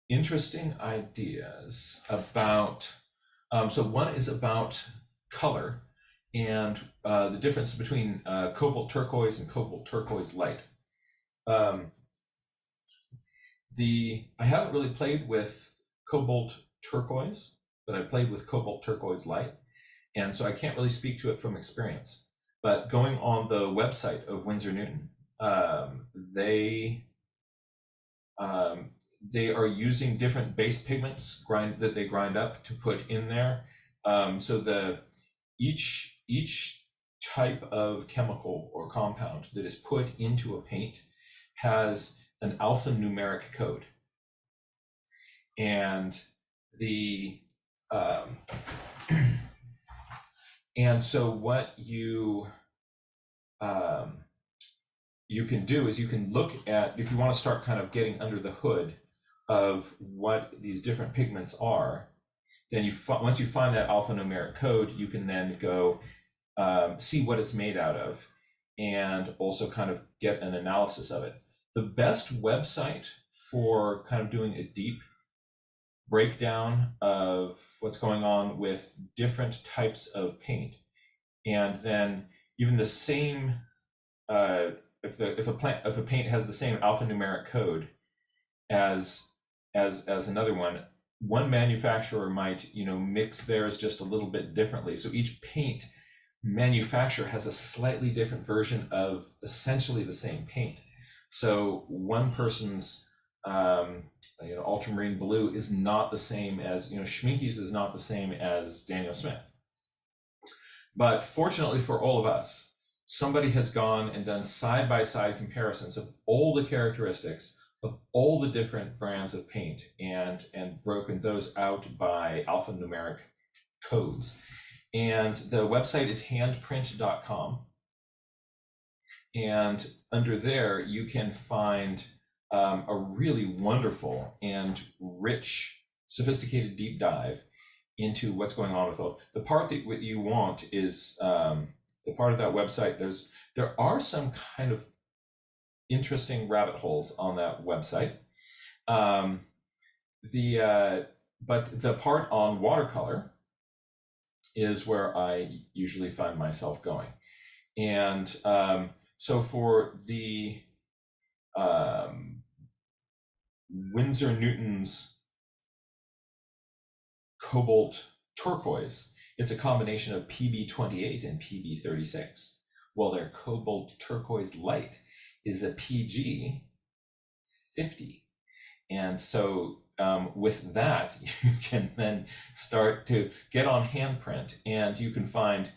interesting ideas about, so one is about color and the difference between cobalt turquoise and cobalt turquoise light. Um, I haven't really played with cobalt turquoise, but I played with cobalt turquoise light, and so I can't really speak to it from experience. But going on the website of Winsor Newton, um, they are using different base pigments that they grind up to put in there. So each type of chemical or compound that is put into a paint has an alphanumeric code, and the um, and so what um, you can do is you can look at, if you want to start kind of getting under the hood of what these different pigments are, then once you find that alphanumeric code, you can then go see what it's made out of and also kind of get an analysis of it. The best website for kind of doing a deep breakdown of what's going on with different types of paint, and then even the same uh, if a paint has the same alphanumeric code as another one manufacturer might mix theirs just a little bit differently. So each paint manufacturer has a slightly different version of essentially the same paint. So one person's ultramarine blue is not the same as Schminke's is not the same as Daniel Smith. But fortunately for all of us, somebody has gone and done side-by-side comparisons of all the characteristics of all the different brands of paint and broken those out by alphanumeric codes. And the website is handprint.com. And under there, you can find a really wonderful and rich, sophisticated deep dive into what's going on with those. The part that what you want is the part of that website. There are some kind of interesting rabbit holes on that website. But the part on watercolor is where I usually find myself going. And so for the Winsor Newton's cobalt turquoise, it's a combination of PB28 and PB36. Well, their cobalt turquoise light is a PG50. And so with that, you can then start to get on handprint, and you can find,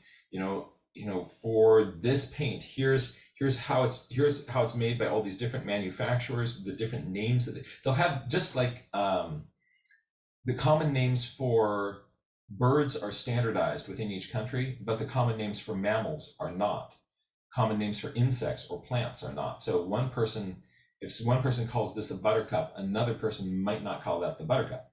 for this paint, here's how it's made by all these different manufacturers, the different names that they'll have, just like the common names for birds are standardized within each country, but the common names for mammals are not. Common names for insects or plants are not. So if one person calls this a buttercup, another person might not call that the buttercup.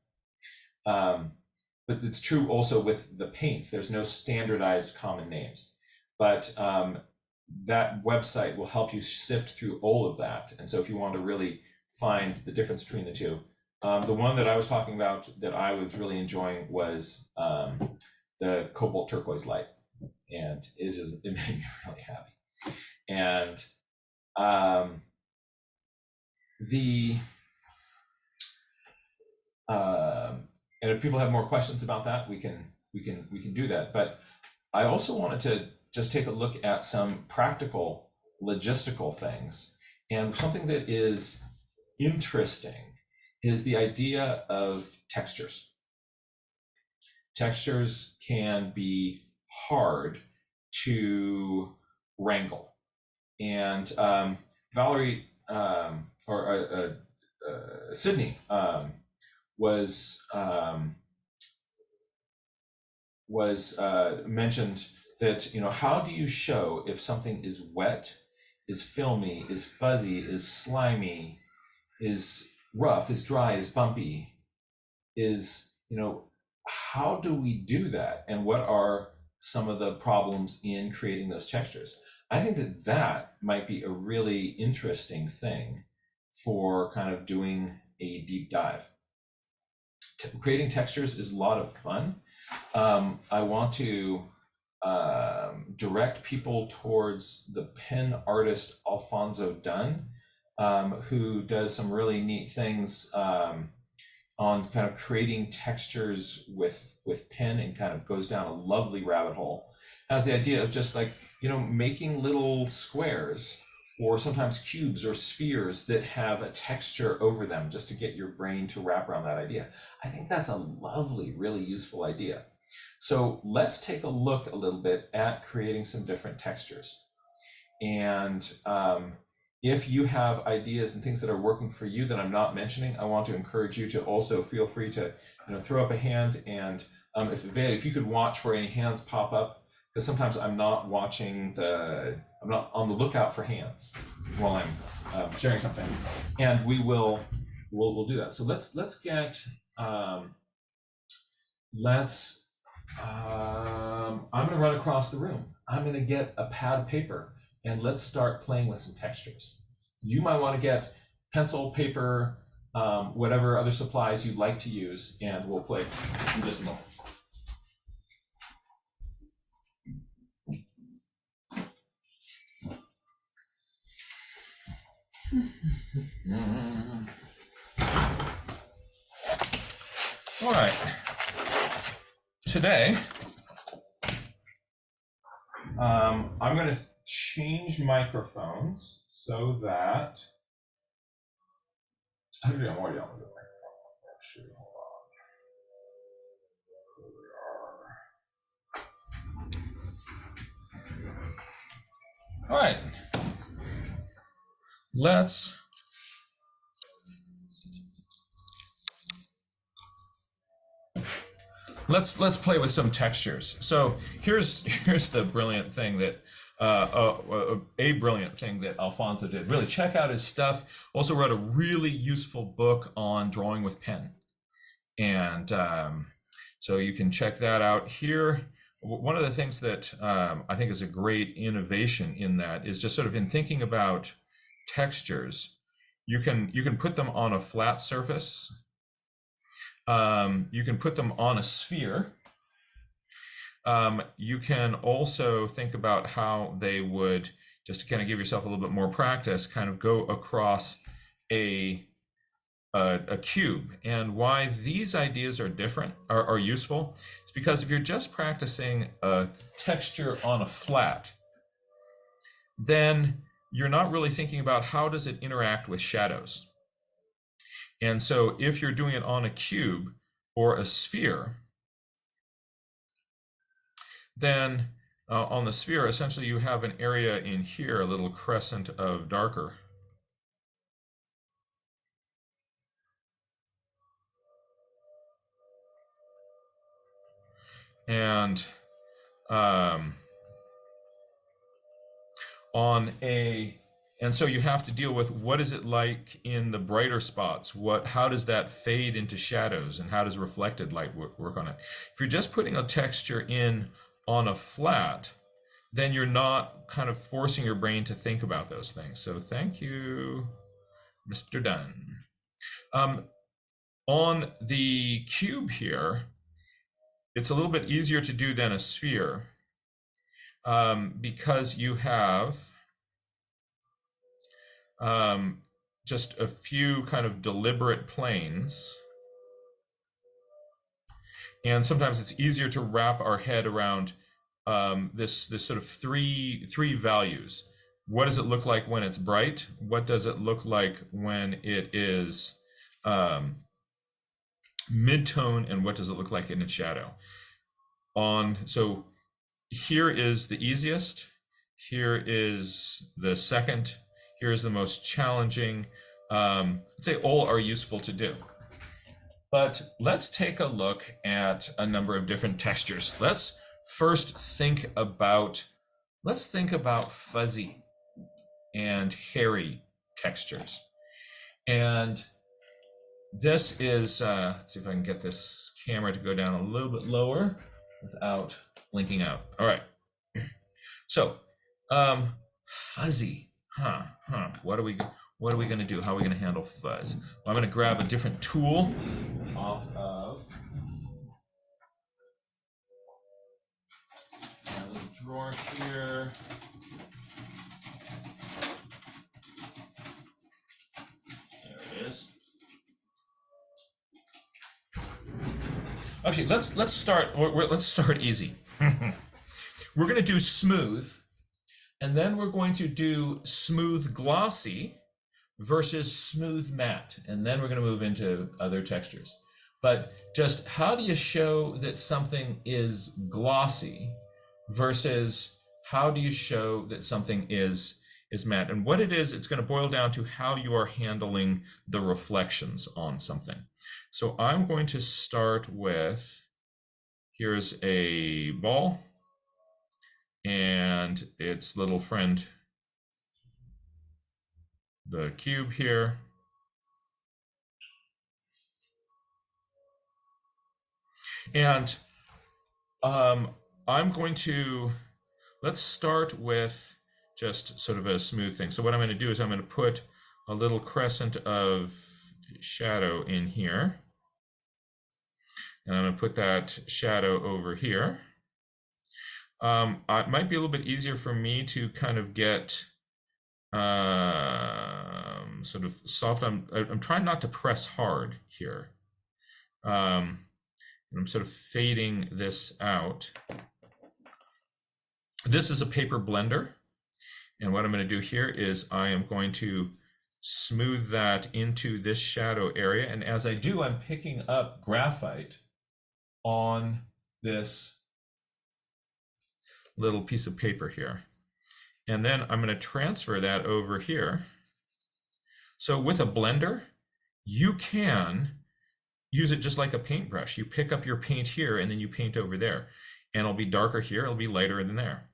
But it's true also with the paints. There's no standardized common names. But that website will help you sift through all of that. And so if you want to really find the difference between the two, the one that I was talking about that I was really enjoying was the cobalt turquoise light, and it made me really happy. And and if people have more questions about that, we can do that. But I also wanted to just take a look at some practical logistical things, and something that is interesting is the idea of textures. Textures can be hard to wrangle, and Valerie Sydney was mentioned that how do you show if something is wet, is filmy, is fuzzy, is slimy, is rough, is dry, is bumpy, is how do we do that, and what are some of the problems in creating those textures? I think that might be a really interesting thing for kind of doing a deep dive. creating textures is a lot of fun. I want to direct people towards the pen artist Alfonso Dunn, who does some really neat things on kind of creating textures with pen, and kind of goes down a lovely rabbit hole. Has the idea of just like, making little squares or sometimes cubes or spheres that have a texture over them, just to get your brain to wrap around that idea. I think that's a lovely, really useful idea. So let's take a look a little bit at creating some different textures. And if you have ideas and things that are working for you that I'm not mentioning, I want to encourage you to also feel free to throw up a hand. And if you could watch for any hands pop up, because sometimes I'm not on the lookout for hands while I'm sharing something, and we'll do that. So let's get I'm going to run across the room. I'm going to get a pad of paper, and let's start playing with some textures. You might want to get pencil, paper, whatever other supplies you'd like to use, and we'll play in just a moment. All right. Today, I'm going to change microphones so that actually I'm already on the microphone. Actually, hold on. Here we are. All right. Let's play with some textures. So here's the brilliant thing that a brilliant thing that Alfonso did. Really check out his stuff. Also wrote a really useful book on drawing with pen, and so you can check that out here. One of the things that I think is a great innovation in that is just sort of in thinking about textures. You can put them on a flat surface. You can put them on a sphere. You can also think about how they would, just to kind of give yourself a little bit more practice, kind of go across a cube. And why these ideas are different, are useful, is because if you're just practicing a texture on a flat, then you're not really thinking about how does it interact with shadows. And so if you're doing it on a cube or a sphere, then on the sphere, essentially you have an area in here, a little crescent of darker. And so you have to deal with what is it like in the brighter spots? How does that fade into shadows, and how does reflected light work on it? If you're just putting a texture in on a flat, then you're not kind of forcing your brain to think about those things. So thank you, Mr. Dunn. On the cube here, it's a little bit easier to do than a sphere, because you have just a few kind of deliberate planes. And sometimes it's easier to wrap our head around this sort of three values. What does it look like when it's bright? What does it look like when it is mid-tone? And what does it look like in its shadow? So here is the easiest. Here is the second. Here is the most challenging. I'd say all are useful to do. But let's take a look at a number of different textures. Let's first think about fuzzy and hairy textures. And this is, let's see if I can get this camera to go down a little bit lower without blinking out. All right. So, fuzzy, what what are we going to do? How are we going to handle fuzz? Well, I'm going to grab a different tool off of my little drawer here. There it is. Actually, let's start easy. We're going to do smooth, and then we're going to do smooth glossy versus smooth matte, and then we're going to move into other textures. But just how do you show that something is glossy versus how do you show that something is matte? And what it is, it's going to boil down to how you are handling the reflections on something. So I'm going to start with, here's a ball and its little friend, the cube here. And I'm going to, let's start with just sort of a smooth thing. So what I'm going to do is I'm going to put a little crescent of shadow in here. And I'm going to put that shadow over here. It might be a little bit easier for me to kind of get sort of soft. I'm trying not to press hard here. I'm sort of fading this out. This is a paper blender. And what I'm going to do here is I am going to smooth that into this shadow area. And as I do, I'm picking up graphite on this little piece of paper here. And then I'm going to transfer that over here. So with a blender, you can use it just like a paintbrush. You pick up your paint here and then you paint over there. And it'll be darker here, it'll be lighter than there.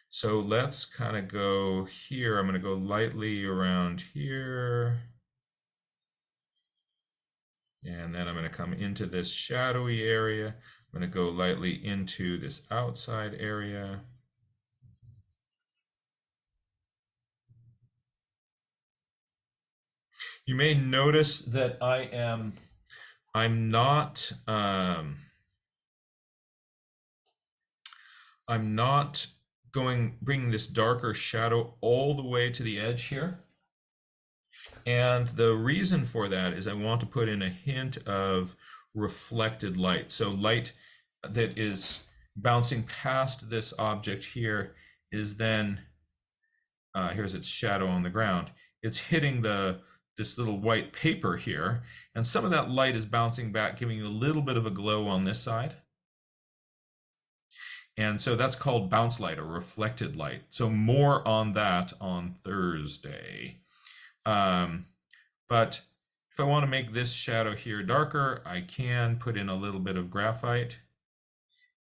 So let's kind of go here. I'm going to go lightly around here. And then I'm going to come into this shadowy area. I'm going to go lightly into this outside area. You may notice that I'm not bringing this darker shadow all the way to the edge here. And the reason for that is I want to put in a hint of reflected light. So light that is bouncing past this object here is then, here's its shadow on the ground. It's hitting this little white paper here, and some of that light is bouncing back, giving you a little bit of a glow on this side. And so that's called bounce light or reflected light. So more on that on Thursday. But if I want to make this shadow here darker, I can put in a little bit of graphite.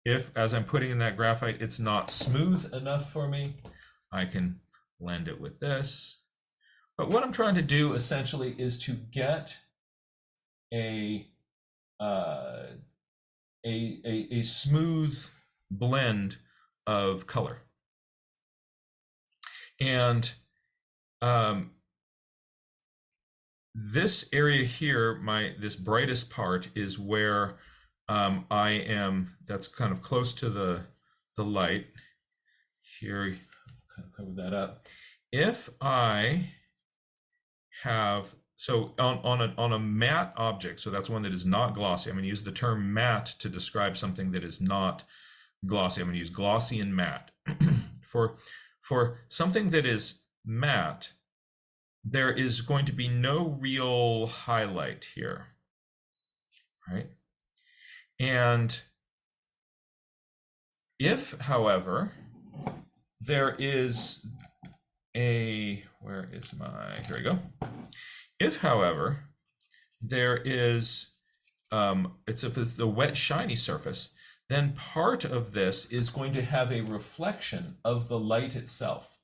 If, as I'm putting in that graphite, it's not smooth enough for me, I can blend it with this. But what I'm trying to do essentially is to get a smooth blend of color. And this area here, this brightest part is where that's kind of close to the light. Here, kind of cover that up. If I have, so on a matte object, so that's one that is not glossy, I'm going to use the term matte to describe something that is not glossy. I'm going to use glossy and matte. For something that is matte, there is going to be no real highlight here, right? And if, however, there is where is my, here we go. If, however, there is, if it's a wet, shiny surface, then part of this is going to have a reflection of the light itself.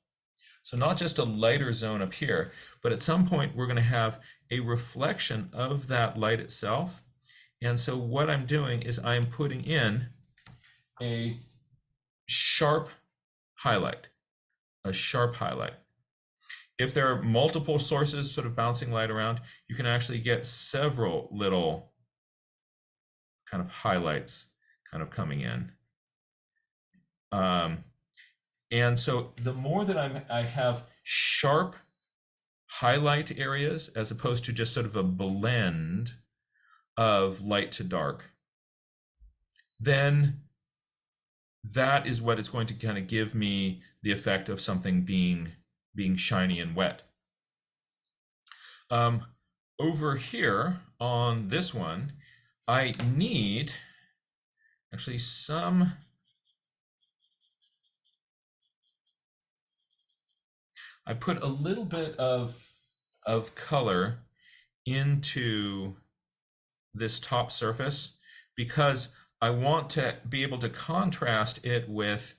So not just a lighter zone up here, but at some point we're going to have a reflection of that light itself. And so what I'm doing is I'm putting in a sharp highlight, if there are multiple sources sort of bouncing light around, you can actually get several little kind of highlights kind of coming in. And so the more that I have sharp highlight areas as opposed to just sort of a blend of light to dark, then that is what is going to kind of give me the effect of something being shiny and wet. Over here on this one, I need actually I put a little bit of color into this top surface because I want to be able to contrast it with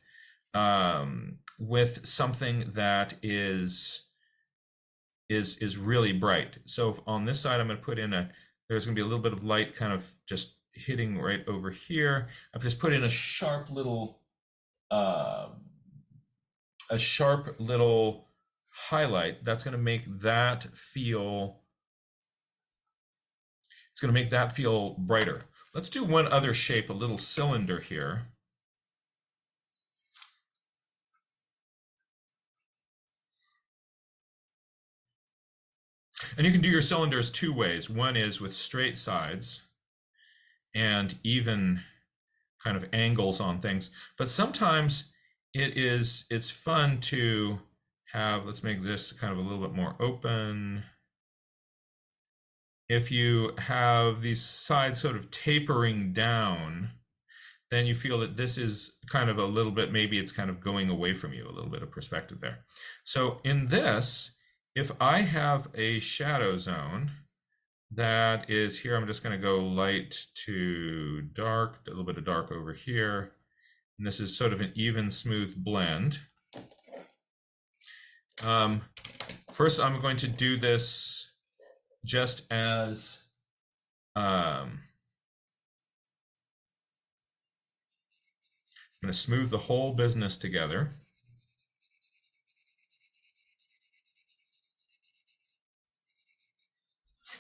something that is really bright. So on this side, I'm going to put in there's going to be a little bit of light kind of just hitting right over here. I've just put in a sharp little highlight that's going to make that feel, it's going to make that feel brighter. Let's do one other shape, a little cylinder here. And you can do your cylinders two ways. One is with straight sides and even kind of angles on things. But sometimes it's fun to have, let's make this kind of a little bit more open. If you have these sides sort of tapering down, then you feel that this is kind of a little bit, maybe it's kind of going away from you, a little bit of perspective there. So in this, if I have a shadow zone that is here, I'm just going to go light to dark, a little bit of dark over here. And this is sort of an even, smooth blend. First, I'm going to do this just as I'm going to smooth the whole business together.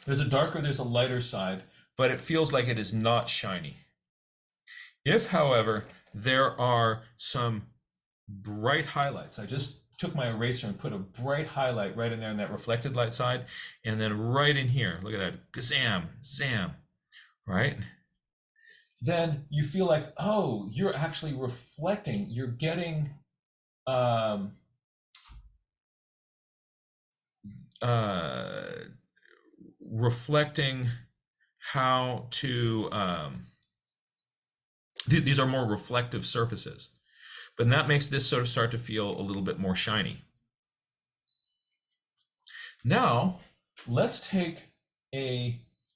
There's a darker, there's a lighter side, but it feels like it is not shiny. If, however, there are some bright highlights, I just took my eraser and put a bright highlight right in there in that reflected light side, and then right in here, look at that, gazam, zam, right? Then you feel like, oh, you're actually reflecting, you're getting reflecting how to these are more reflective surfaces, but that makes this sort of start to feel a little bit more shiny. Now let's take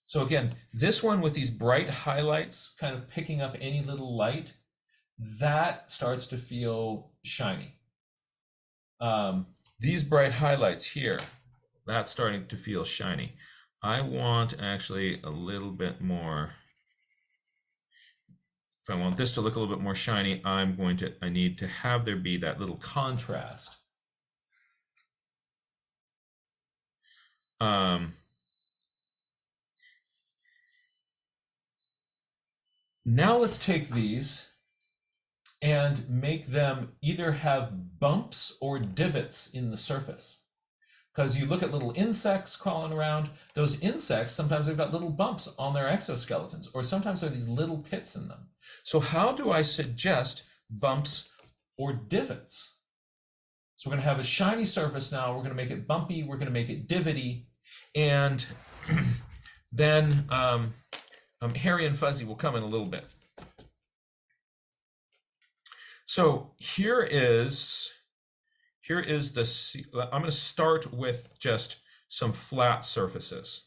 so again, this one with these bright highlights kind of picking up any little light, that starts to feel shiny. These bright highlights here, that's starting to feel shiny. I want actually a little bit more, if I want this to look a little bit more shiny, I need to have there be that little contrast. Now let's take these and make them either have bumps or divots in the surface. Because you look at little insects crawling around, those insects, sometimes they've got little bumps on their exoskeletons, or sometimes there are these little pits in them. So how do I suggest bumps or divots? So we're going to have a shiny surface now, we're going to make it bumpy, we're going to make it divoty, and then hairy and fuzzy will come in a little bit. So here is I'm going to start with just some flat surfaces.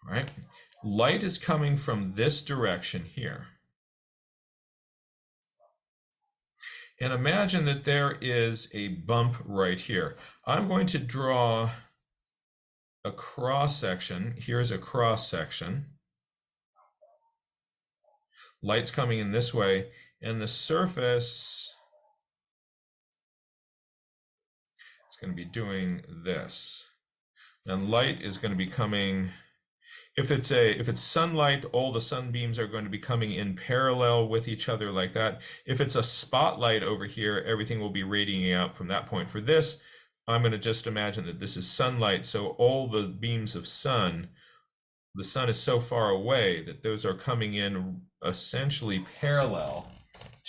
All right, light is coming from this direction here. And imagine that there is a bump right here. I'm going to draw a cross section. Here's a cross section. Light's coming in this way, and the surface going to be doing this. And light is going to be coming, if it's sunlight, all the sunbeams are going to be coming in parallel with each other like that. If it's a spotlight over here, everything will be radiating out from that point. For this, I'm going to just imagine that this is sunlight, so all the beams of sun, the sun is so far away that those are coming in essentially parallel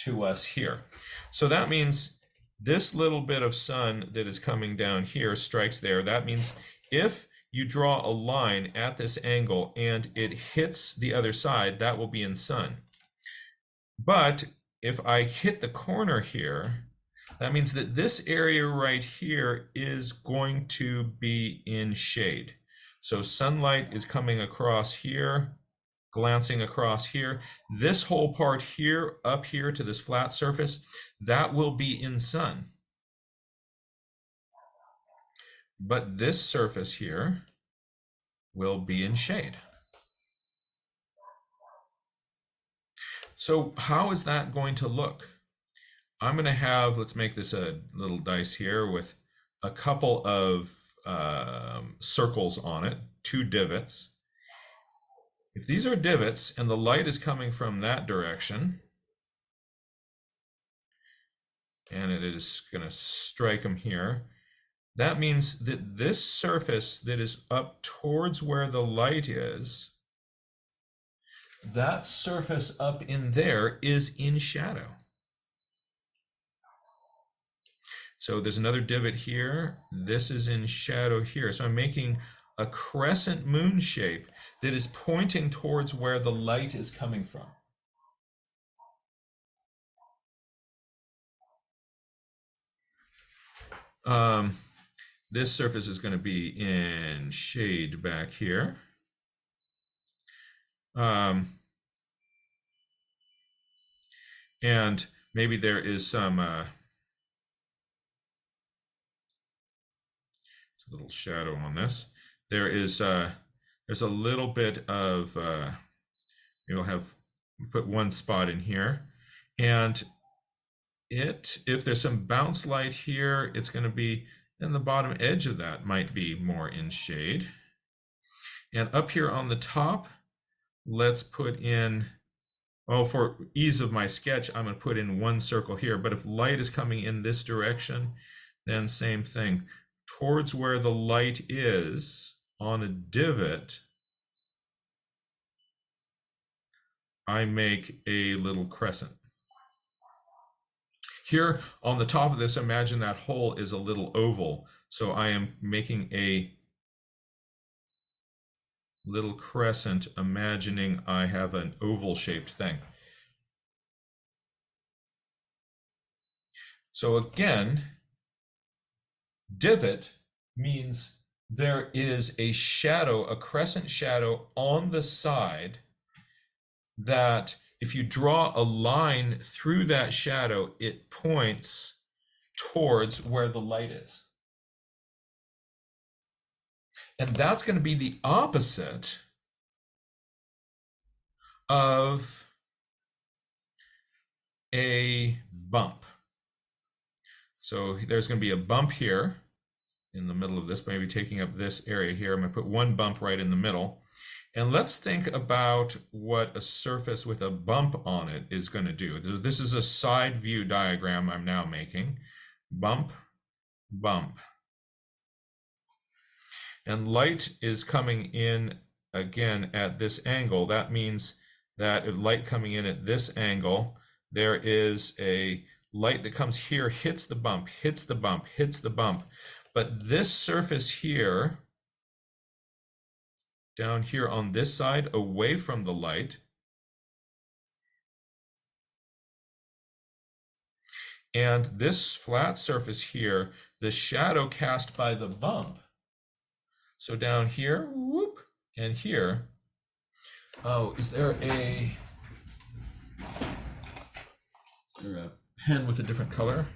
to us here. So that means this little bit of sun that is coming down here strikes there. That means if you draw a line at this angle and it hits the other side, that will be in sun. But if I hit the corner here, that means that this area right here is going to be in shade. So sunlight is coming across here, glancing across here. This whole part here, up here to this flat surface, that will be in sun. But this surface here will be in shade. So how is that going to look? I'm going to have, let's make this a little dice here with a couple of circles on it, 2 divots. If these are divots and the light is coming from that direction, and it is going to strike them here, that means that this surface that is up towards where the light is, that surface up in there is in shadow. So there's another divot here. This is in shadow here. So I'm making a crescent moon shape that is pointing towards where the light is coming from. This surface is going to be in shade back here. And maybe there is some a little shadow on this. There is there's a little bit of you'll have put one spot in here, and if there's some bounce light here, it's going to be in the bottom edge of that might be more in shade. And up here on the top, let's put in, oh, for ease of my sketch, I'm going to put in one circle here. But if light is coming in this direction, then same thing. Towards where the light is on a divot, I make a little crescent. Here on the top of this, imagine that hole is a little oval. So I am making a little crescent, imagining I have an oval shaped thing. So again, divot means there is a shadow, a crescent shadow on the side that if you draw a line through that shadow, it points towards where the light is. And that's going to be the opposite of a bump. So there's going to be a bump here in the middle of this, maybe taking up this area here. I'm going to put one bump right in the middle. And let's think about what a surface with a bump on it is going to do. This is a side view diagram I'm now making. Bump, bump. And light is coming in again at this angle. That means that if light coming in at this angle, there is a light that comes here, hits the bump, hits the bump, hits the bump. But this surface here, down here on this side, away from the light, and this flat surface here, the shadow cast by the bump. So down here, whoop, and here. Oh, is there a pen with a different color?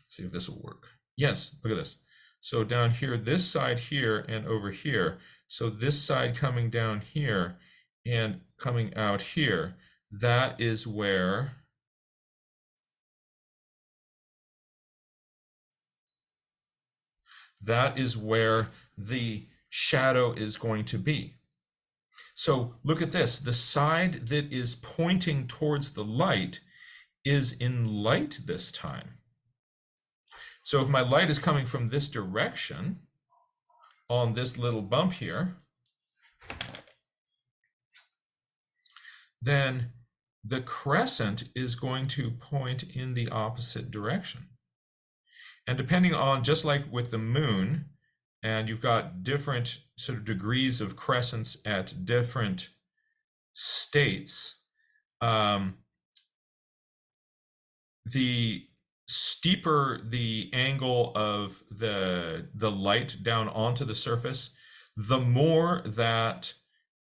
Let's see if this will work. Yes, look at this. So down here, this side here and over here. So this side coming down here and coming out here, that is where that is where the shadow is going to be. So look at this. The side that is pointing towards the light is in light this time. So if my light is coming from this direction on this little bump here, then the crescent is going to point in the opposite direction. And depending on, just like with the moon, and you've got different sort of degrees of crescents at different states, the steeper the angle of the light down onto the surface, the more that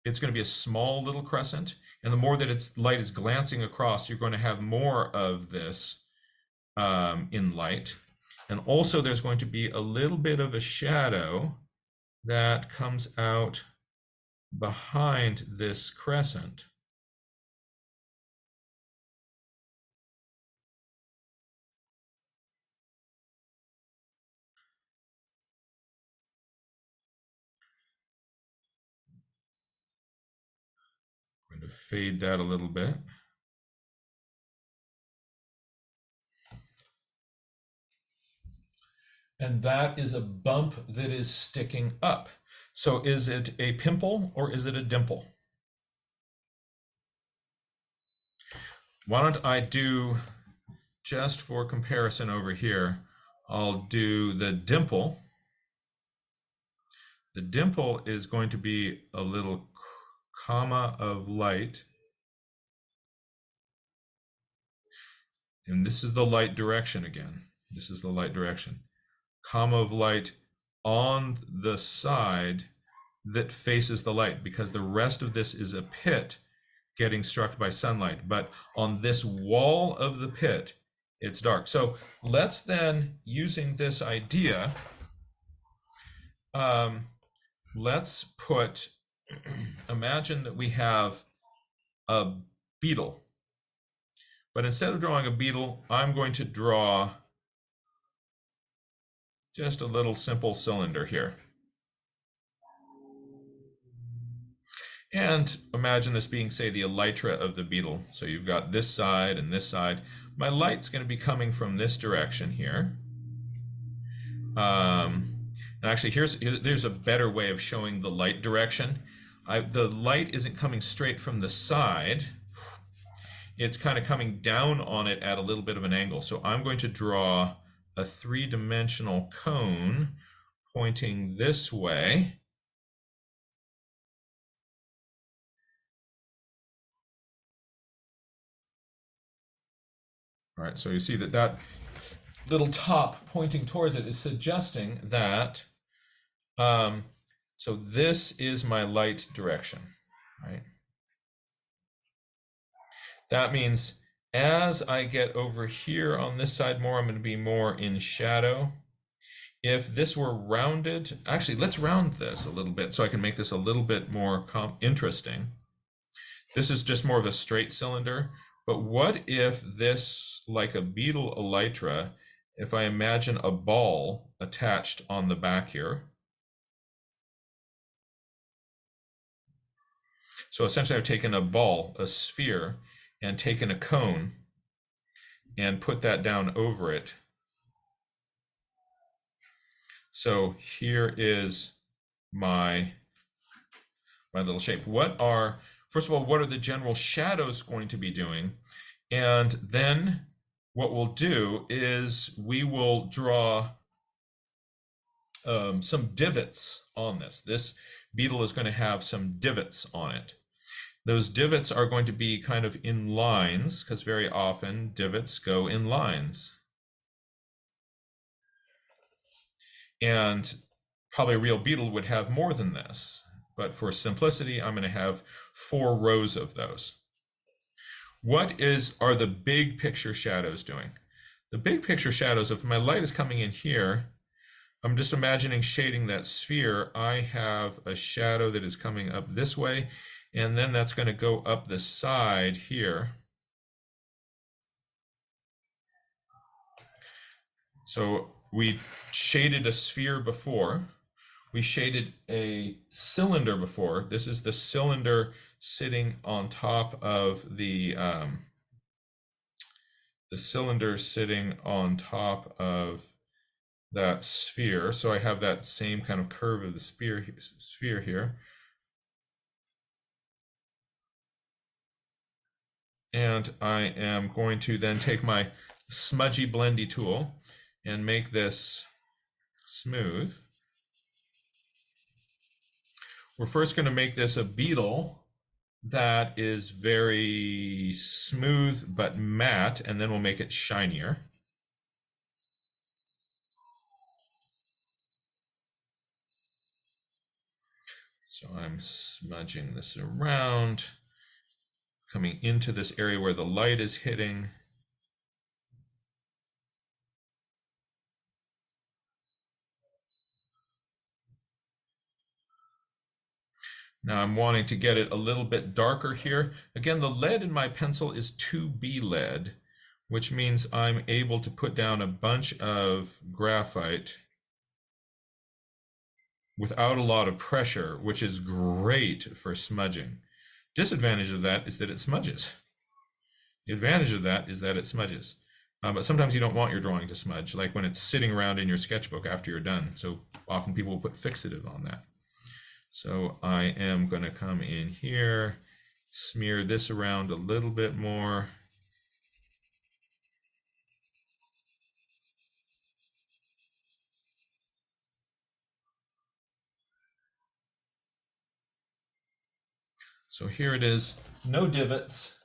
it's going to be a small little crescent, and the more that its light is glancing across, you're going to have more of this in light. And also there's going to be a little bit of a shadow that comes out behind this crescent. I'm going to fade that a little bit. And that is a bump that is sticking up. So is it a pimple or is it a dimple? Why don't I do, just for comparison over here, I'll do the dimple. The dimple is going to be a little comma of light. And this is the light direction again. This is the light direction. Comma of light on the side that faces the light, because the rest of this is a pit getting struck by sunlight. But on this wall of the pit, it's dark. So let's then, using this idea, let's put, imagine that we have a beetle. But instead of drawing a beetle, I'm going to draw just a little simple cylinder here. And imagine this being, say, the elytra of the beetle. So you've got this side and this side. My light's going to be coming from this direction here. And actually, there's a better way of showing the light direction. The light isn't coming straight from the side. It's kind of coming down on it at a little bit of an angle. So I'm going to draw a three-dimensional cone pointing this way. All right, so you see that that little top pointing towards it is suggesting that, so this is my light direction, right? That means as I get over here on this side more, I'm going to be more in shadow. If this were rounded, actually, let's round this a little bit so I can make this a little bit more interesting. This is just more of a straight cylinder, but what if this, like a beetle elytra, if I imagine a ball attached on the back here? So essentially I've taken a ball, a sphere, and taken a cone and put that down over it. So here is my little shape. First of all, what are the general shadows going to be doing? And then what we'll do is we will draw some divots on this. This beetle is going to have some divots on it. Those divots are going to be kind of in lines, because very often divots go in lines. And probably a real beetle would have more than this. But for simplicity, I'm going to have 4 rows of those. What are the big picture shadows doing? The big picture shadows, if my light is coming in here, I'm just imagining shading that sphere. I have a shadow that is coming up this way, and then that's going to go up the side here. So we shaded a sphere before. We shaded a cylinder before. This is the cylinder sitting on top of the cylinder sitting on top of that sphere. So I have that same kind of curve of the sphere here. And I am going to then take my smudgy blendy tool and make this smooth. We're first going to make this a beetle that is very smooth but matte, and then we'll make it shinier. So I'm smudging this around, coming into this area where the light is hitting. Now I'm wanting to get it a little bit darker here. Again, the lead in my pencil is 2B lead, which means I'm able to put down a bunch of graphite without a lot of pressure, which is great for smudging. Disadvantage of that is that it smudges. The advantage of that is that it smudges. But sometimes you don't want your drawing to smudge, like when it's sitting around in your sketchbook after you're done. So often people will put fixative on that. So I am going to come in here, smear this around a little bit more. So here it is, no divots.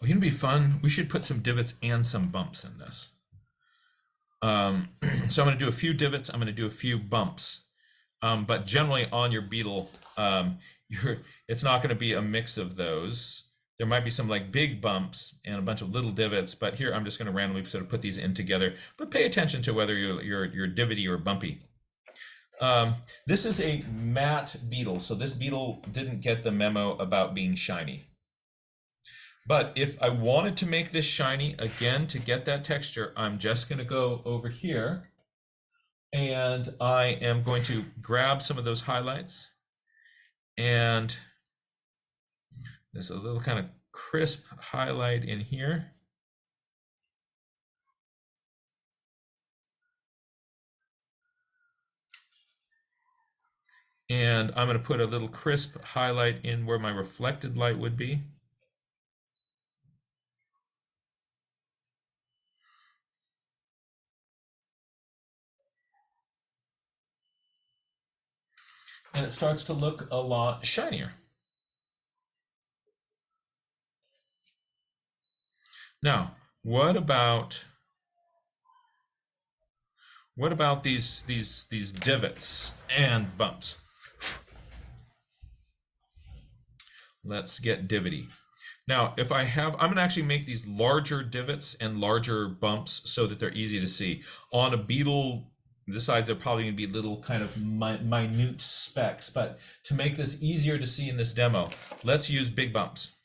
Well, it'd be fun. We should put some divots and some bumps in this. So I'm going to do a few divots. I'm going to do a few bumps. But generally on your beetle, it's not going to be a mix of those. There might be some like big bumps and a bunch of little divots, but here I'm just going to randomly sort of put these in together. But pay attention to whether you're divotty or bumpy. This is a matte beetle, so this beetle didn't get the memo about being shiny. But if I wanted to make this shiny, again, to get that texture, I'm just going to go over here and I am going to grab some of those highlights, and there's a little kind of crisp highlight in here. And I'm going to put a little crisp highlight in where my reflected light would be. And it starts to look a lot shinier. Now, what about these divots and bumps? Let's get divotty. Now, if I'm going to actually make these larger divots and larger bumps so that they're easy to see. On a beetle, this side, they're probably going to be little kind of minute specks, but to make this easier to see in this demo, let's use big bumps.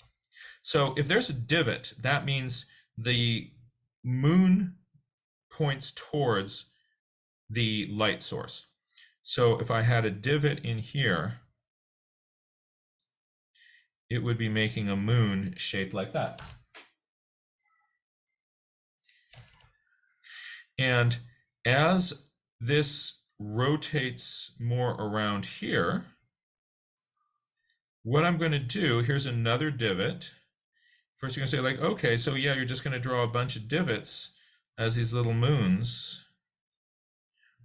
So if there's a divot, that means the moon points towards the light source. So if I had a divot in here, it would be making a moon shaped like that. And as this rotates more around here, what I'm going to do, here's another divot. First you're going to say like, okay, so yeah, you're just going to draw a bunch of divots as these little moons.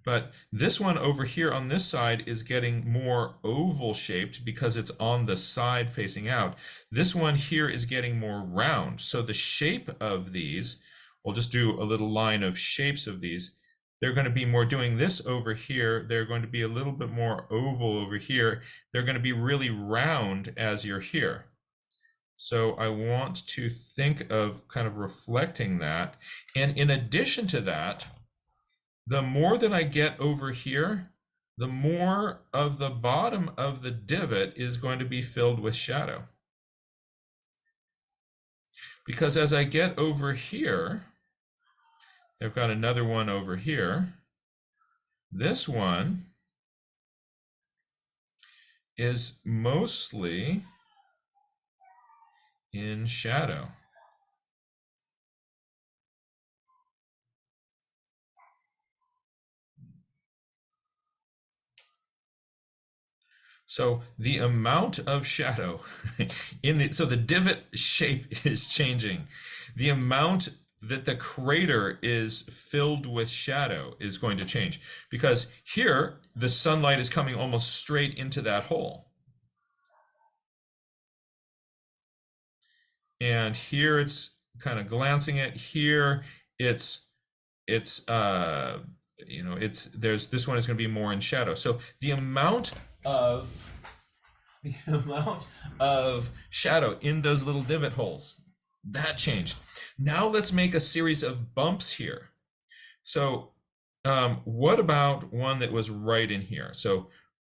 But this one over here on this side is getting more oval shaped because it's on the side facing out. This one here is getting more round. So the shape of these, we'll just do a little line of shapes of these. They're going to be more doing this over here. They're going to be a little bit more oval over here. They're going to be really round as you're here. So I want to think of kind of reflecting that. And in addition to that, the more that I get over here, the more of the bottom of the divot is going to be filled with shadow. Because as I get over here, I've got another one over here. This one is mostly in shadow. So the amount of shadow so the divot shape is changing. The amount that the crater is filled with shadow is going to change, because here the sunlight is coming almost straight into that hole. And here it's kind of glancing it. Here it's there's this one is going to be more in shadow. So the amount of shadow in those little divot holes, that changed. Now let's make a series of bumps here. So what about one that was right in here? So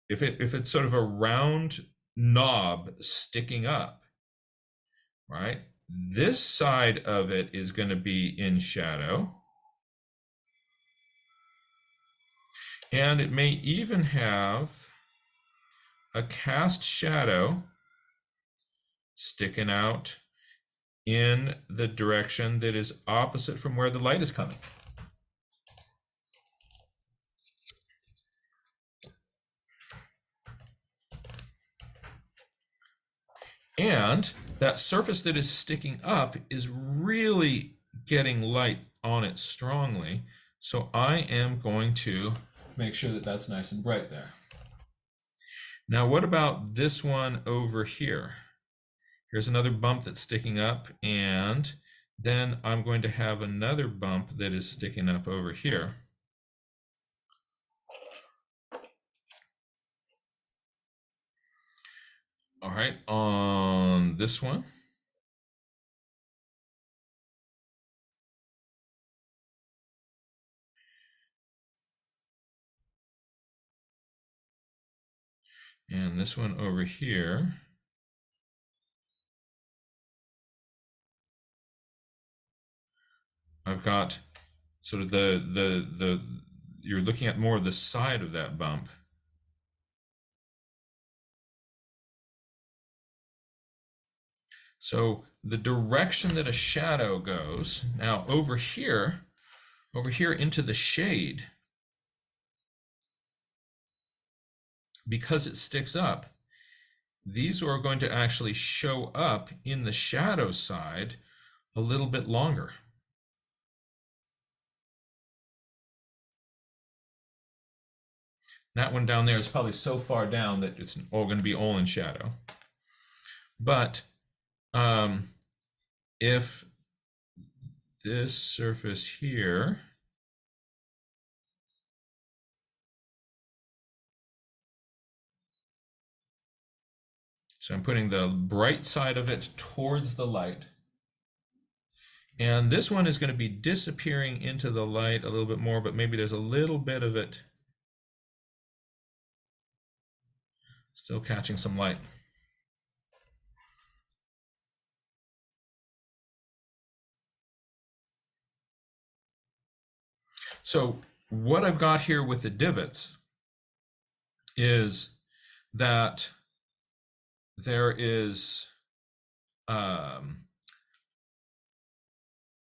if it's sort of a round knob sticking up, right? This side of it is going to be in shadow. And it may even have a cast shadow sticking out in the direction that is opposite from where the light is coming. And that surface that is sticking up is really getting light on it strongly. So I am going to make sure that that's nice and bright there. Now, what about this one over here? Here's another bump that's sticking up, and then I'm going to have another bump that is sticking up over here. All right, on this one. And this one over here. I've got sort of you're looking at more of the side of that bump. So the direction that a shadow goes, now over here into the shade, because it sticks up, these are going to actually show up in the shadow side a little bit longer. That one down there is probably so far down that it's all going to be all in shadow. But if this surface here so I'm putting the bright side of it towards the light. And this one is going to be disappearing into the light a little bit more, but maybe there's a little bit of it still catching some light. So what I've got here with the divots is that there is, I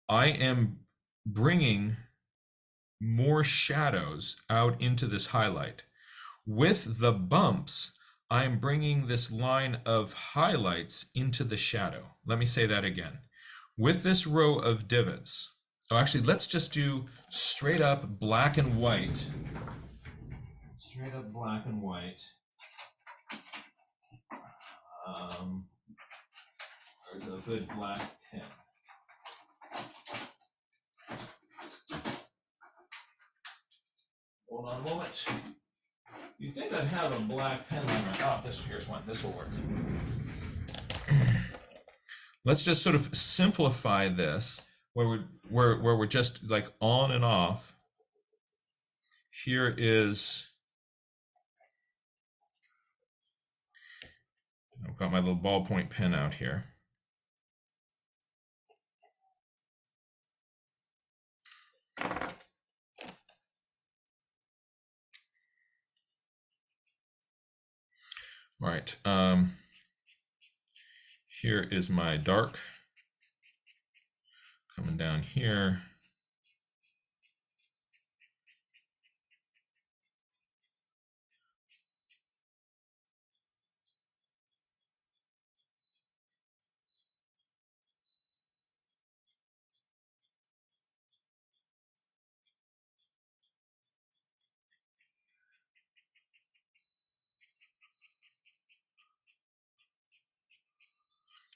am bringing more shadows out into this highlight. With the bumps, I'm bringing this line of highlights into the shadow. Let me say that again. With this row of divots, actually, let's just do straight up black and white. Straight up black and white. There's a good black pen. Hold on a moment. You'd think I'd have a black pen liner. Oh, here's one. This will work. Let's just sort of simplify this, where we're just like on and off. Here is got my little ballpoint pen out here. All right, here is my dark coming down here.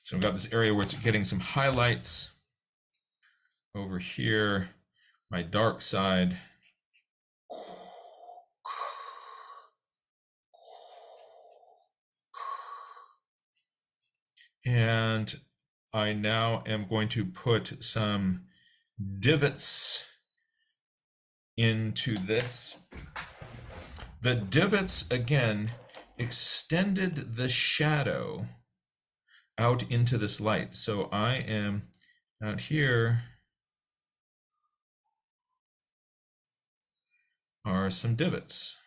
So we've got this area where it's getting some highlights. Over here, my dark side. And I now am going to put some divots into this. The divots, again, extended the shadow out into this light. So I am out here are some divots.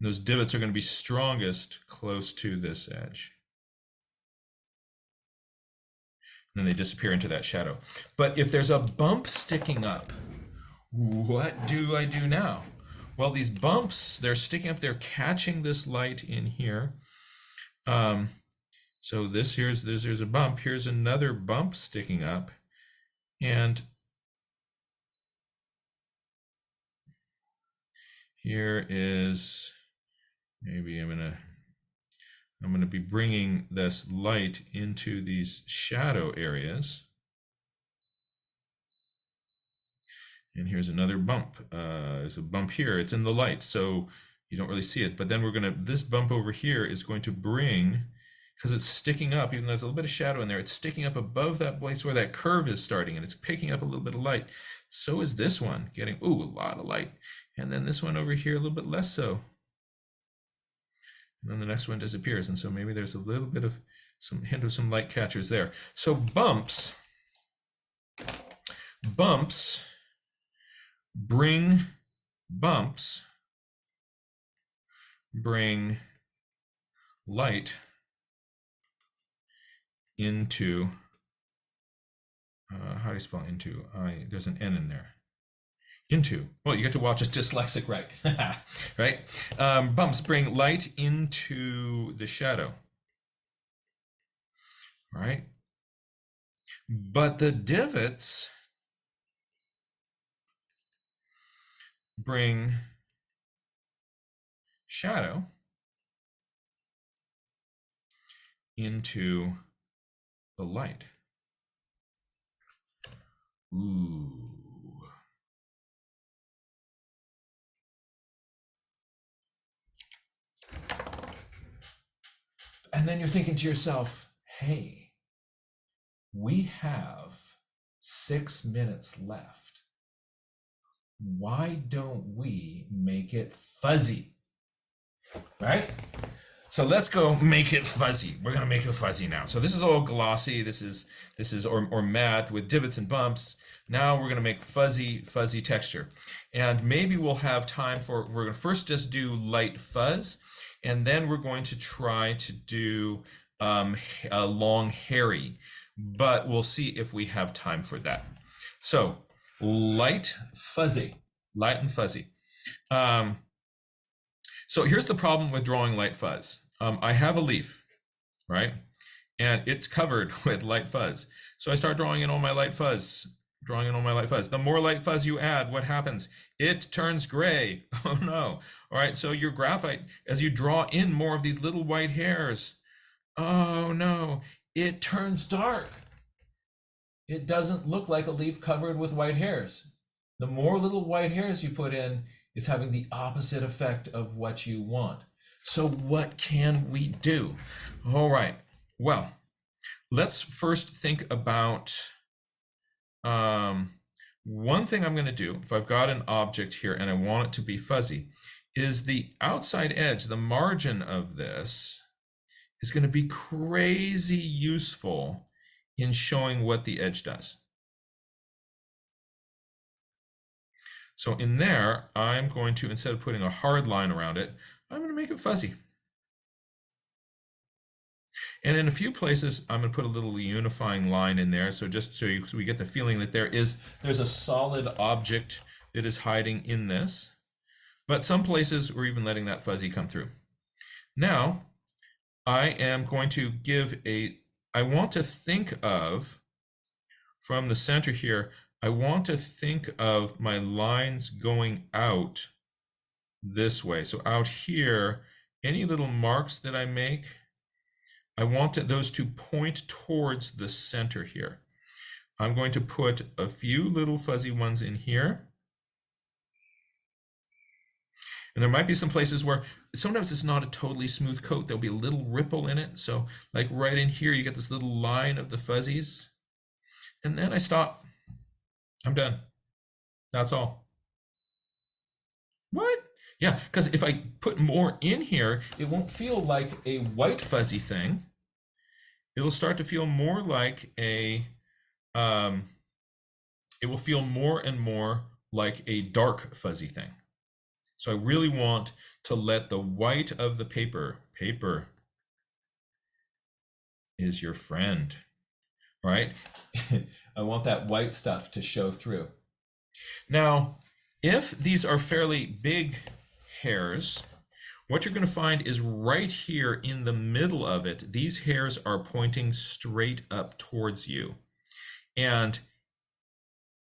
And those divots are going to be strongest close to this edge. And then they disappear into that shadow. But if there's a bump sticking up, what do I do now? Well, these bumps, they're sticking up, they're catching this light in here. So there's a bump. Here's another bump sticking up. And here is, maybe I'm gonna be bringing this light into these shadow areas. And here's another bump. There's a bump here. It's in the light, so you don't really see it. But then this bump over here is going to bring, because it's sticking up, even though there's a little bit of shadow in there, it's sticking up above that place where that curve is starting, and it's picking up a little bit of light. So is this one getting, a lot of light. And then this one over here, a little bit less so. And then the next one disappears. And so maybe there's a little bit of some hint of some light catchers there. So bumps bring light into, how do you spell into? There's an N in there. Into. Well, you get to watch us dyslexic, right? Right? Bumps bring light into the shadow. Right? But the divots bring shadow into the light. Ooh. And then you're thinking to yourself, hey, we have 6 minutes left. Why don't we make it fuzzy? Right? So let's go make it fuzzy. We're gonna make it fuzzy now. So this is all glossy. This is or matte with divots and bumps. Now we're gonna make fuzzy texture. And maybe we'll have time we're gonna first just do light fuzz, and then we're going to try to do a long hairy, but we'll see if we have time for that. So light and fuzzy. So here's the problem with drawing light fuzz. I have a leaf, right? And it's covered with light fuzz. So I start drawing in all my light fuzz, The more light fuzz you add, what happens? It turns gray. Oh no. All right, so your graphite, as you draw in more of these little white hairs, oh no, it turns dark. It doesn't look like a leaf covered with white hairs. The more little white hairs you put in, it's having the opposite effect of what you want. So what can we do? All right, well, let's first think about One thing I'm going to do, if I've got an object here and I want it to be fuzzy, is the outside edge, the margin of this, is going to be crazy useful in showing what the edge does. So in there, I'm going to, instead of putting a hard line around it, I'm going to make it fuzzy. And in a few places, I'm going to put a little unifying line in there. So just so, so we get the feeling that there's a solid object that is hiding in this. But some places we're even letting that fuzzy come through. Now, I am going to I want to think of, from the center here, I want to think of my lines going out this way. So out here, any little marks that I make, I want those to point towards the center here. I'm going to put a few little fuzzy ones in here. And there might be some places where sometimes it's not a totally smooth coat. There'll be a little ripple in it. So like right in here, you get this little line of the fuzzies. And then I stop. I'm done. That's all. What? Yeah, because if I put more in here, it won't feel like a white fuzzy thing. It'll start to feel more like it will feel more and more like a dark fuzzy thing. So I really want to let the white of the paper is your friend, right? I want that white stuff to show through. Now, if these are fairly big hairs, what you're going to find is right here in the middle of it, these hairs are pointing straight up towards you. And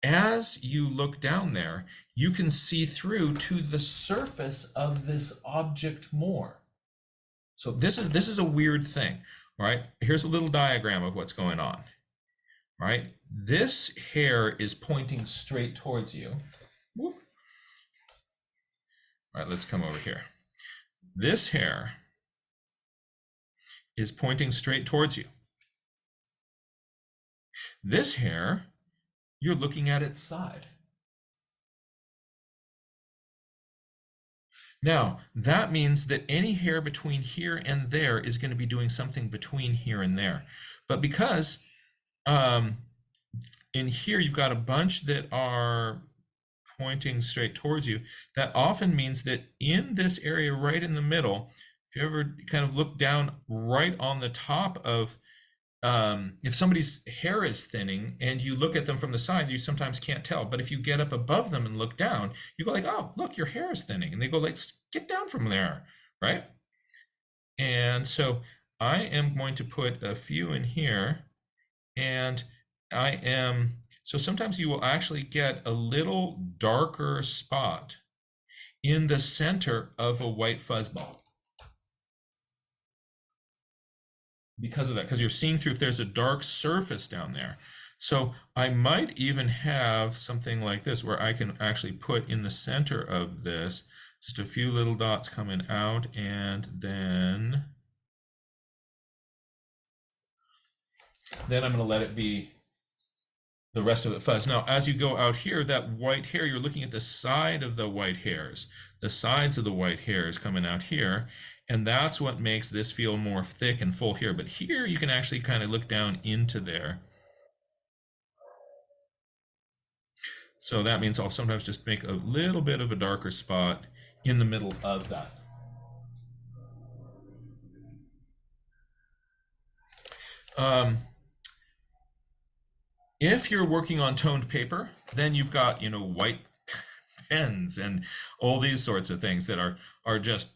as you look down there, you can see through to the surface of this object more. So this is a weird thing, right? Here's a little diagram of what's going on, right? This hair is pointing straight towards you. Whoop. All right, let's come over here. This hair is pointing straight towards you. This hair, you're looking at its side. Now, that means that any hair between here and there is going to be doing something between here and there. But because in here you've got a bunch that are pointing straight towards you, that often means that in this area right in the middle, if you ever kind of look down right on the top of, if somebody's hair is thinning and you look at them from the side, you sometimes can't tell. But if you get up above them and look down, you go like, oh, look, your hair is thinning. And they go like, get down from there, right? And so I am going to put a few in here, and so sometimes you will actually get a little darker spot in the center of a white fuzzball. Because of that, because you're seeing through if there's a dark surface down there. So I might even have something like this where I can actually put in the center of this just a few little dots coming out, and then I'm going to let it be the rest of it fuzz. Now, as you go out here, that white hair, you're looking at the side of the white hairs, the sides of the white hairs coming out here. And that's what makes this feel more thick and full here. But here you can actually kind of look down into there. So that means I'll sometimes just make a little bit of a darker spot in the middle of that. If you're working on toned paper, then you've got, white pens and all these sorts of things that are just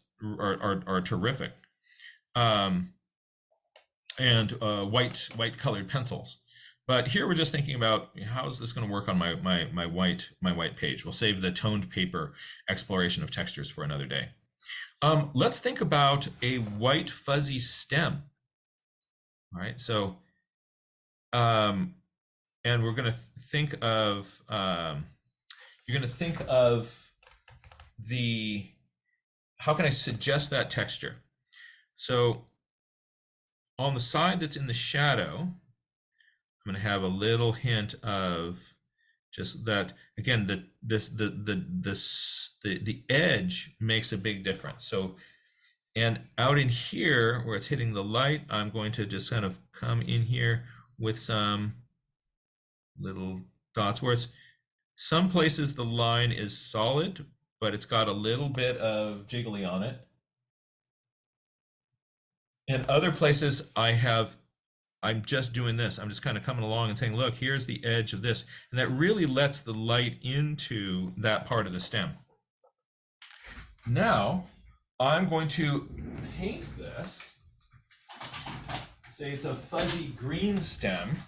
terrific. And white colored pencils. But here we're just thinking about how is this going to work on my white page. We'll save the toned paper exploration of textures for another day. Let's think about a white fuzzy stem. All right, so and we're going to think of you're going to think of how can I suggest that texture? So on the side that's in the shadow, I'm going to have a little hint of Just that again, the edge makes a big difference. So, and out in here where it's hitting the light, I'm going to just kind of come in here with some little dots where it's some places the line is solid, but it's got a little bit of jiggly on it. And other places I'm just doing this. I'm just kind of coming along and saying, look, here's the edge of this. And that really lets the light into that part of the stem. Now, I'm going to paint this. Say it's a fuzzy green stem.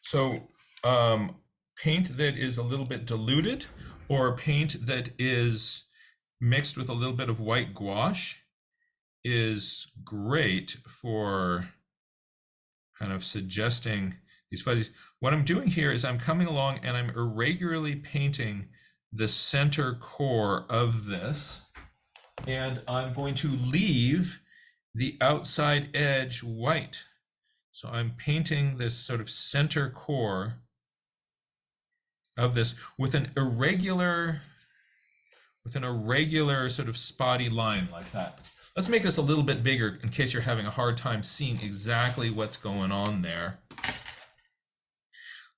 So paint that is a little bit diluted, or paint that is mixed with a little bit of white gouache is great for kind of suggesting these fuzzies. What I'm doing here is I'm coming along and I'm irregularly painting the center core of this, and I'm going to leave the outside edge white. So I'm painting this sort of center core of this with an irregular sort of spotty line like that. Let's make this a little bit bigger in case you're having a hard time seeing exactly what's going on there.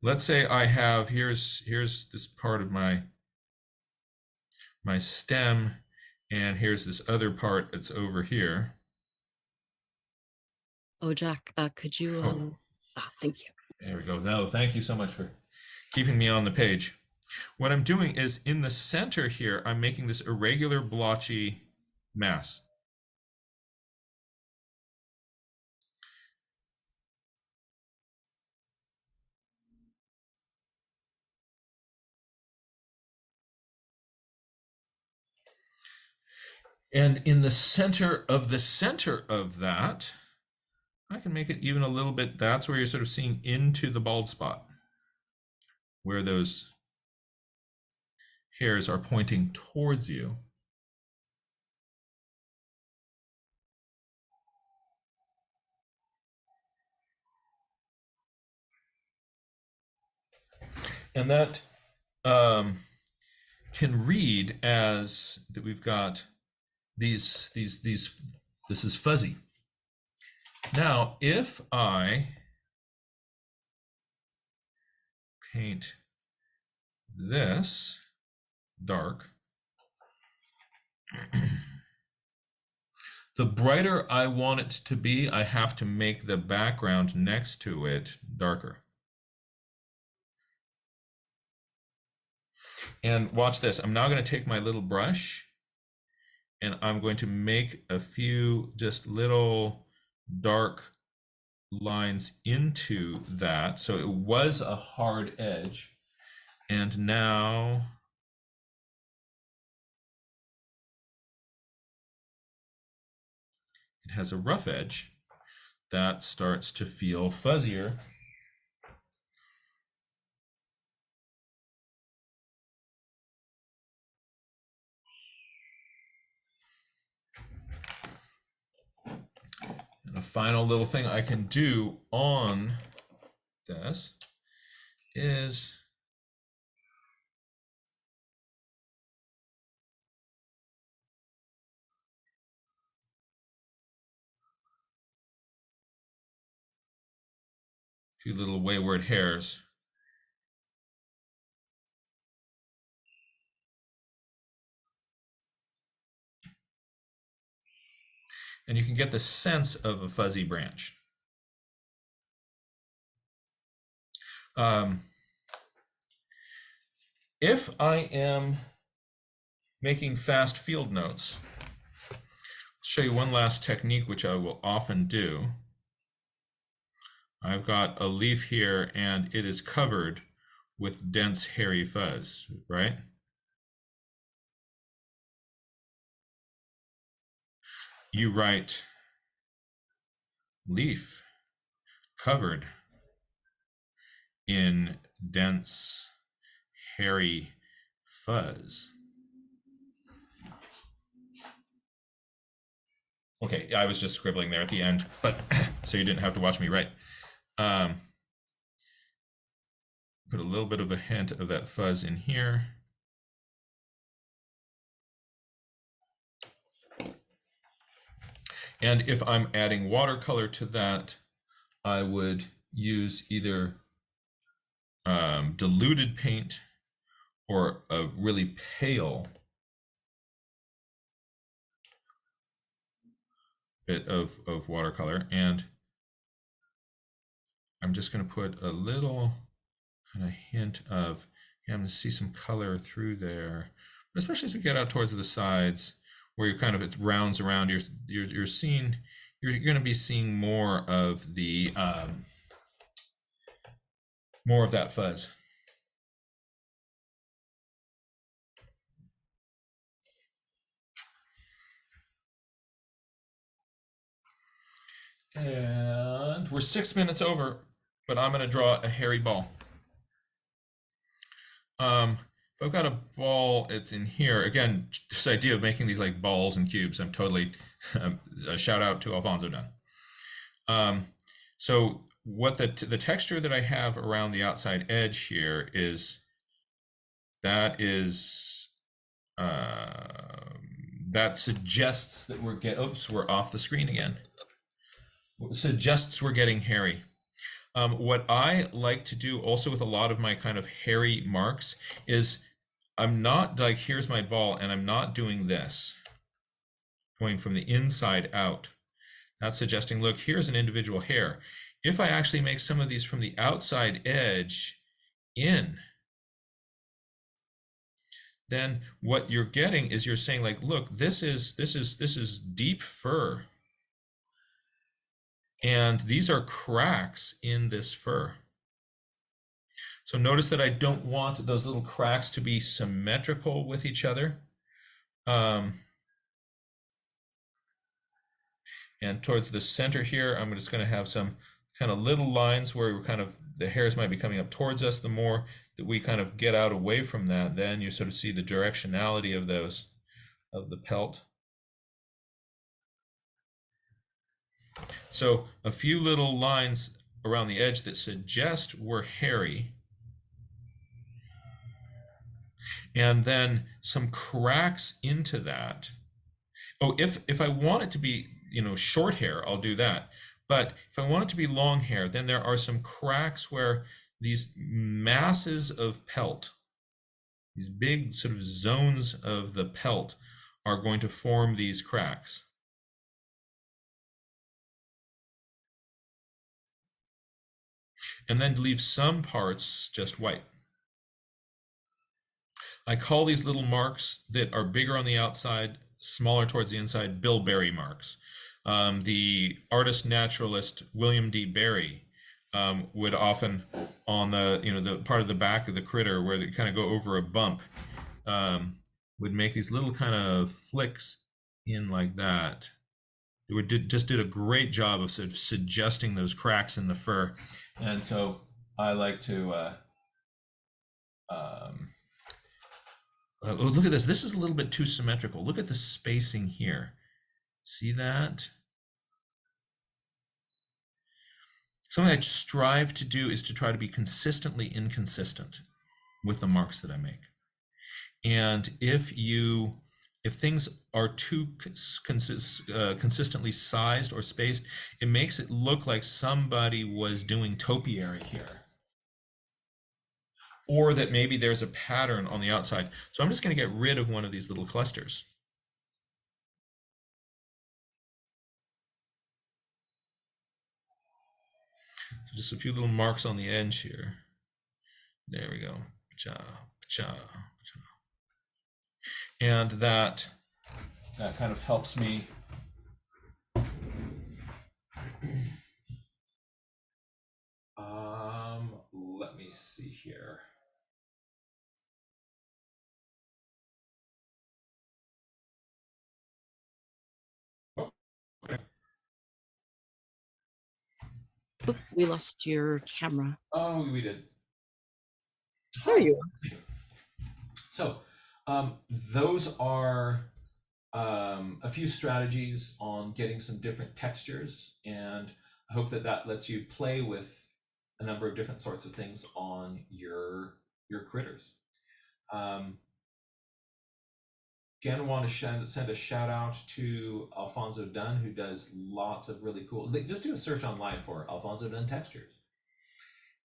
Let's say I have, here's this part of my stem, and here's this other part that's over here. Oh, Jack, could you, thank you. There we go. No, thank you so much for keeping me on the page. What I'm doing is in the center here, I'm making this irregular blotchy mass. And in the center of that, I can make it even a little bit, that's where you're sort of seeing into the bald spot, where those hairs are pointing towards you. And that can read as that we've got these, this is fuzzy. Now, if I paint this dark, the brighter I want it to be, I have to make the background next to it darker. And watch this. I'm now going to take my little brush and I'm going to make a few just little dark lines into that. So it was a hard edge, and now it has a rough edge that starts to feel fuzzier. And a final little thing I can do on this is a few little wayward hairs. And you can get the sense of a fuzzy branch. If I am making fast field notes, I'll show you one last technique which I will often do. I've got a leaf here and it is covered with dense hairy fuzz, right? You write leaf covered in dense hairy fuzz. Okay, I was just scribbling there at the end, but so you didn't have to watch me write. Put a little bit of a hint of that fuzz in here. And if I'm adding watercolor to that, I would use either diluted paint or a really pale bit of watercolor. And I'm just going to put a little kind of hint of, yeah, I'm going to see some color through there, especially as we get out towards the sides where you're kind of, it rounds around, you're seeing, you're going to be seeing more of the, more of that fuzz. And we're 6 minutes over, but I'm going to draw a hairy ball. If I've got a ball, it's in here. Again, this idea of making these like balls and cubes, I'm totally, a shout out to Alfonso done. So what the texture that I have around the outside edge here is, that suggests that we're we're off the screen again. Suggests we're getting hairy. What I like to do also with a lot of my kind of hairy marks is I'm not like, here's my ball, and I'm not doing this, going from the inside out. That's suggesting, look, here's an individual hair. If I actually make some of these from the outside edge in, then what you're getting is you're saying like, look, this is deep fur. And these are cracks in this fur. So notice that I don't want those little cracks to be symmetrical with each other. And towards the center here, I'm just going to have some kind of little lines where we're kind of, the hairs might be coming up towards us. The more that we kind of get out away from that, then you sort of see the directionality of those, of the pelt. So a few little lines around the edge that suggest we're hairy. And then some cracks into that. Oh, if I want it to be, short hair, I'll do that. But if I want it to be long hair, then there are some cracks where these masses of pelt, these big sort of zones of the pelt, are going to form these cracks. And then leave some parts just white. I call these little marks that are bigger on the outside, smaller towards the inside, bilberry marks. The artist naturalist William D. Barry would often, on the the part of the back of the critter where they kind of go over a bump, would make these little kind of flicks in like that. They just did a great job of sort of suggesting those cracks in the fur. And so I like to oh, look at this. This is a little bit too symmetrical. Look at the spacing here. See that? Something I strive to do is to try to be consistently inconsistent with the marks that I make. And if things are too consistently sized or spaced, it makes it look like somebody was doing topiary here. Or that maybe there's a pattern on the outside. So I'm just going to get rid of one of these little clusters. So just a few little marks on the edge here. There we go. And that kind of helps me let me see here. Oop, we lost your camera. Oh, we did. There you are. So those are a few strategies on getting some different textures, and I hope that that lets you play with a number of different sorts of things on your critters. Again, want to send a shout out to Alfonso Dunn, who does lots of really cool. Just do a search online for Alfonso Dunn textures,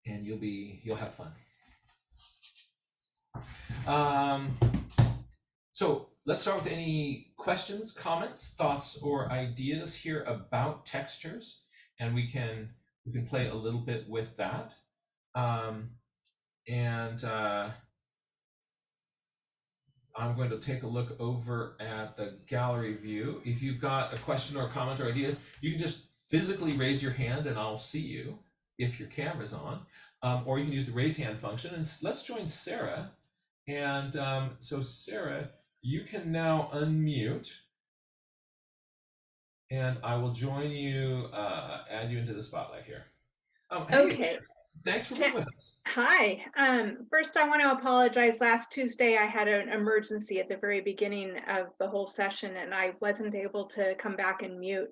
and you'll have fun. So let's start with any questions, comments, thoughts, or ideas here about textures, and we can play a little bit with that. I'm going to take a look over at the gallery view. If you've got a question or a comment or idea, you can just physically raise your hand and I'll see you if your camera's on, or you can use the raise hand function. And let's join Sarah. And so Sarah, you can now unmute, and I will join you, add you into the spotlight here. Hey, Okay. Thanks for being with us. Hi. First, I want to apologize. Last Tuesday, I had an emergency at the very beginning of the whole session, and I wasn't able to come back and mute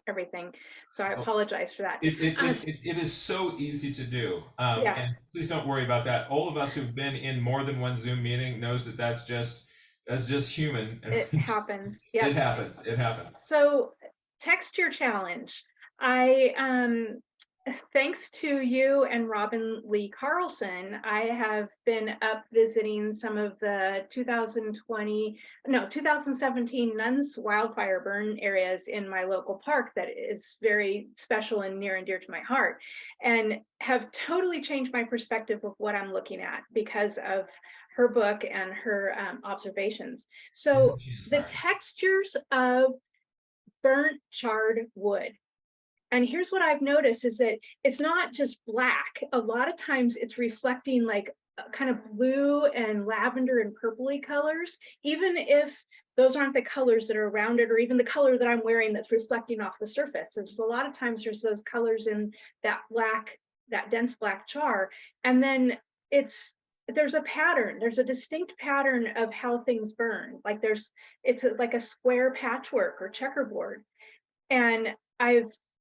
everything. So I apologize for that. It is so easy to do. Yeah. And please don't worry about that. All of us who've been in more than one Zoom meeting knows that that's just human. It happens. Yeah. It happens. It happens. So texture challenge. Thanks to you and Robin Lee Carlson, I have been up visiting some of the 2017 Nuns wildfire burn areas in my local park that is very special and near and dear to my heart, and have totally changed my perspective of what I'm looking at because of her book and her observations. So the textures of burnt charred wood. And here's what I've noticed is that it's not just black. A lot of times it's reflecting like kind of blue and lavender and purpley colors, even if those aren't the colors that are around it, or even the color that I'm wearing that's reflecting off the surface. There's a lot of times there's those colors in that dense black char. And then there's a pattern, there's a distinct pattern of how things burn. Like it's like a square patchwork or checkerboard. And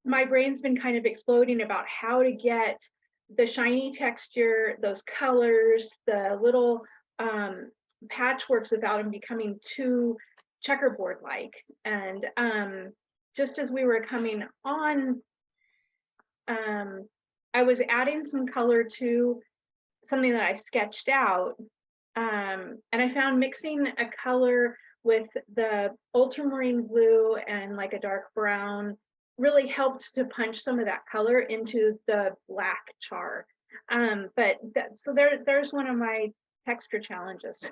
my brain's been kind of exploding about how to get the shiny texture, those colors, the little patchworks without them becoming too checkerboard-like. And just as we were coming on, I was adding some color to something that I sketched out. And I found mixing a color with the ultramarine blue and like a dark brown really helped to punch some of that color into the black char. So there's one of my texture challenges.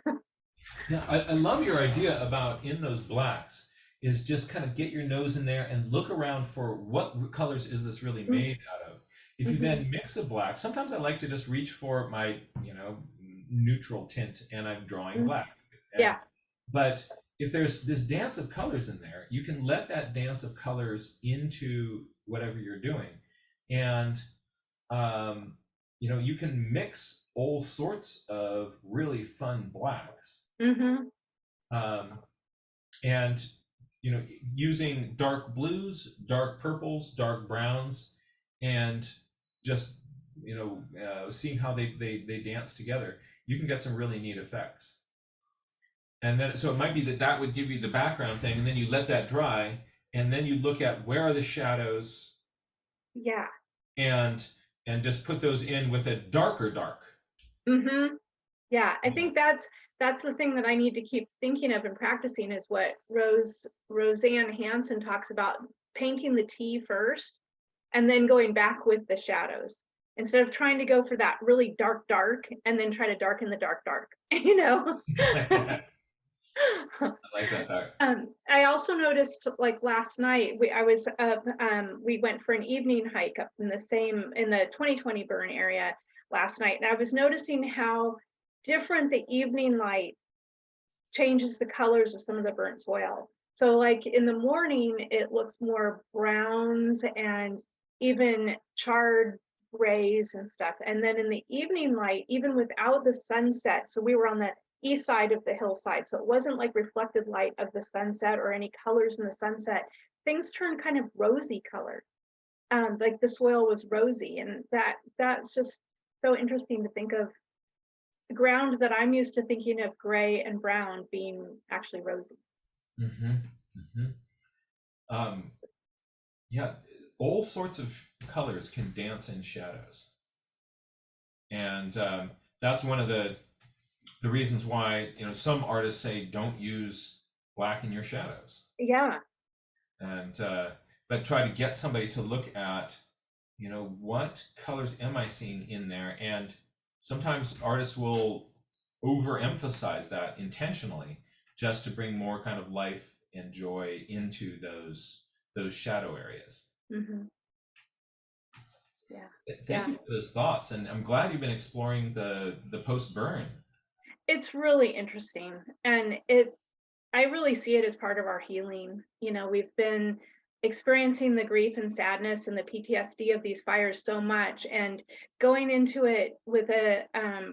Yeah, I love your idea about in those blacks is just kind of get your nose in there and look around for what colors is this really made out of. If you then mix a black, sometimes I like to just reach for my, neutral tint and I'm drawing black. Yeah. But if there's this dance of colors in there, you can let that dance of colors into whatever you're doing. And, you can mix all sorts of really fun blacks. And, using dark blues, dark purples, dark browns, and just, seeing how they dance together, you can get some really neat effects. And then, so it might be that would give you the background thing, and then you let that dry, and then you look at where are the shadows. Yeah. And just put those in with a darker dark. Yeah, I think that's the thing that I need to keep thinking of and practicing is what Roseanne Hansen talks about, painting the tea first, and then going back with the shadows. Instead of trying to go for that really dark, and then try to darken the dark. I like that dark. I also noticed, like last night, we went for an evening hike up in the 2020 burn area last night, and I was noticing how different the evening light changes the colors of some of the burnt soil. So like in the morning, it looks more browns and even charred grays and stuff. And then in the evening light, even without the sunset, so we were on the east side of the hillside, so it wasn't like reflected light of the sunset or any colors in the sunset, things turned kind of rosy color. like the soil was rosy, and that's just so interesting to think of ground that I'm used to thinking of gray and brown being actually rosy. Mm-hmm. Mm-hmm. Yeah, all sorts of colors can dance in shadows, and that's one of the reasons why, you know, some artists say don't use black in your shadows, Yeah. and but try to get somebody to look at, you know, what colors am I seeing in there, and sometimes artists will overemphasize that intentionally just to bring more kind of life and joy into those shadow areas. Mm-hmm. Yeah. Thank Yeah. you for those thoughts, and I'm glad you've been exploring the post burn. It's really interesting, and I really see it as part of our healing. You know, we've been experiencing the grief and sadness and the PTSD of these fires so much, and going into it with a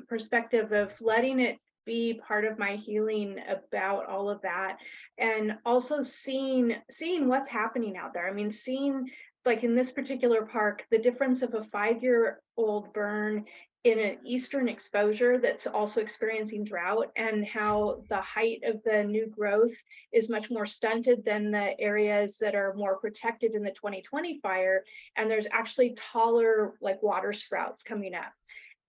perspective of letting it be part of my healing about all of that, and also seeing what's happening out there. I mean, seeing, like in this particular park, the difference of a 5-year-old burn in an eastern exposure that's also experiencing drought, and how the height of the new growth is much more stunted than the areas that are more protected in the 2020 fire, and there's actually taller like water sprouts coming up.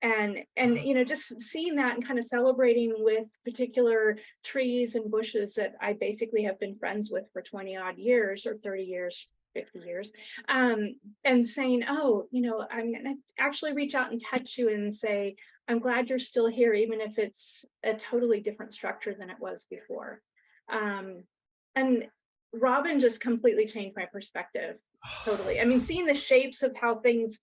And you know, just seeing that and kind of celebrating with particular trees and bushes that I basically have been friends with for 20 odd years, or 30 years, 50 years, and saying, oh, you know, I'm gonna actually reach out and touch you and say, I'm glad you're still here, even if it's a totally different structure than it was before. And Robin just completely changed my perspective. Totally. I mean, seeing the shapes of how things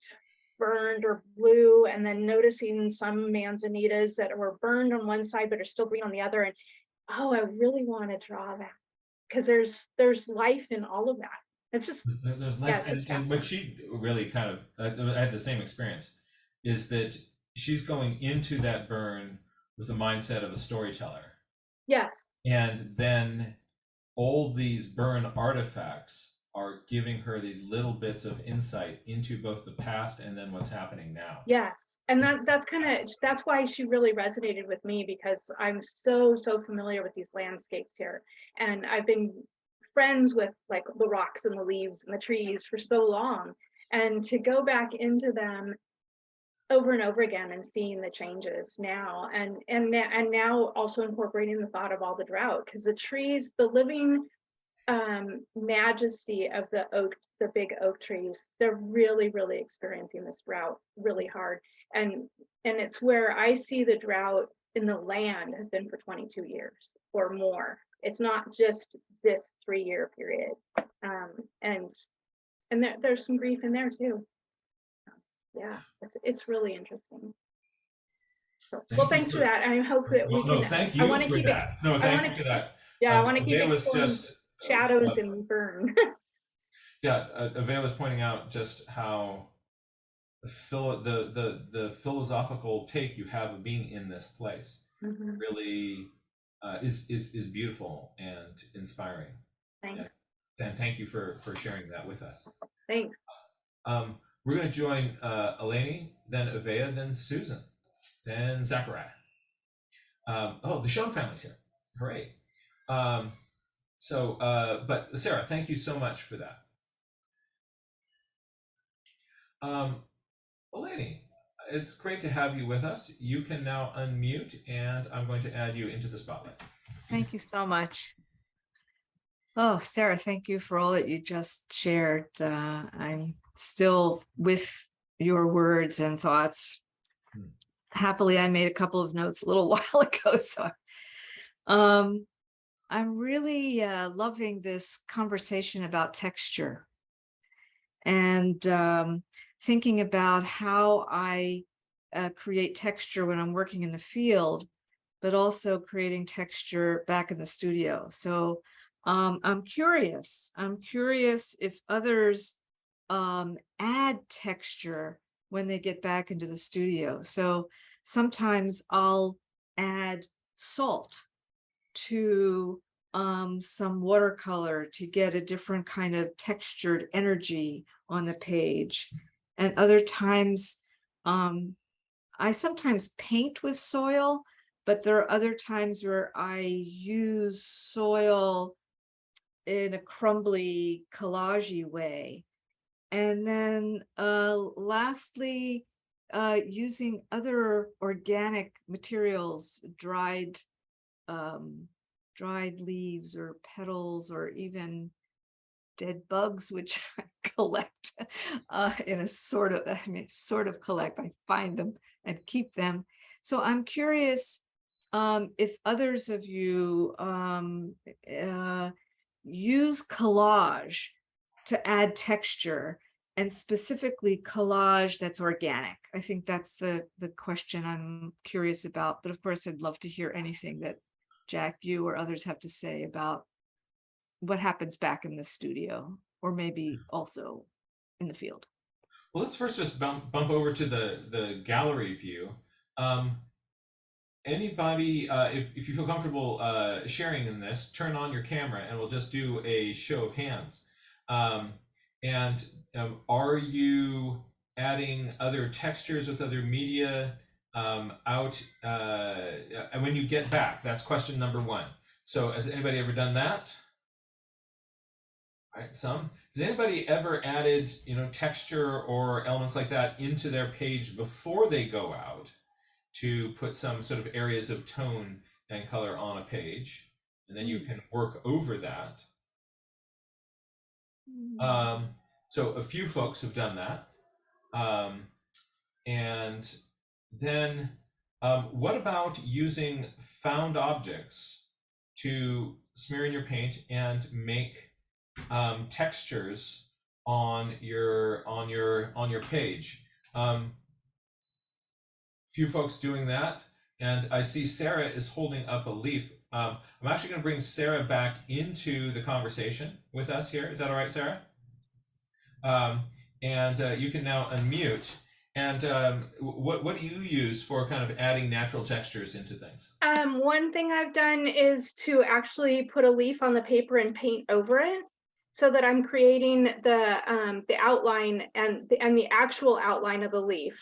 burned or blue, and then noticing some manzanitas that were burned on one side but are still green on the other, and oh, I really want to draw that, because there's life in all of that. It's just, There's yeah, life, it's just and what fascinating. she really kind of, I had the same experience, is that she's going into that burn with the mindset of a storyteller, Yes, and then all these burn artifacts are giving her these little bits of insight into both the past and then what's happening now. yes, and that's kind of, that's why she really resonated with me, because I'm so familiar with these landscapes here, and I've been friends with like the rocks and the leaves and the trees for so long, and to go back into them over and over again and seeing the changes now, and now also incorporating the thought of all the drought, because the trees, the living majesty of the big oak trees, they're really experiencing this drought really hard, and it's where I see the drought in the land has been for 22 years or more. It's not just this 3-year period, and there's some grief in there too. Yeah, it's really interesting. So, well, Thank you thanks for for, that. I hope that we well, no, can, thank I you want to for keep, that. No, I want thank to you for keep, that. yeah, I want to keep Avea was exploring just, shadows and burn. yeah, Avea was pointing out just how the philosophical take you have of being in this place Mhm. really is beautiful and inspiring. Thanks. And thank you for sharing that with us. Thanks. We're going to join Eleni, then Avea, then Susan, then Zachariah. Oh, the Schoen family's here. Hooray. But Sarah, thank you so much for that. Eleni, it's great to have you with us. You can now unmute, and I'm going to add you into the spotlight. Thank you so much. Oh, Sarah, thank you for all that you just shared. I'm still with your words and thoughts. Happily, I made a couple of notes a little while ago, so I'm really loving this conversation about texture, and thinking about how I create texture when I'm working in the field, but also creating texture back in the studio. So I'm curious if others add texture when they get back into the studio. So sometimes I'll add salt to some watercolor to get a different kind of textured energy on the page. And other times, I sometimes paint with soil, but there are other times where I use soil in a crumbly, collagey way. And then lastly, using other organic materials, dried leaves or petals, or even dead bugs, which I collect in a sort of collect. I find them and keep them. So I'm curious if others of you use collage to add texture, and specifically collage that's organic. I think that's the question I'm curious about. But of course, I'd love to hear anything that Jack, you or others have to say about what happens back in the studio, or maybe also in the field. Well, let's first just bump over to the gallery view. Anybody, if you feel comfortable sharing in this, turn on your camera and we'll just do a show of hands. Are you adding other textures with other media out? And when you get back, that's question number one. So has anybody ever done that? All right, some. Has anybody ever added, texture or elements like that into their page before they go out to put some sort of areas of tone and color on a page, and then you can work over that? So a few folks have done that. And then what about using found objects to smear in your paint and make textures on your page? Few folks doing that, and I see Sarah is holding up a leaf. I'm actually going to bring Sarah back into the conversation with us here. Is that all right, Sarah? You can now unmute. And what do you use for kind of adding natural textures into things? One thing I've done is to actually put a leaf on the paper and paint over it, so that I'm creating the outline and the actual outline of the leaf.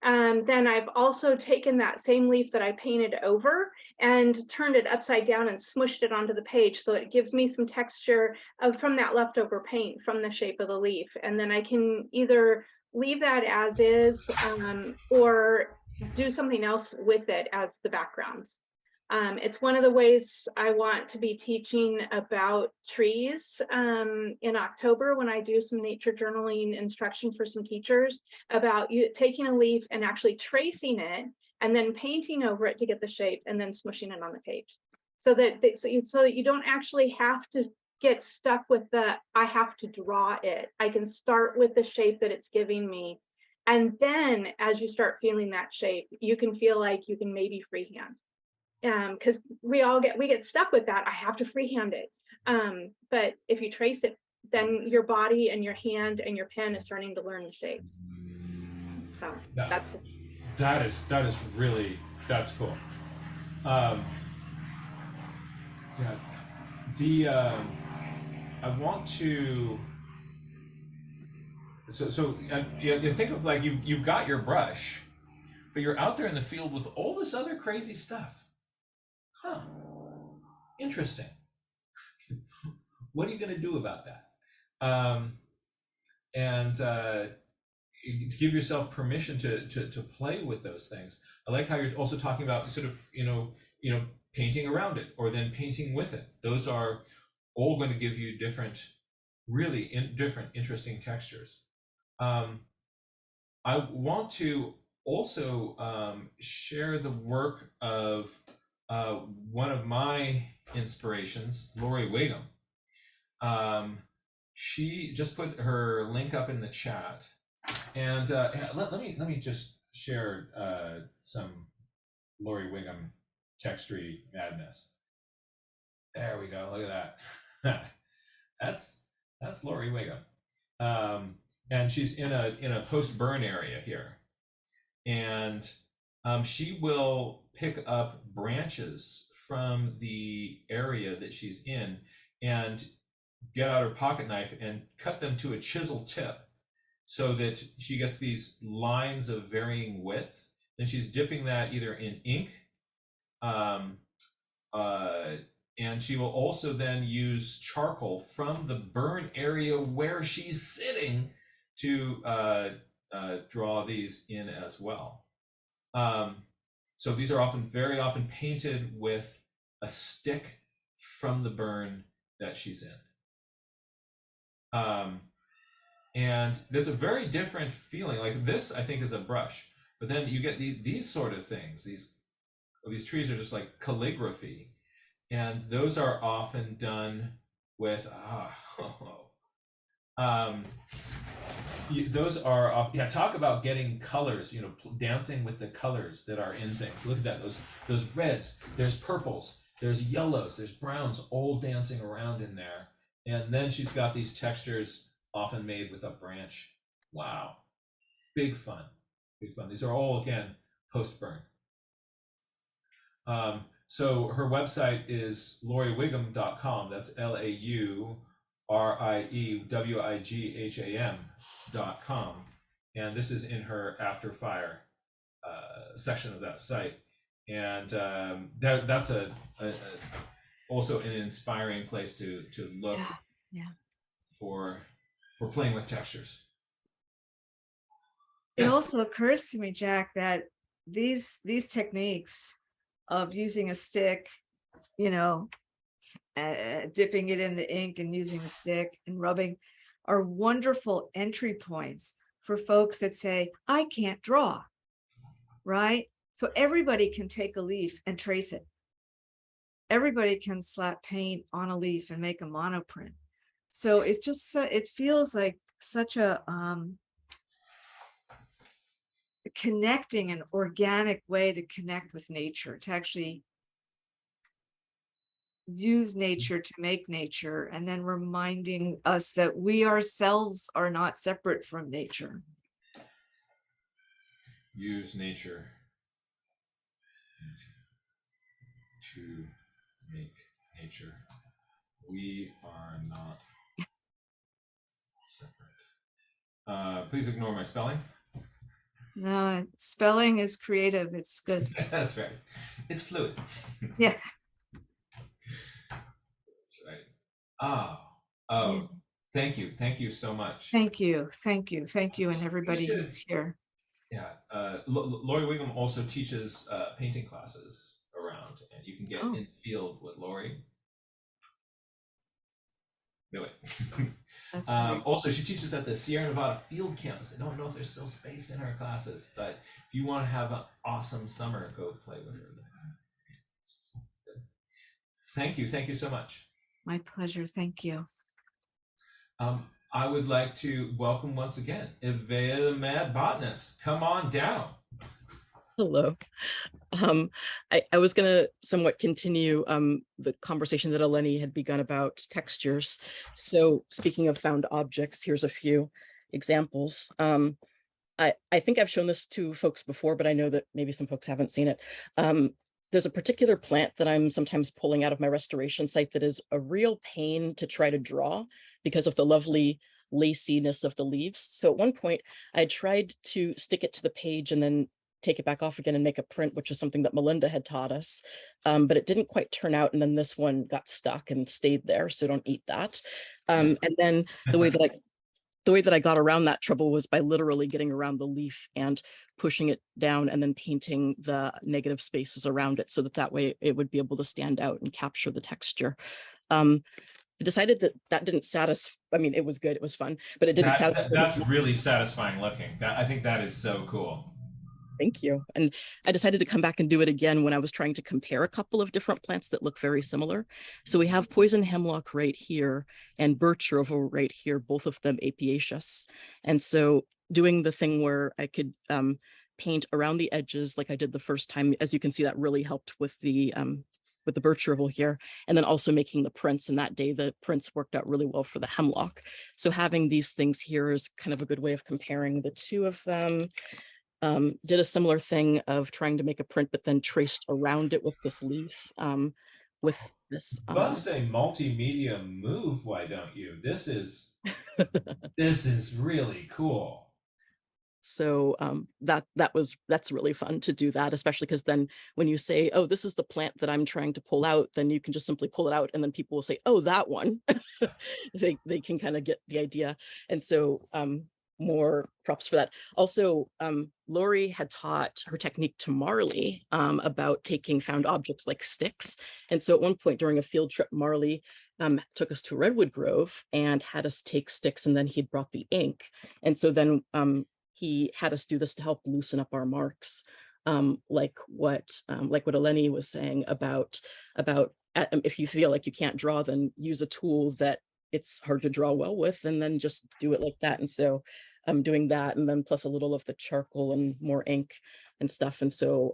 Then I've also taken that same leaf that I painted over and turned it upside down and smushed it onto the page, so it gives me some texture from that leftover paint from the shape of the leaf. And then I can either leave that as is or do something else with it as the backgrounds. It's one of the ways I want to be teaching about trees in October, when I do some nature journaling instruction for some teachers, about you taking a leaf and actually tracing it and then painting over it to get the shape, and then smushing it on the page, so that you don't actually have to get stuck with I have to draw it. I can start with the shape that it's giving me, and then as you start feeling that shape, you can feel like you can maybe freehand. Because we get stuck with that. I have to freehand it. But if you trace it, then your body and your hand and your pen is starting to learn the shapes. So that's just... that's cool. I want to. You think of, like, you've got your brush, but you're out there in the field with all this other crazy stuff. Huh. Interesting. What are you going to do about that? To give yourself permission to play with those things. I like how you're also talking about sort of, painting around it, or then painting with it. Those are all going to give you different, different, interesting textures. I want to also share the work of one of my inspirations, Lori Wiggum. She just put her link up in the chat, and let me just share some Lori Wiggum texture madness. There we go. Look at that. that's Lori Wiggum, and she's in a post burn area here, and she will pick up branches from the area that she's in and get out her pocket knife and cut them to a chisel tip so that she gets these lines of varying width. Then she's dipping that either in ink, and she will also then use charcoal from the burn area where she's sitting to draw these in as well. So these are very often painted with a stick from the burn that she's in. And there's a very different feeling. Like this, I think, is a brush, but then you get these sort of things. These trees are just like calligraphy, and those are often done with those are talk about getting colors, dancing with the colors that are in things. Look at that, those reds, there's purples, there's yellows, there's browns, all dancing around in there. And then she's got these textures often made with a branch. Wow, big fun. These are all, again, post-burn. So her website is lauriewiggham.com. That's LAURIEWIGHAM.com. And this is in her After Fire section of that site. And that's also an inspiring place to look for playing with textures. It also occurs to me, Jack, that these techniques of using a stick, dipping it in the ink and using a stick and rubbing are wonderful entry points for folks that say, I can't draw, right? So everybody can take a leaf and trace it. Everybody can slap paint on a leaf and make a monoprint. So it's just, it feels like such a connecting an organic way to connect with nature, to actually use nature to make nature, and then reminding us that we ourselves are not separate from nature. Use nature to make nature. We are not separate. Please ignore my spelling. No, spelling is creative. It's good. That's right. It's fluid. Yeah. That's right. Oh, Yeah. Thank you. Thank you so much. Thank you. And everybody who's here. Yeah. Laurie Wigham also teaches painting classes around, and you can get in the field with Laurie. Anyway. That's right. Also, she teaches at the Sierra Nevada Field Campus. I don't know if there's still space in her classes, but if you want to have an awesome summer, go play with her. Thank you. Thank you so much. My pleasure. Thank you. I would like to welcome once again Evea the Mad Botanist. Come on down. Hello. I was going to somewhat continue the conversation that Eleni had begun about textures. So speaking of found objects, here's a few examples. I think I've shown this to folks before, but I know that maybe some folks haven't seen it. There's a particular plant that I'm sometimes pulling out of my restoration site that is a real pain to try to draw because of the lovely laciness of the leaves. So at one point I tried to stick it to the page and then take it back off again and make a print, which is something that Melinda had taught us, but it didn't quite turn out. And then this one got stuck and stayed there. So don't eat that. And then the way that I got around that trouble was by literally getting around the leaf and pushing it down and then painting the negative spaces around it so that way it would be able to stand out and capture the texture. I decided that didn't satisfy. I mean, it was good, it was fun, but it didn't satisfy. That's really satisfying looking. I think that is so cool. Thank you. And I decided to come back and do it again when I was trying to compare a couple of different plants that look very similar. So we have poison hemlock right here and birch revel right here, both of them apiaceous. And so doing the thing where I could paint around the edges like I did the first time, as you can see, that really helped with the birch revel here, and then also making the prints. And that day, the prints worked out really well for the hemlock. So having these things here is kind of a good way of comparing the two of them. did a similar thing of trying to make a print, but then traced around it with this leaf, with this. Bust a multimedia move, why don't you? This is really cool. So that's really fun to do that, especially because then when you say, oh, this is the plant that I'm trying to pull out, then you can just simply pull it out and then people will say, oh, that one. They can kind of get the idea. And so more props for that. Also, Lori had taught her technique to Marley about taking found objects like sticks. And so at one point during a field trip, Marley took us to Redwood Grove and had us take sticks, and then he'd brought the ink. And so then he had us do this to help loosen up our marks, like what Eleni was saying about if you feel like you can't draw, then use a tool that it's hard to draw well with, and then just do it like that. And so I'm doing that, and then plus a little of the charcoal and more ink and stuff. And so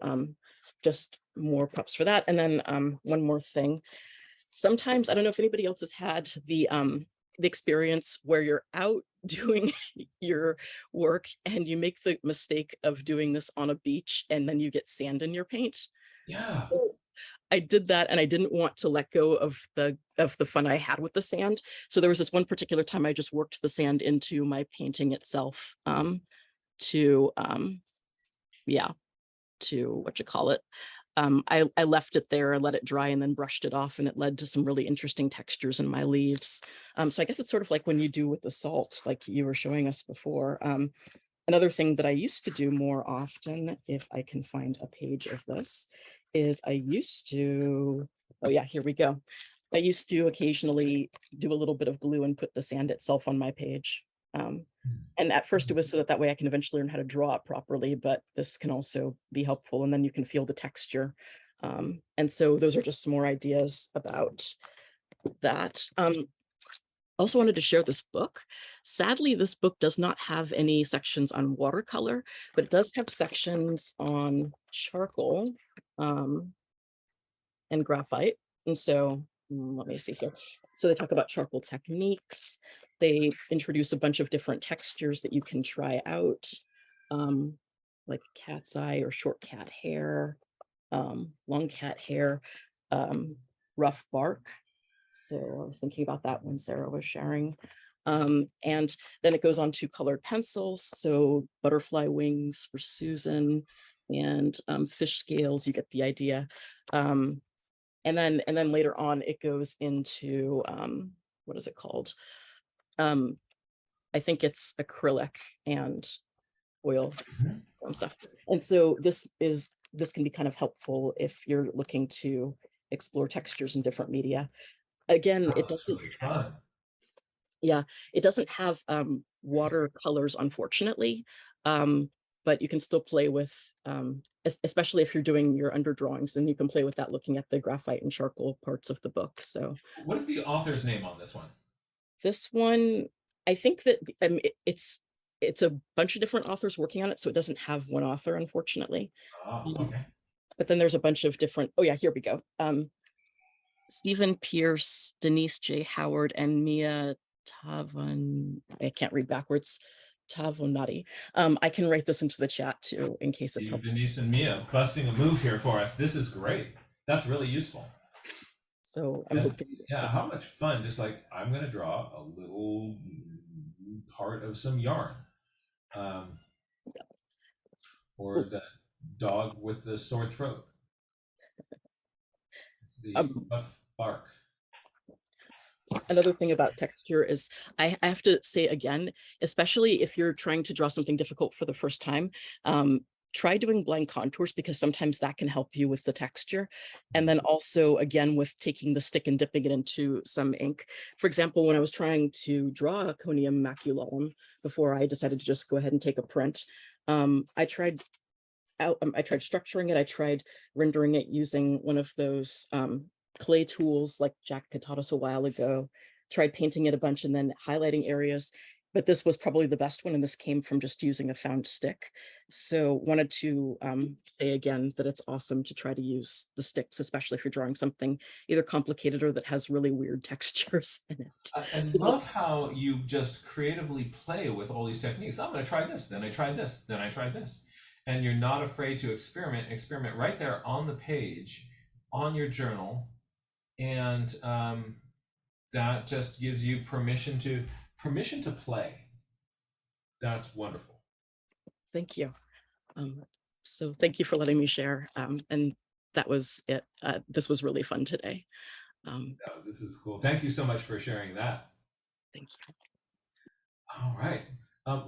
just more props for that. And then one more thing. Sometimes, I don't know if anybody else has had the experience where you're out doing your work and you make the mistake of doing this on a beach and then you get sand in your paint. Yeah. So I did that, and I didn't want to let go of the fun I had with the sand. So there was this one particular time I just worked the sand into my painting itself, to what you call it. I left it there and let it dry and then brushed it off, and it led to some really interesting textures in my leaves. So I guess it's sort of like when you do with the salt, like you were showing us before. Another thing that I used to do more often, if I can find a page of this, is I used to, oh yeah, here we go. I used to occasionally do a little bit of glue and put the sand itself on my page. And at first it was so that way I can eventually learn how to draw it properly, but this can also be helpful, and then you can feel the texture. And so those are just some more ideas about that. Also wanted to share this book. Sadly, this book does not have any sections on watercolor, but it does have sections on charcoal and graphite. And so let me see here. So they talk about charcoal techniques. They introduce a bunch of different textures that you can try out, like cat's eye or short cat hair, long cat hair, rough bark. So I was thinking about that when Sarah was sharing. And then it goes on to colored pencils. So butterfly wings for Susan, and fish scales, you get the idea. And then later on it goes into, what is it called? I think it's acrylic and oil and stuff. And so this can be kind of helpful if you're looking to explore textures in different media. Again, it doesn't have, yeah, it doesn't have watercolors, unfortunately, but you can still play with, especially if you're doing your underdrawings, and you can play with that looking at the graphite and charcoal parts of the book. So what is the author's name on this one? This one, I think that it's a bunch of different authors working on it, so it doesn't have one author, unfortunately. Oh, okay. But then there's a bunch of different, oh yeah, here we go. Stephen Pierce, Denise J. Howard, and Mia Tavon, I can't read backwards, Tavonati. I can write this into the chat too, in case it's helpful. Denise and Mia busting a move here for us. This is great. That's really useful. So I'm hoping. Yeah, how much fun, just like I'm going to draw a little part of some yarn. Or the dog with the sore throat. It's the rough bark. Another thing about texture is I have to say again, especially if you're trying to draw something difficult for the first time, try doing blank contours, because sometimes that can help you with the texture. And then also, again, with taking the stick and dipping it into some ink. For example, when I was trying to draw Conium maculum before I decided to just go ahead and take a print, I tried structuring it. I tried rendering it using one of those clay tools like Jack had taught us a while ago, tried painting it a bunch and then highlighting areas. But this was probably the best one, and this came from just using a found stick. So wanted to say again that it's awesome to try to use the sticks, especially if you're drawing something either complicated or that has really weird textures in it. I love how you just creatively play with all these techniques. I'm going to try this, then I tried this, then I tried this. and you're not afraid to experiment right there on the page, on your journal, and that just gives you permission to play. That's wonderful. Thank you. So thank you for letting me share. And that was it. This was really fun today. Yeah, this is cool. Thank you so much for sharing that. Thank you. All right.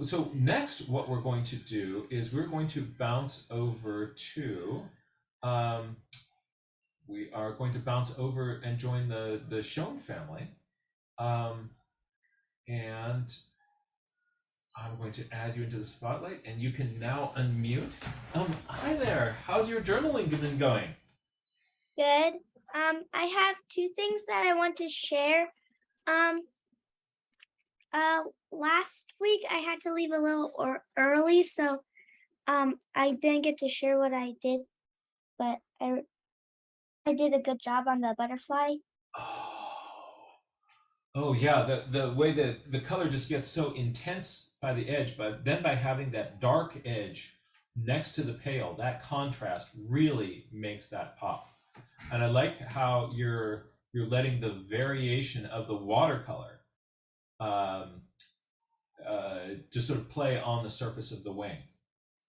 So next, what we're going to do is we're going to bounce over to, we are going to bounce over and join the Schoen family. And I'm going to add you into the spotlight, and you can now unmute. Hi there. How's your journaling been going? Good. I have two things that I want to share. Last week I had to leave a little early, so I didn't get to share what I did, but I did a good job on the butterfly. Oh yeah, the way that the color just gets so intense by the edge, but then by having that dark edge next to the pale, that contrast really makes that pop. And I like how you're letting the variation of the watercolor just sort of play on the surface of the wing.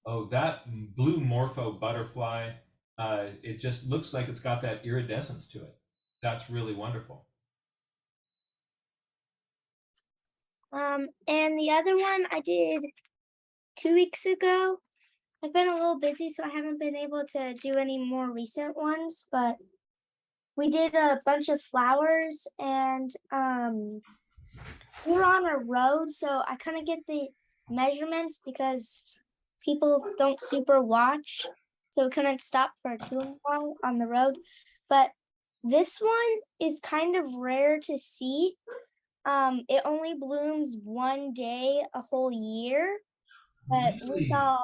Oh, that blue morpho butterfly, it just looks like it's got that iridescence to it. That's really wonderful. And the other one I did 2 weeks ago. I've been a little busy, so I haven't been able to do any more recent ones, but we did a bunch of flowers, and we're on a road, so I kind of get the measurements because people don't super watch, so we couldn't stop for too long on the road. But this one is kind of rare to see. It only blooms one day a whole year, but we saw,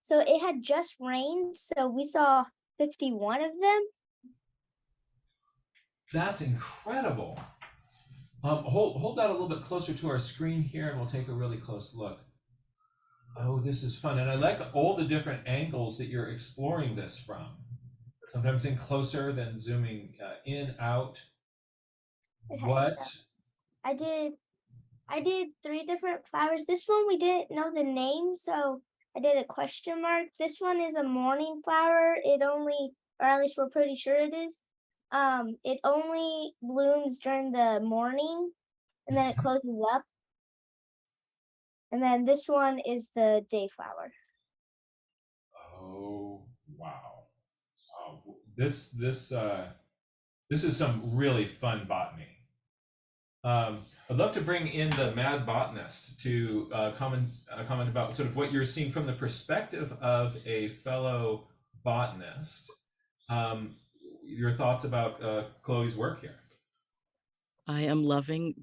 so it had just rained, so we saw 51 of them. That's incredible. Hold that a little bit closer to our screen here, and we'll take a really close look. Oh, this is fun, and I like all the different angles that you're exploring this from. Sometimes in closer, then zooming in, out. What? I did 3 different flowers. This one we didn't know the name, so I did a question mark. This one is a morning flower. It only, or at least we're pretty sure it is. It only blooms during the morning, and then it closes up. And then this one is the day flower. Oh wow! This is some really fun botany. I'd love to bring in the mad botanist to comment about sort of what you're seeing from the perspective of a fellow botanist. Your thoughts about Chloe's work here. I am loving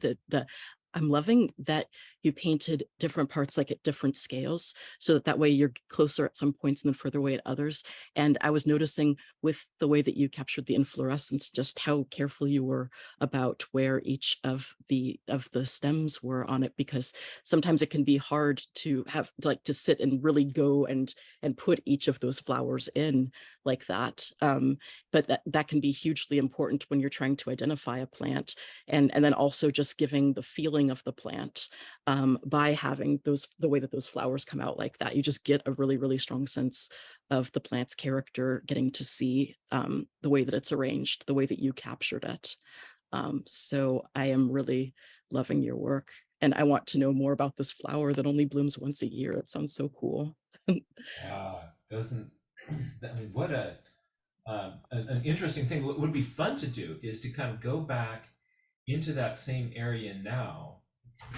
I'm loving that you painted different parts like at different scales, so that way you're closer at some points and then further away at others. And I was noticing with the way that you captured the inflorescence, just how careful you were about where each of the stems were on it, because sometimes it can be hard to have to sit and really go and put each of those flowers in like that. But that can be hugely important when you're trying to identify a plant, and then also just giving the feeling of the plant by having the way that those flowers come out like that. You just get a really, really strong sense of the plant's character, getting to see the way that it's arranged, the way that you captured it. So I am really loving your work, and I want to know more about this flower that only blooms once a year. That sounds so cool. Yeah, doesn't I mean, what an interesting thing. What would be fun to do is to kind of go back into that same area now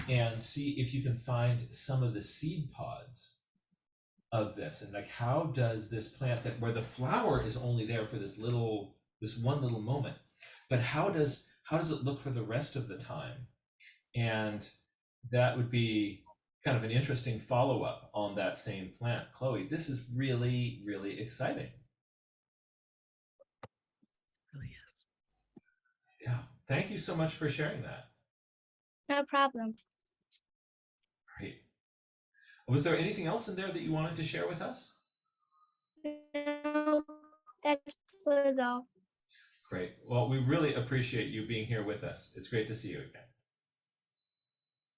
and see if you can find some of the seed pods of this, and like, how does this plant, that where the flower is only there for this one little moment, but how does it look for the rest of the time? And that would be kind of an interesting follow-up on that same plant. Chloe, this is really, really exciting. Really is. Yeah, thank you so much for sharing that. No problem. Great. Was there anything else in there that you wanted to share with us? No, that was all. Great. Well, we really appreciate you being here with us. It's great to see you again.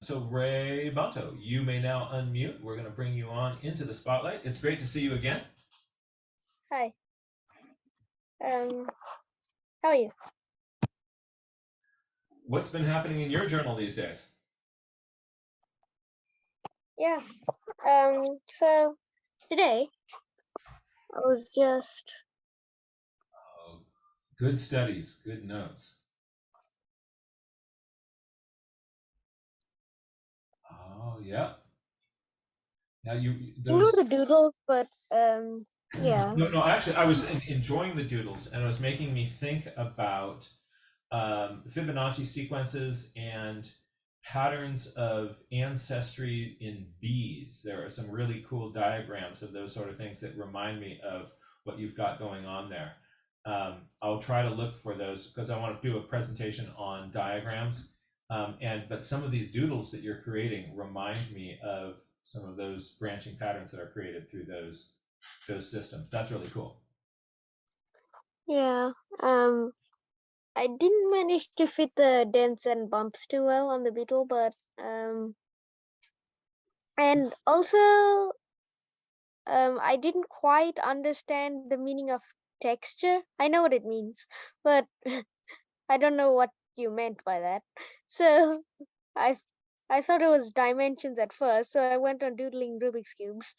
So Ray Bonto, you may now unmute. We're going to bring you on into the spotlight. It's great to see you again. Hi. How are you? What's been happening in your journal these days? Yeah. So today I was just Oh, good studies, good notes. Oh, yeah. Now those the doodles, but yeah. No, actually, I was enjoying the doodles, and it was making me think about Fibonacci sequences and patterns of ancestry in bees. There are some really cool diagrams of those sort of things that remind me of what you've got going on there. I'll try to look for those because I want to do a presentation on diagrams. But some of these doodles that you're creating remind me of some of those branching patterns that are created through those systems. That's really cool. Yeah. I didn't manage to fit the dents and bumps too well on the beetle, but and also I didn't quite understand the meaning of texture. I know what it means, but I don't know what you meant by that. So I thought it was dimensions at first, so I went on doodling Rubik's cubes.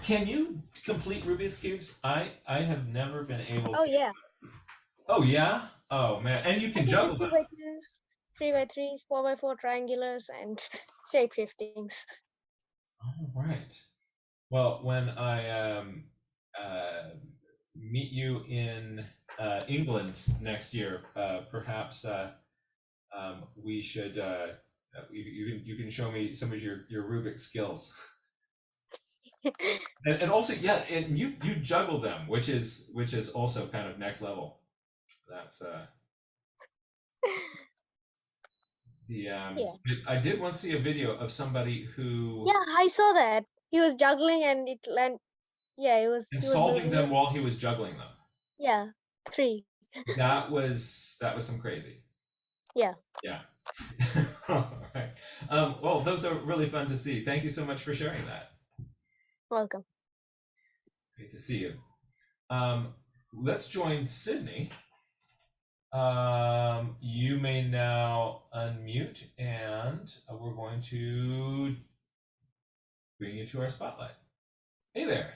Can you complete Rubik's cubes? I have never been able Oh to. yeah. Oh yeah? Oh man. And you can juggle them. 2x2s, 3x3s, 4x4 triangulars, and shape shiftings. All right. Well, when I meet you in England next year, perhaps we should you can show me some of your Rubik skills. And also, yeah, and you juggle them, which is also kind of next level. That's Yeah. I did once see a video of somebody who Yeah, I saw that. He was juggling and it landed. Yeah, it was. and He was solving moving them it. while he was juggling them. Yeah, 3. That was some crazy. Yeah. Yeah. All right. Well, those are really fun to see. Thank you so much for sharing that. Welcome. Great to see you. Let's join Sydney. You may now unmute, and we're going to bring you to our spotlight. Hey there.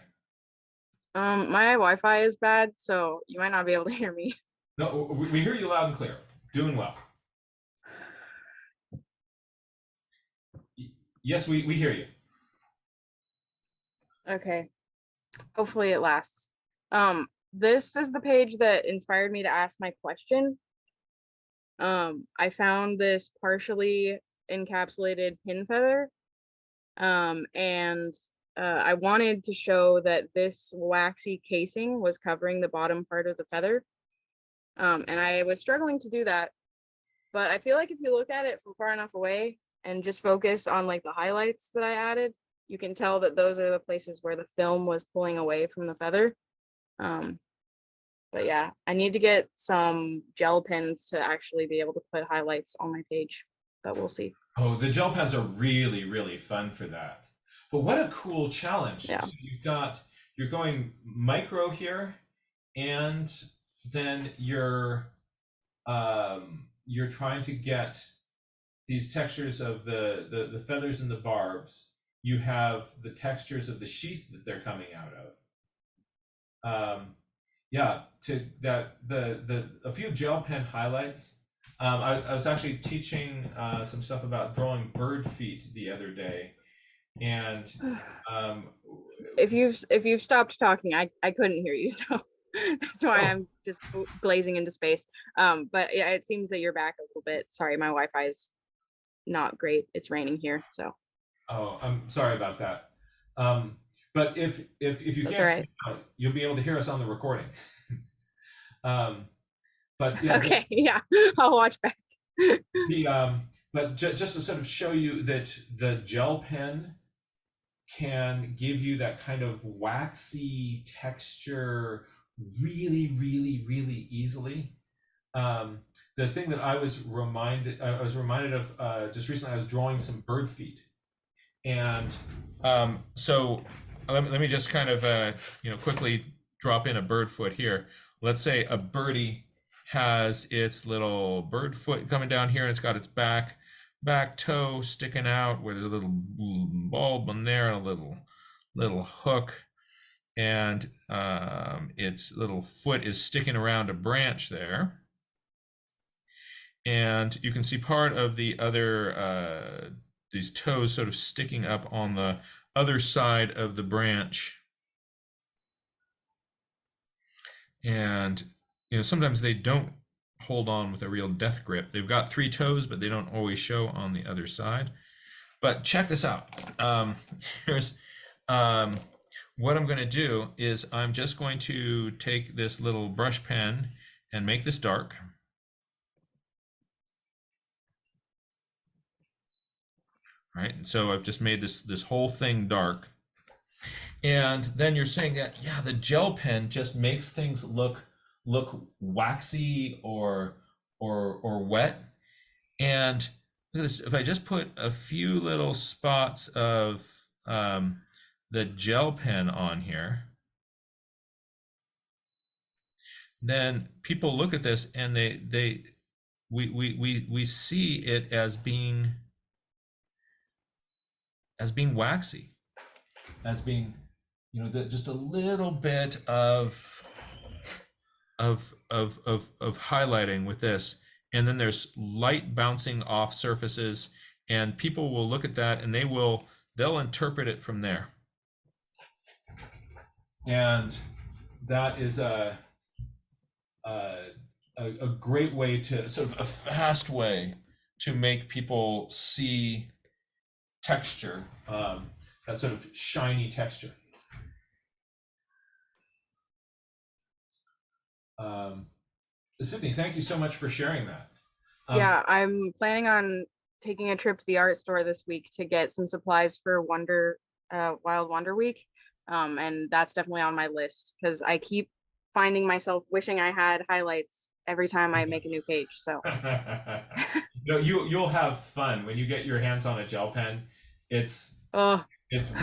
My Wi-Fi is bad, so you might not be able to hear me. No, we hear you loud and clear. Doing well. Yes, we hear you. Okay. Hopefully it lasts. This is the page that inspired me to ask my question. I found this partially encapsulated pin feather. And I wanted to show that this waxy casing was covering the bottom part of the feather. And I was struggling to do that, but I feel like if you look at it from far enough away and just focus on like the highlights that I added, you can tell that those are the places where the film was pulling away from the feather. But yeah, I need to get some gel pens to actually be able to put highlights on my page, but we'll see. Oh, the gel pens are really, really fun for that. But what a cool challenge. Yeah. So you're going micro here, and then you're trying to get these textures of the feathers and the barbs. You have the textures of the sheath that they're coming out of. Yeah, to that a few gel pen highlights. I was actually teaching some stuff about drawing bird feet the other day, and if you've stopped talking, I couldn't hear you, so that's why I'm just glazing into space. But yeah, it seems that you're back a little bit. Sorry, my Wi-Fi is not great. It's raining here, so. Oh, I'm sorry about that. But if you That's can't, all right. you'll be able to hear us on the recording. But yeah, okay, yeah, I'll watch back. the but just to sort of show you that the gel pen can give you that kind of waxy texture really easily. The thing that I was reminded of just recently, I was drawing some bird feet, and so let me just kind of quickly drop in a bird foot here. Let's say a birdie has its little bird foot coming down here, and it's got its back toe sticking out with a little bulb on there and a little hook, and its little foot is sticking around a branch there. And you can see part of the other, these toes sort of sticking up on the other side of the branch. And, sometimes they don't hold on with a real death grip. They've got 3 toes, but they don't always show on the other side. But check this out. Here's what I'm going to do is I'm just going to take this little brush pen and make this dark. Right, and so I've just made this whole thing dark. And then you're saying that, yeah, the gel pen just makes things look waxy or wet. And look at this. If I just put a few little spots of the gel pen on here, then people look at this and we see it as being waxy, as being, just a little bit of highlighting with this, and then there's light bouncing off surfaces, and people will look at that and they'll interpret it from there. And that is a great way to, sort of a fast way to make people see texture, that sort of shiny texture. Sydney, thank you so much for sharing that. Yeah, I'm planning on taking a trip to the art store this week to get some supplies for Wild Wonder Week. And that's definitely on my list because I keep finding myself wishing I had highlights every time I make a new page. So you'll have fun when you get your hands on a gel pen. It's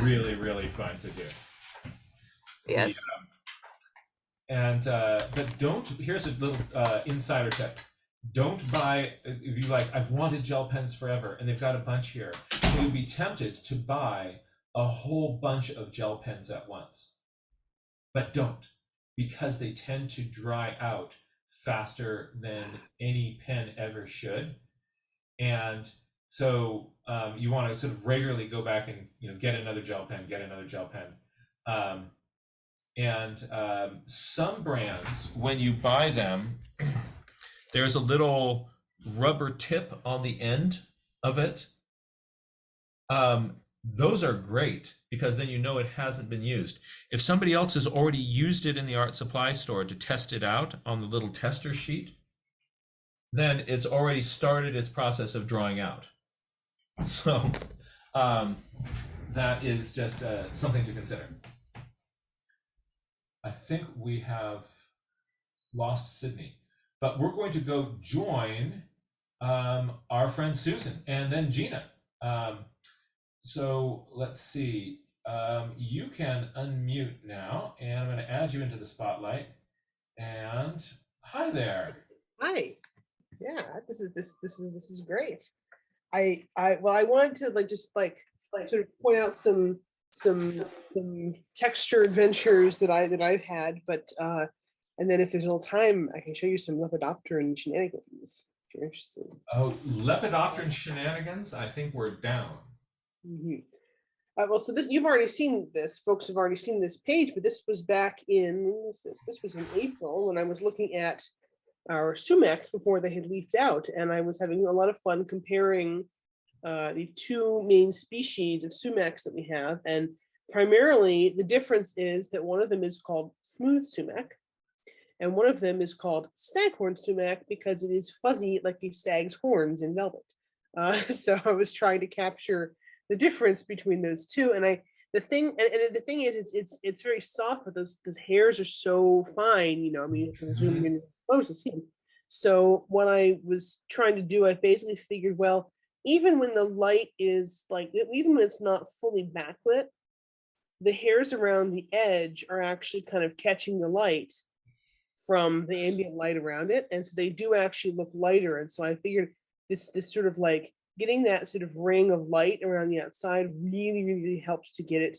really fun to do. Yes. But here's a little insider tip. Don't buy, if you I've wanted gel pens forever and they've got a bunch here. You'd be tempted to buy a whole bunch of gel pens at once. But don't, because they tend to dry out faster than any pen ever should. And so you want to sort of regularly go back and get another gel pen, and some brands, when you buy them, there's a little rubber tip on the end of it. Those are great because then it hasn't been used. If somebody else has already used it in the art supply store to test it out on the little tester sheet, then it's already started its process of drawing out. So that is just something to consider. I think we have lost Sydney, but we're going to go join our friend Susan and then Gina. So let's see. You can unmute now, and I'm going to add you into the spotlight. And hi there. Hi. Yeah, this is great. I wanted to just sort of point out some texture adventures that I've had, but and then if there's a little time, I can show you some lepidopteran shenanigans if you're interested. Oh, lepidopteran shenanigans? I think we're down. Mm-hmm. Well, so you've already seen this. Folks have already seen this page, but this was back in this was in April when I was looking at our sumacs before they had leafed out, and I was having a lot of fun comparing the 2 main species of sumacs that we have. And primarily the difference is that one of them is called smooth sumac and one of them is called staghorn sumac because it is fuzzy like a stag's horns in velvet. So I was trying to capture the difference between those two. And the thing is, it's very soft, but those hairs are so fine, I mean, you can zoom in close to see them. So what I was trying to do, I basically figured, well, even when the light is like, even when it's not fully backlit, the hairs around the edge are actually kind of catching the light from the ambient light around it. And so they do actually look lighter. And so I figured this sort of like getting that sort of ring of light around the outside really helps to get it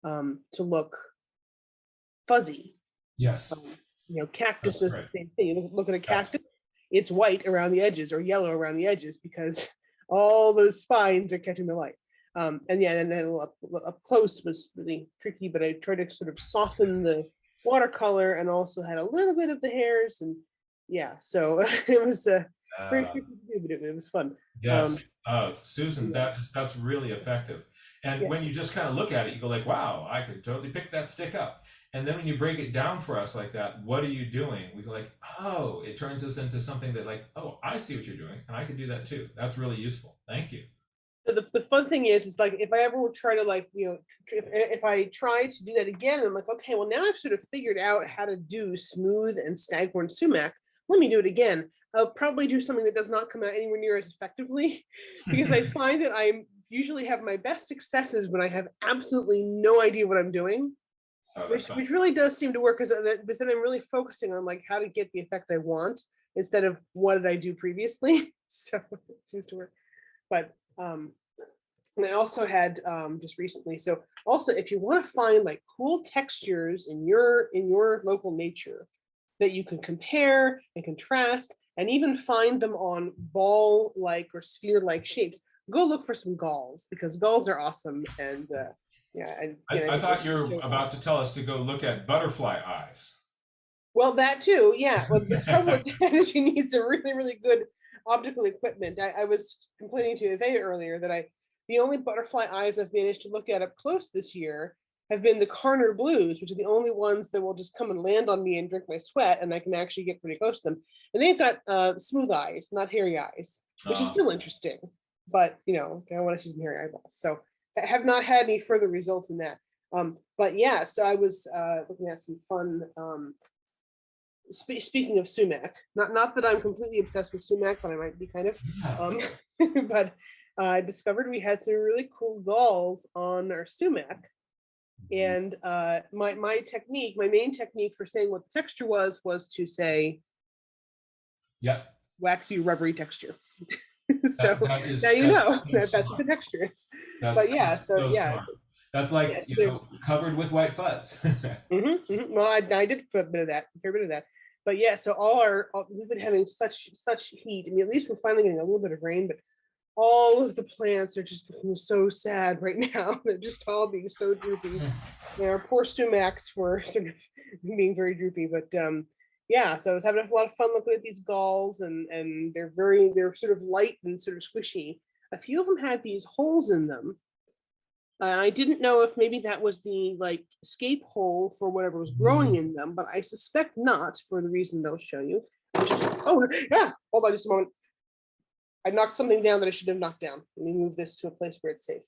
to look fuzzy. Yes. Cactus is the same thing. You look at a cactus, it's white around the edges or yellow around the edges because all those spines are catching the light. And then up close was really tricky, but I tried to sort of soften the watercolor and also had a little bit of the hairs, and so it was very tricky to do, but it was fun. Yes, Susan, that's really effective. And when you just kind of look at it, you go like, wow, I could totally pick that stick up. And then when you break it down for us like that, what are you doing? We go like, oh, it turns us into something that like, oh, I see what you're doing, and I can do that too. That's really useful. Thank you. The fun thing is like, if I ever would try to like, if I try to do that again, I'm like, okay, well, now I've sort of figured out how to do smooth and staghorn sumac. Let me do it again. I'll probably do something that does not come out anywhere near as effectively because I find that I usually have my best successes when I have absolutely no idea what I'm doing, which really does seem to work because then I'm really focusing on like how to get the effect I want instead of what did I do previously. So it seems to work. But and I also had just recently, so also if you want to find like cool textures in your local nature that you can compare and contrast and even find them on ball-like or sphere-like shapes, go look for some galls because galls are awesome. And I thought you were about to tell us to go look at butterfly eyes. Well, that too, yeah. Well, the trouble with that is you need some really good optical equipment. I was complaining to Eve earlier that the only butterfly eyes I've managed to look at up close this year have been the Carner Blues, which are the only ones that will just come and land on me and drink my sweat, and I can actually get pretty close to them. And they've got smooth eyes, not hairy eyes, which is still interesting. But I want to see some hairy eyeballs. So I have not had any further results in that. But yeah, so I was looking at some fun. Speaking of sumac, not that I'm completely obsessed with sumac, but I might be kind of. But I discovered we had some really cool galls on our sumac, and my main technique for saying what the texture was to say, waxy rubbery texture. So now you know that's what the texture is. But yeah, so yeah. That's like covered with white fuzz. Well, I did a fair bit of that. But yeah, so we've been having such heat. I mean, at least we're finally getting a little bit of rain, but all of the plants are just looking so sad right now. They're just all being so droopy. And our poor sumacs were sort of being very droopy. But yeah, so I was having a lot of fun looking at these galls, and they're sort of light and sort of squishy. A few of them had these holes in them. I didn't know if maybe that was the like escape hole for whatever was growing in them, but I suspect not for the reason they'll show you. Hold on just a moment. I knocked something down that I should have knocked down. Let me move this to a place where it's safe.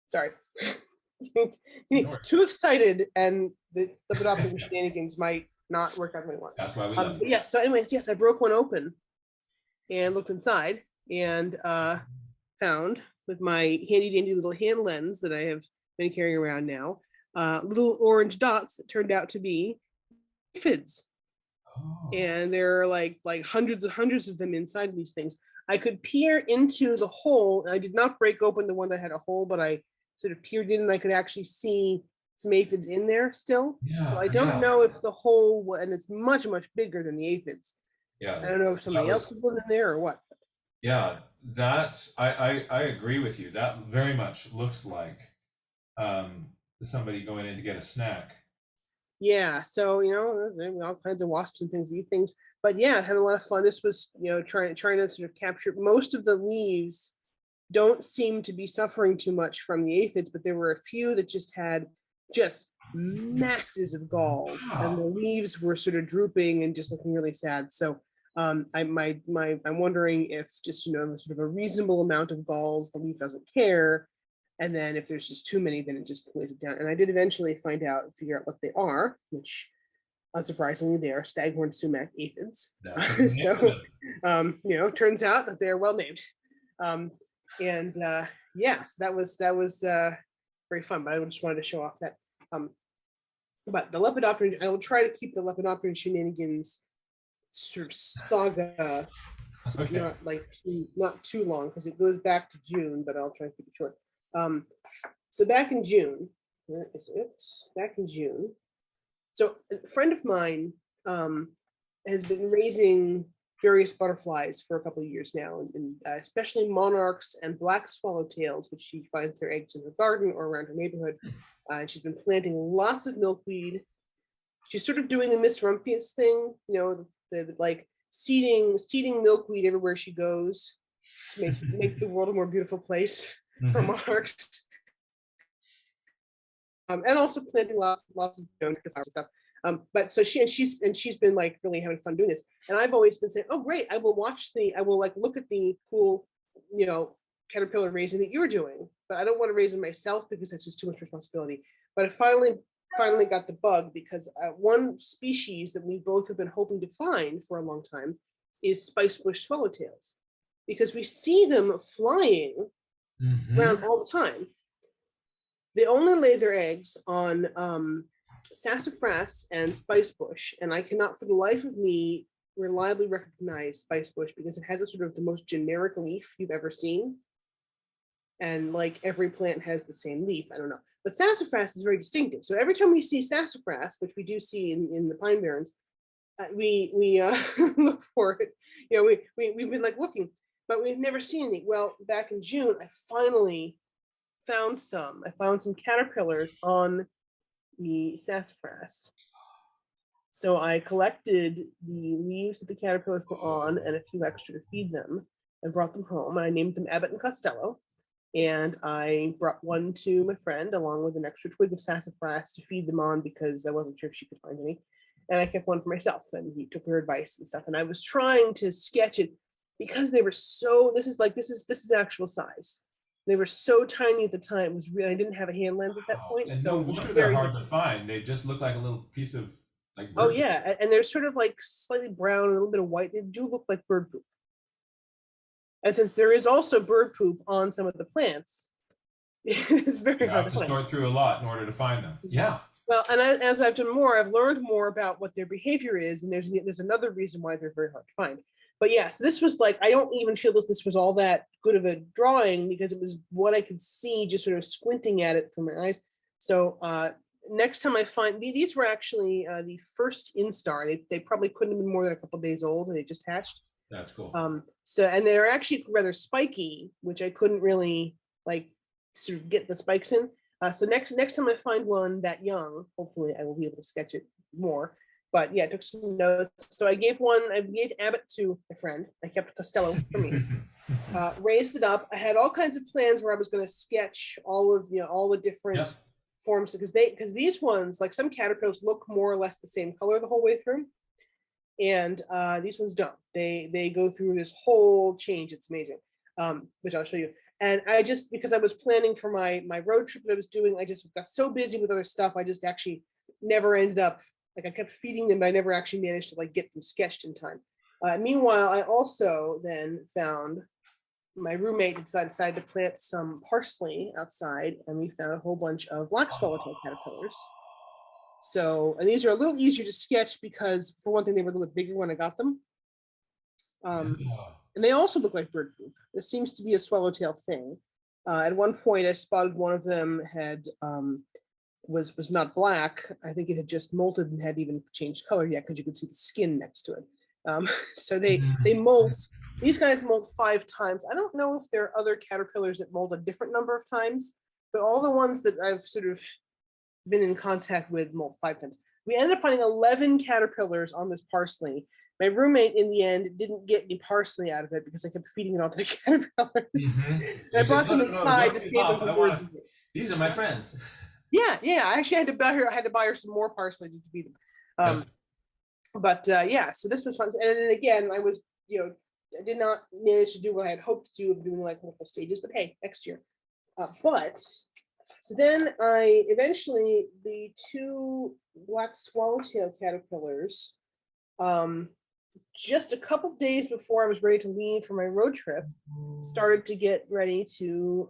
Sorry. Too excited, and the adopting shenanigans might not work out very well. That's why we love it. Yes, so anyways, yes, I broke one open and looked inside and found with my handy dandy little hand lens that I have been carrying around now, little orange dots that turned out to be aphids. Oh. And there are like hundreds and hundreds of them inside of these things. I could peer into the hole, and I did not break open the one that had a hole, but I sort of peered in and I could actually see some aphids in there still. So I don't know if the hole, and it's much bigger than the aphids. Yeah. I don't know if somebody else is living in there or what. Yeah, that's I agree with you. That very much looks like somebody going in to get a snack. Yeah, so all kinds of wasps and things that eat things. But yeah, I had a lot of fun. This was trying to sort of capture. Most of the leaves don't seem to be suffering too much from the aphids, but there were a few that just had masses of galls, and the leaves were sort of drooping and just looking really sad. So I'm wondering if just, sort of a reasonable amount of galls, the leaf doesn't care. And then if there's just too many, then it just weighs it down. And I did eventually figure out what they are, which unsurprisingly, they are staghorn sumac aphids. So, turns out that they're well named. Yeah, so that was very fun. But I just wanted to show off that. But the Lepidopteran, I will try to keep the Lepidopteran shenanigans sort of saga Okay. not too long, because it goes back to June, but I'll try to keep it short. So back in June, where is it? Back in June. So a friend of mine has been raising various butterflies for a couple of years now, and especially monarchs and black swallowtails, which she finds their eggs in her garden or around her neighborhood. And she's been planting lots of milkweed. She's sort of doing the Miss Rumphius thing, the like seeding milkweed everywhere she goes to make the world a more beautiful place for monarchs. And also planting lots of flowers and stuff. But so she's been like really having fun doing this. And I've always been saying, oh great, I will look at the cool, caterpillar raising that you're doing, but I don't want to raise them myself because that's just too much responsibility. But I finally got the bug, because one species that we both have been hoping to find for a long time is spicebush swallowtails, because we see them flying around all the time. They only lay their eggs on sassafras and spicebush, and I cannot for the life of me reliably recognize spicebush because it has a sort of the most generic leaf you've ever seen. And like every plant has the same leaf, I don't know. But sassafras is very distinctive. So every time we see sassafras, which we do see in the pine barrens, we look for it. We've been like looking, but we've never seen any. Well, back in June, I finally found some. I found some caterpillars on the sassafras. So I collected the leaves that the caterpillars were on and a few extra to feed them. I brought them home and I named them Abbott and Costello. And I brought one to my friend along with an extra twig of sassafras to feed them on because I wasn't sure if she could find any. And I kept one for myself, and he took her advice and stuff. And I was trying to sketch it because they were so, this is actual size. They were so tiny at the time. It was really, I didn't have a hand lens at that point. And so no wonder they're hard to find. They just look like a little piece of like bird. Oh yeah, and they're sort of like slightly brown and a little bit of white. They do look like bird poop. And since there is also bird poop on some of the plants, it's very hard to find. Sort through a lot in order to find them. Yeah. Well, and as I've done more, I've learned more about what their behavior is, and there's another reason why they're very hard to find. But yeah, so this was like, I don't even feel that this was all that good of a drawing because it was what I could see just sort of squinting at it from my eyes. So next time I find, these were actually the first instar. They probably couldn't have been more than a couple of days old, and they just hatched. That's cool. And they're actually rather spiky, which I couldn't really like sort of get the spikes in. So next time I find one that young, hopefully I will be able to sketch it more. But yeah, I took some notes. So I gave Abbott to a friend. I kept Costello for me. Raised it up. I had all kinds of plans where I was going to sketch all the different forms, because these ones, like some caterpillars, look more or less the same color the whole way through. And these ones don't. They go through this whole change. It's amazing, which I'll show you. And I just, because I was planning for my road trip that I was doing, I just got so busy with other stuff. I just actually never ended up, like I kept feeding them, but I never actually managed to like get them sketched in time. Meanwhile, I also then found, my roommate decided to plant some parsley outside, and we found a whole bunch of black swallowtail caterpillars. So, and these are a little easier to sketch because, for one thing, they were a little bit bigger when I got them. And they also look like bird poop. This seems to be a swallowtail thing. At one point, I spotted one of them was not black. I think it had just molted and hadn't even changed color yet, because you could see the skin next to it. So they molt. These guys molt 5 times. I don't know if there are other caterpillars that molt a different number of times, but all the ones that I've sort of been in contact with molt 5 times. We ended up finding 11 caterpillars on this parsley. My roommate, in the end, didn't get any parsley out of it because I kept feeding it all to the caterpillars. And I brought them inside to save them from birds. These are my friends. Yeah. I actually had to buy her some more parsley just to feed them. But yeah, so this was fun. And then again, I was, I did not manage to do what I had hoped to do of doing like multiple stages, but hey, next year. But so then I eventually, the two black swallowtail caterpillars, just a couple days before I was ready to leave for my road trip, started to get ready to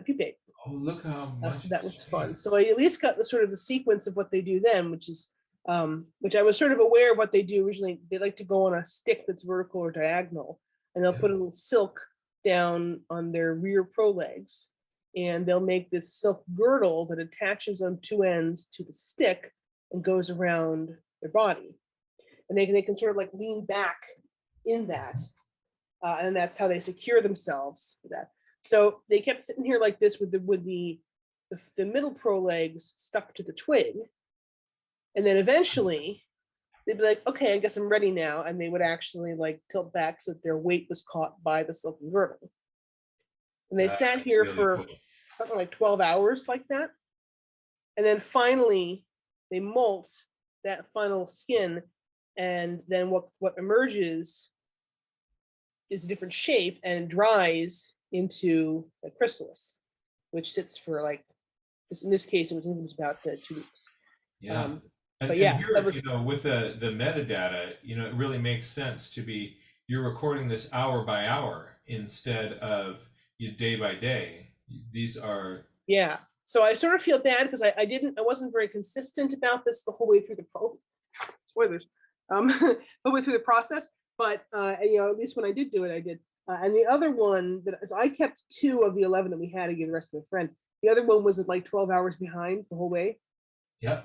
pupate. Oh, look how much. So that was fun. So I at least got the sort of the sequence of what they do then, which is which I was sort of aware of what they do originally. They like to go on a stick that's vertical or diagonal, and they'll put a little silk down on their rear pro legs, and they'll make this silk girdle that attaches on two ends to the stick and goes around their body. And they can sort of like lean back in that. And that's how they secure themselves for that. So they kept sitting here like this with the middle pro legs stuck to the twig. And then eventually they'd be like, okay, I guess I'm ready now. And they would actually like tilt back so that their weight was caught by the silken girdle. And they sat here for something like 12 hours like that. And then finally they molt that final skin. And then what emerges is a different shape and dries into a chrysalis, which sits for like, in this case, it was about 2 weeks. Yeah. But yeah, here, that was, with the metadata, it really makes sense to be, you're recording this hour by hour instead of day by day. These are. Yeah. So I sort of feel bad because I wasn't very consistent about this the whole way through the spoilers. The way through the process, but at least when I did do it, I did. And the other one so I kept 2 of the 11 that we had to give the rest to a friend. The other one was at like 12 hours behind the whole way. Yeah.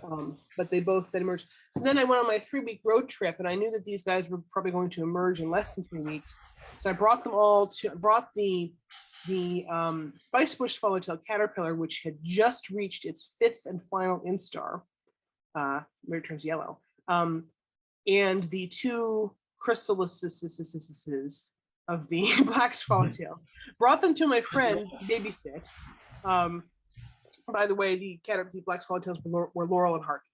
But they both then emerged. So then I went on my 3-week road trip, and I knew that these guys were probably going to emerge in less than 3 weeks. So I brought them all brought the spice bush swallowtail caterpillar, which had just reached its 5th and final instar, where it turns yellow. And the 2 chrysalises of the black swallowtails, brought them to my friend to babysit. By the way, the black swallowtails were Laurel and Hardy.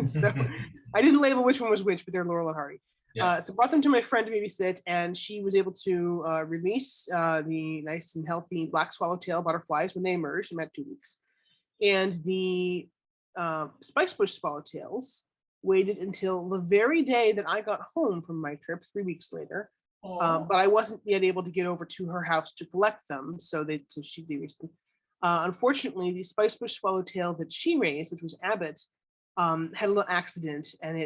So I didn't label which one was which, but they're Laurel and Hardy. Yeah. So brought them to my friend to babysit, and she was able to release the nice and healthy black swallowtail butterflies when they emerged in about 2 weeks. And the spice bush swallowtails waited until the very day that I got home from my trip 3 weeks later. But I wasn't yet able to get over to her house to collect them, so she released them. Unfortunately, the spice bush swallowtail that she raised, which was Abbott, had a little accident, and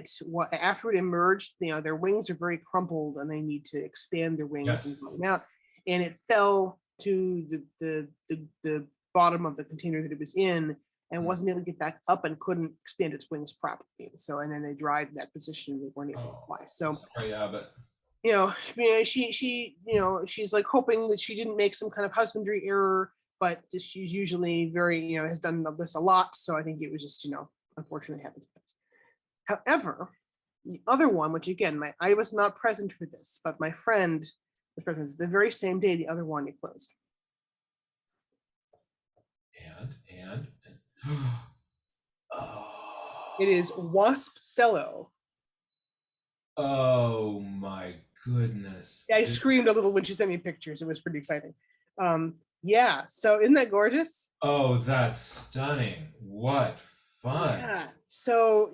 after it emerged, their wings are very crumpled, and they need to expand their wings and come out. And it fell to the bottom of the container that it was in, and wasn't able to get back up and couldn't expand its wings properly. So, and then they dried in that position, and they weren't able to fly. So, sorry, Abbott. She's like hoping that she didn't make some kind of husbandry error, but she's usually very, has done this a lot. So I think it was just, unfortunately happens. However, the other one, which again, I was not present for this, but my friend was present the very same day the other one closed. And oh. It is Wasp Stello. Oh my goodness. I screamed a little when she sent me pictures. It was pretty exciting. Yeah, so isn't that gorgeous? Oh, that's stunning. What fun. Yeah. So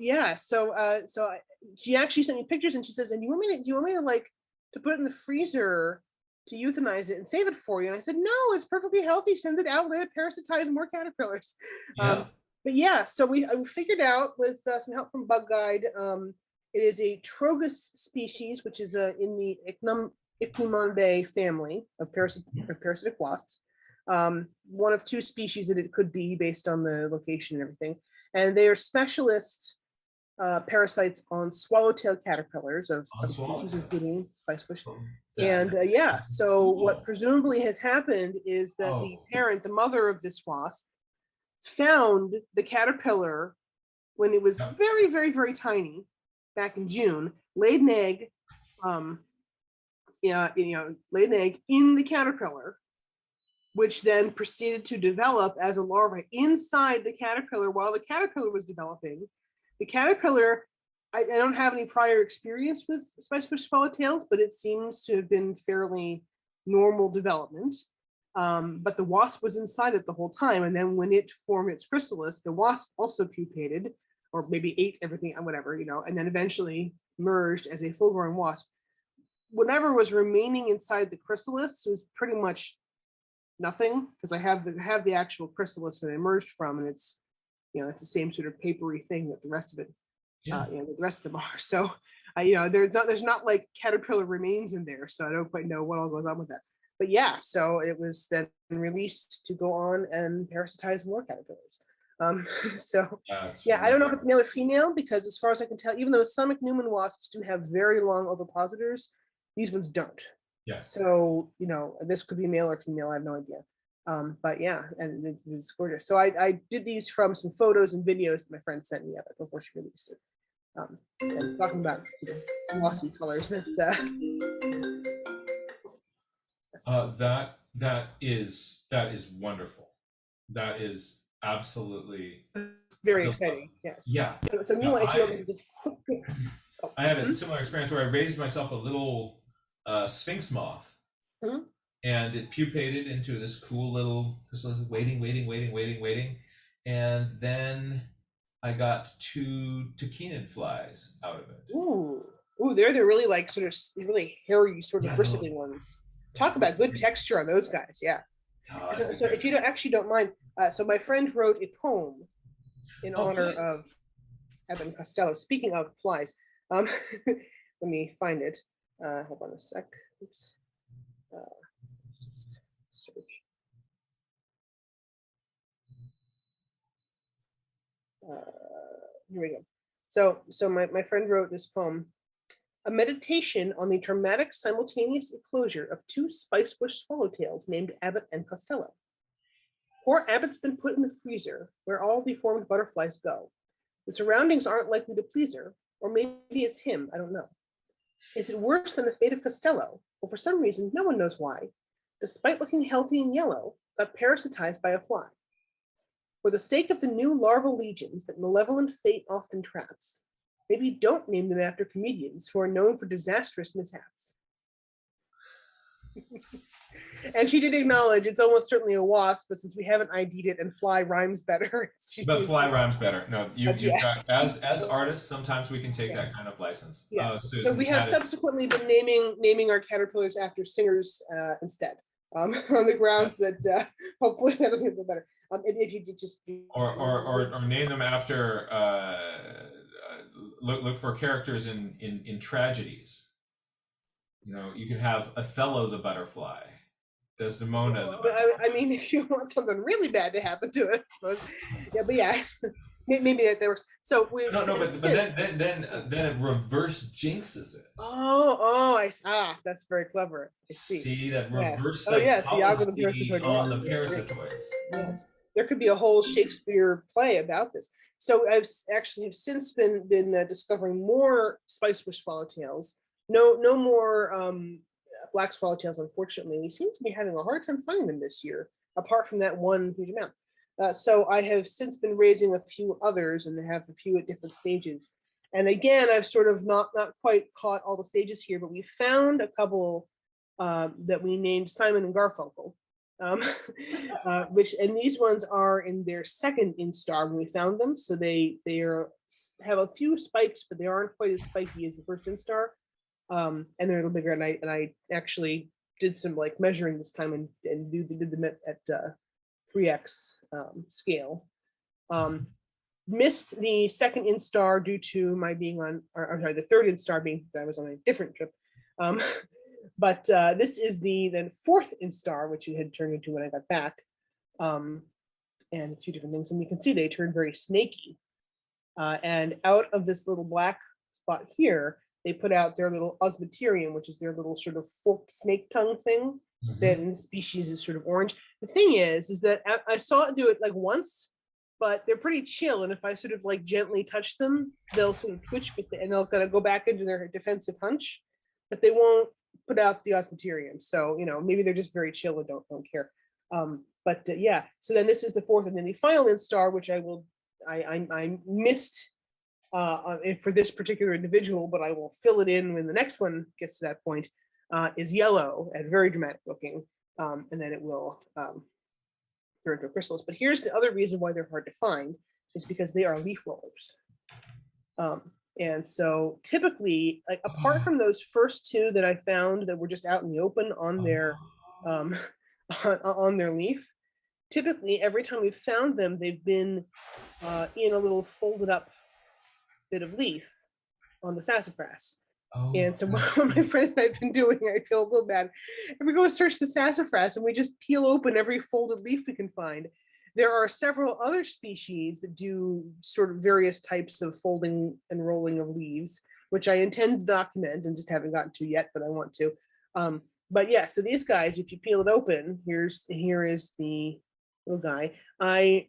she actually sent me pictures, and she says, and do you want me to like to put it in the freezer to euthanize it and save it for you? And I said, no, it's perfectly healthy. Send it out, let it parasitize more caterpillars. Yeah. But yeah, so we figured out with some help from Bug Guide, it is a Trogus species, which is in the Ichneumonidae family of parasitic wasps. One of 2 species that it could be based on the location and everything. And they are specialist parasites on swallowtail caterpillars of species, including spice bush. And so what presumably has happened is that the parent, the mother of this wasp, found the caterpillar when it was very, very, very tiny back in June, laid an egg, laid an egg in the caterpillar, which then proceeded to develop as a larva inside the caterpillar while the caterpillar was developing. The caterpillar I don't have any prior experience with spicebush swallowtails, but it seems to have been fairly normal development. But the wasp was inside it the whole time. And then when it formed its chrysalis, the wasp also pupated, or maybe ate everything, whatever, and then eventually merged as a full-grown wasp. Whatever was remaining inside the chrysalis was pretty much nothing, because I have the actual chrysalis that it emerged from, and it's it's the same sort of papery thing that the rest of it, the rest of them are. So, there's not like caterpillar remains in there, so I don't quite know what all goes on with that. But yeah, so it was then released to go on and parasitize more caterpillars. So yeah, I don't know if it's male or female, because as far as I can tell, even though some ichneumon wasps do have very long ovipositors, these ones don't. Yeah. So, this could be male or female, I have no idea. But yeah, and it was gorgeous. So I did these from some photos and videos that my friend sent me of it before she released it. And talking about glossy colors. That is wonderful. That is absolutely very exciting. Yes. Yeah. So meanwhile, I had a similar experience where I raised myself a little sphinx moth, and it pupated into this cool little chrysalis, waiting, and then I got 2 tachinid flies out of it. Ooh, they're really like sort of really hairy, sort of bristly ones. Talk about good texture on those guys, yeah. So if you don't mind, so my friend wrote a poem in honor of Evan Costello. Speaking of flies, let me find it. Hold on a sec. Oops. Just search. Here we go. So my friend wrote this poem, a meditation on the dramatic simultaneous enclosure of 2 spicebush swallowtails named Abbott and Costello. Poor Abbott's been put in the freezer, where all deformed butterflies go. The surroundings aren't likely to please her, or maybe it's him, I don't know. Is it worse than the fate of Costello? Well, for some reason, no one knows why, despite looking healthy and yellow, got parasitized by a fly. For the sake of the new larval legions that malevolent fate often traps, maybe don't name them after comedians who are known for disastrous mishaps. And she did acknowledge it's almost certainly a wasp, but since we haven't ID'd it and fly rhymes better. But fly rhymes better. No, you've got, as artists, sometimes we can take that kind of license. Yeah. Susan, so we have subsequently been naming our caterpillars after singers instead, on the grounds that hopefully that'll be a little better. And if you could just or name them after look for characters in tragedies. You can have Othello the butterfly, Desdemona the butterfly. I mean, if you want something really bad to happen to it, yeah, but yeah, maybe that there was. So we but then it reverse jinxes it. That's very clever. I see that reverse. Yes. On the parasitoids. Yes. There could be a whole Shakespeare play about this. So I've actually since been discovering more spicebush swallowtails. No more black swallowtails, unfortunately. We seem to be having a hard time finding them this year, apart from that one huge amount. So I have since been raising a few others, and they have a few at different stages. And again, I've sort of not quite caught all the stages here, but we found a couple that we named Simon and Garfunkel. And these ones are in their second instar when we found them. So they have a few spikes, but they aren't quite as spiky as the first instar. And they're a little bigger. And I actually did some like measuring this time and did them at 3x scale. Missed the second instar due to my being on, or sorry, the third instar being that I was on a different trip. But this is the fourth instar, which it had turned into when I got back, and a few different things. And you can see they turned very snaky. And out of this little black spot here, they put out their little osmeterium, which is their little sort of forked snake tongue thing. That in the species is sort of orange. The thing is that I saw it do it like once, but they're pretty chill. And if I sort of like gently touch them, they'll sort of twitch and they'll kind of go back into their defensive hunch, but they won't put out the osmeterium. So, maybe they're just very chill and don't care. But yeah, so then this is the fourth, and then the final instar, which I missed for this particular individual, but I will fill it in when the next one gets to that point, is yellow and very dramatic looking. And then it will turn into a chrysalis. But here's the other reason why they're hard to find, is because they are leaf rollers. And so typically, like apart from those first two that I found that were just out in the open on their on their leaf, typically every time we've found them, they've been in a little folded up bit of leaf on the sassafras. And so what my friend and I've been doing, I feel a little bad. And we go and search the sassafras and we just peel open every folded leaf we can find. There are several other species that do sort of various types of folding and rolling of leaves, which I intend to document and just haven't gotten to yet, but I want to. But yeah, so these guys, if you peel it open, here is the little guy. I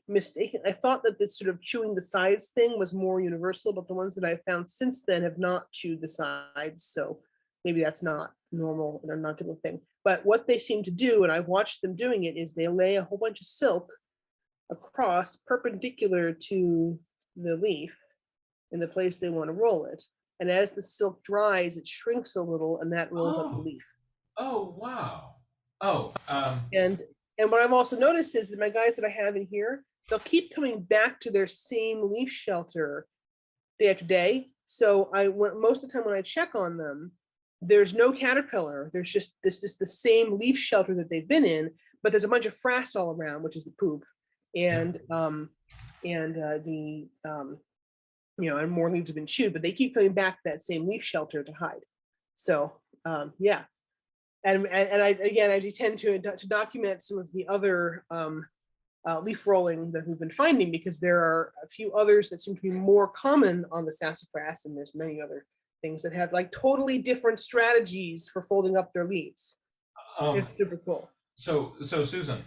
thought that this sort of chewing the sides thing was more universal, but the ones that I've found since then have not chewed the sides. So maybe that's not normal and not a typical thing. But what they seem to do, and I've watched them doing it, is they lay a whole bunch of silk across perpendicular to the leaf in the place they want to roll it. And as the silk dries, it shrinks a little and that rolls up the leaf. Oh, wow. And what I've also noticed is that my guys that I have in here, they'll keep coming back to their same leaf shelter day after day. So most of the time when I check on them, there's no caterpillar. There's just the same leaf shelter that they've been in, but there's a bunch of frass all around, which is the poop. And and more leaves have been chewed, but they keep coming back to that same leaf shelter to hide. So yeah. And I tend to document some of the other leaf rolling that we've been finding, because there are a few others that seem to be more common on the sassafras, and there's many other things that have like totally different strategies for folding up their leaves. It's super cool. So Susan,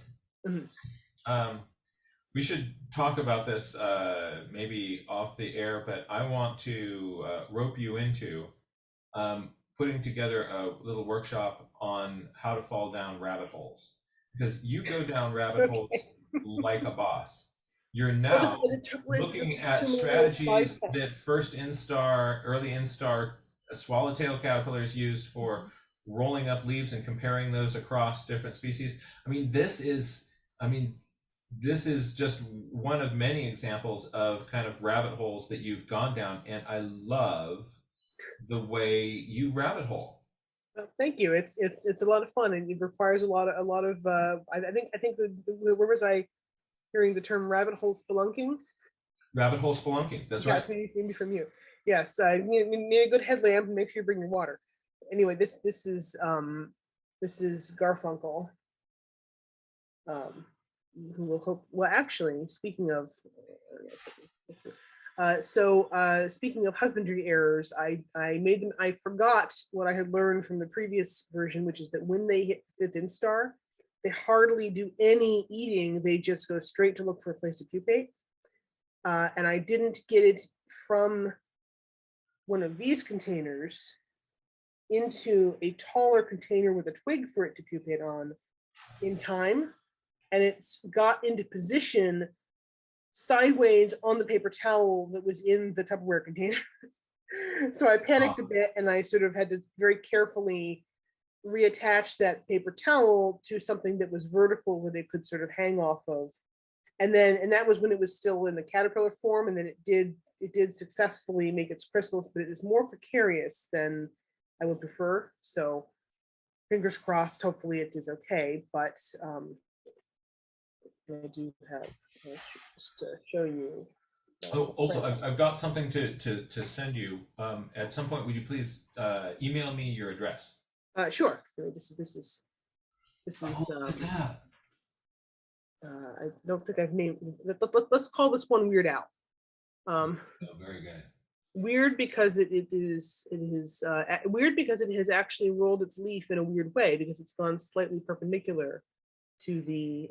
we should talk about this maybe off the air, but I want to rope you into putting together a little workshop on how to fall down rabbit holes, because you go down rabbit holes like a boss. You're now looking at strategies that early instar swallowtail caterpillars used for rolling up leaves and comparing those across different species. This is just one of many examples of kind of rabbit holes that you've gone down, and I love the way you rabbit hole. Well, thank you. It's a lot of fun, and it requires a lot of. I think where was I hearing the term rabbit hole spelunking? Rabbit hole spelunking. That's right. Maybe from you. Yes, you need a good headlamp and make sure you bring your water. Anyway, this is Garfunkel. Who will hope. Well, actually, speaking of. Speaking of husbandry errors, I forgot what I had learned from the previous version, which is that when they hit fifth instar, they hardly do any eating. They just go straight to look for a place to pupate. And I didn't get it from one of these containers into a taller container with a twig for it to pupate on in time. And it's got into position sideways on the paper towel that was in the Tupperware container. So I panicked a bit, and I sort of had to very carefully reattach that paper towel to something that was vertical that it could sort of hang off of. And that was when it was still in the caterpillar form, and then it did successfully make its chrysalis, but it is more precarious than I would prefer. So fingers crossed, hopefully it is okay. But I do have just to show you. Also, I've got something to send you. At some point, would you please email me your address? Sure. This is. Look at that. I don't think I've named. Let's call this one Weird Al. Very good. Weird because it is weird because it has actually rolled its leaf in a weird way, because it's gone slightly perpendicular to the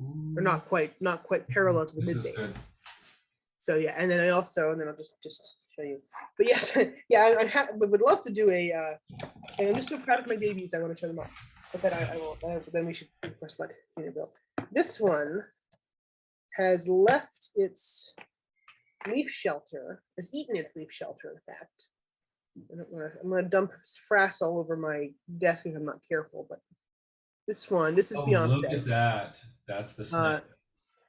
or not quite parallel to the midbase. So yeah, and then I'll just show you. But yes, yeah, I would love to do a. And I'm just so proud of my babies. I want to show them off. But then I will. Then we should of course let Tina go. This one has left its leaf shelter, has eaten its leaf shelter, in fact. I'm gonna dump frass all over my desk if I'm not careful, but this is Oh, Beyonce. look at that. That's the snake.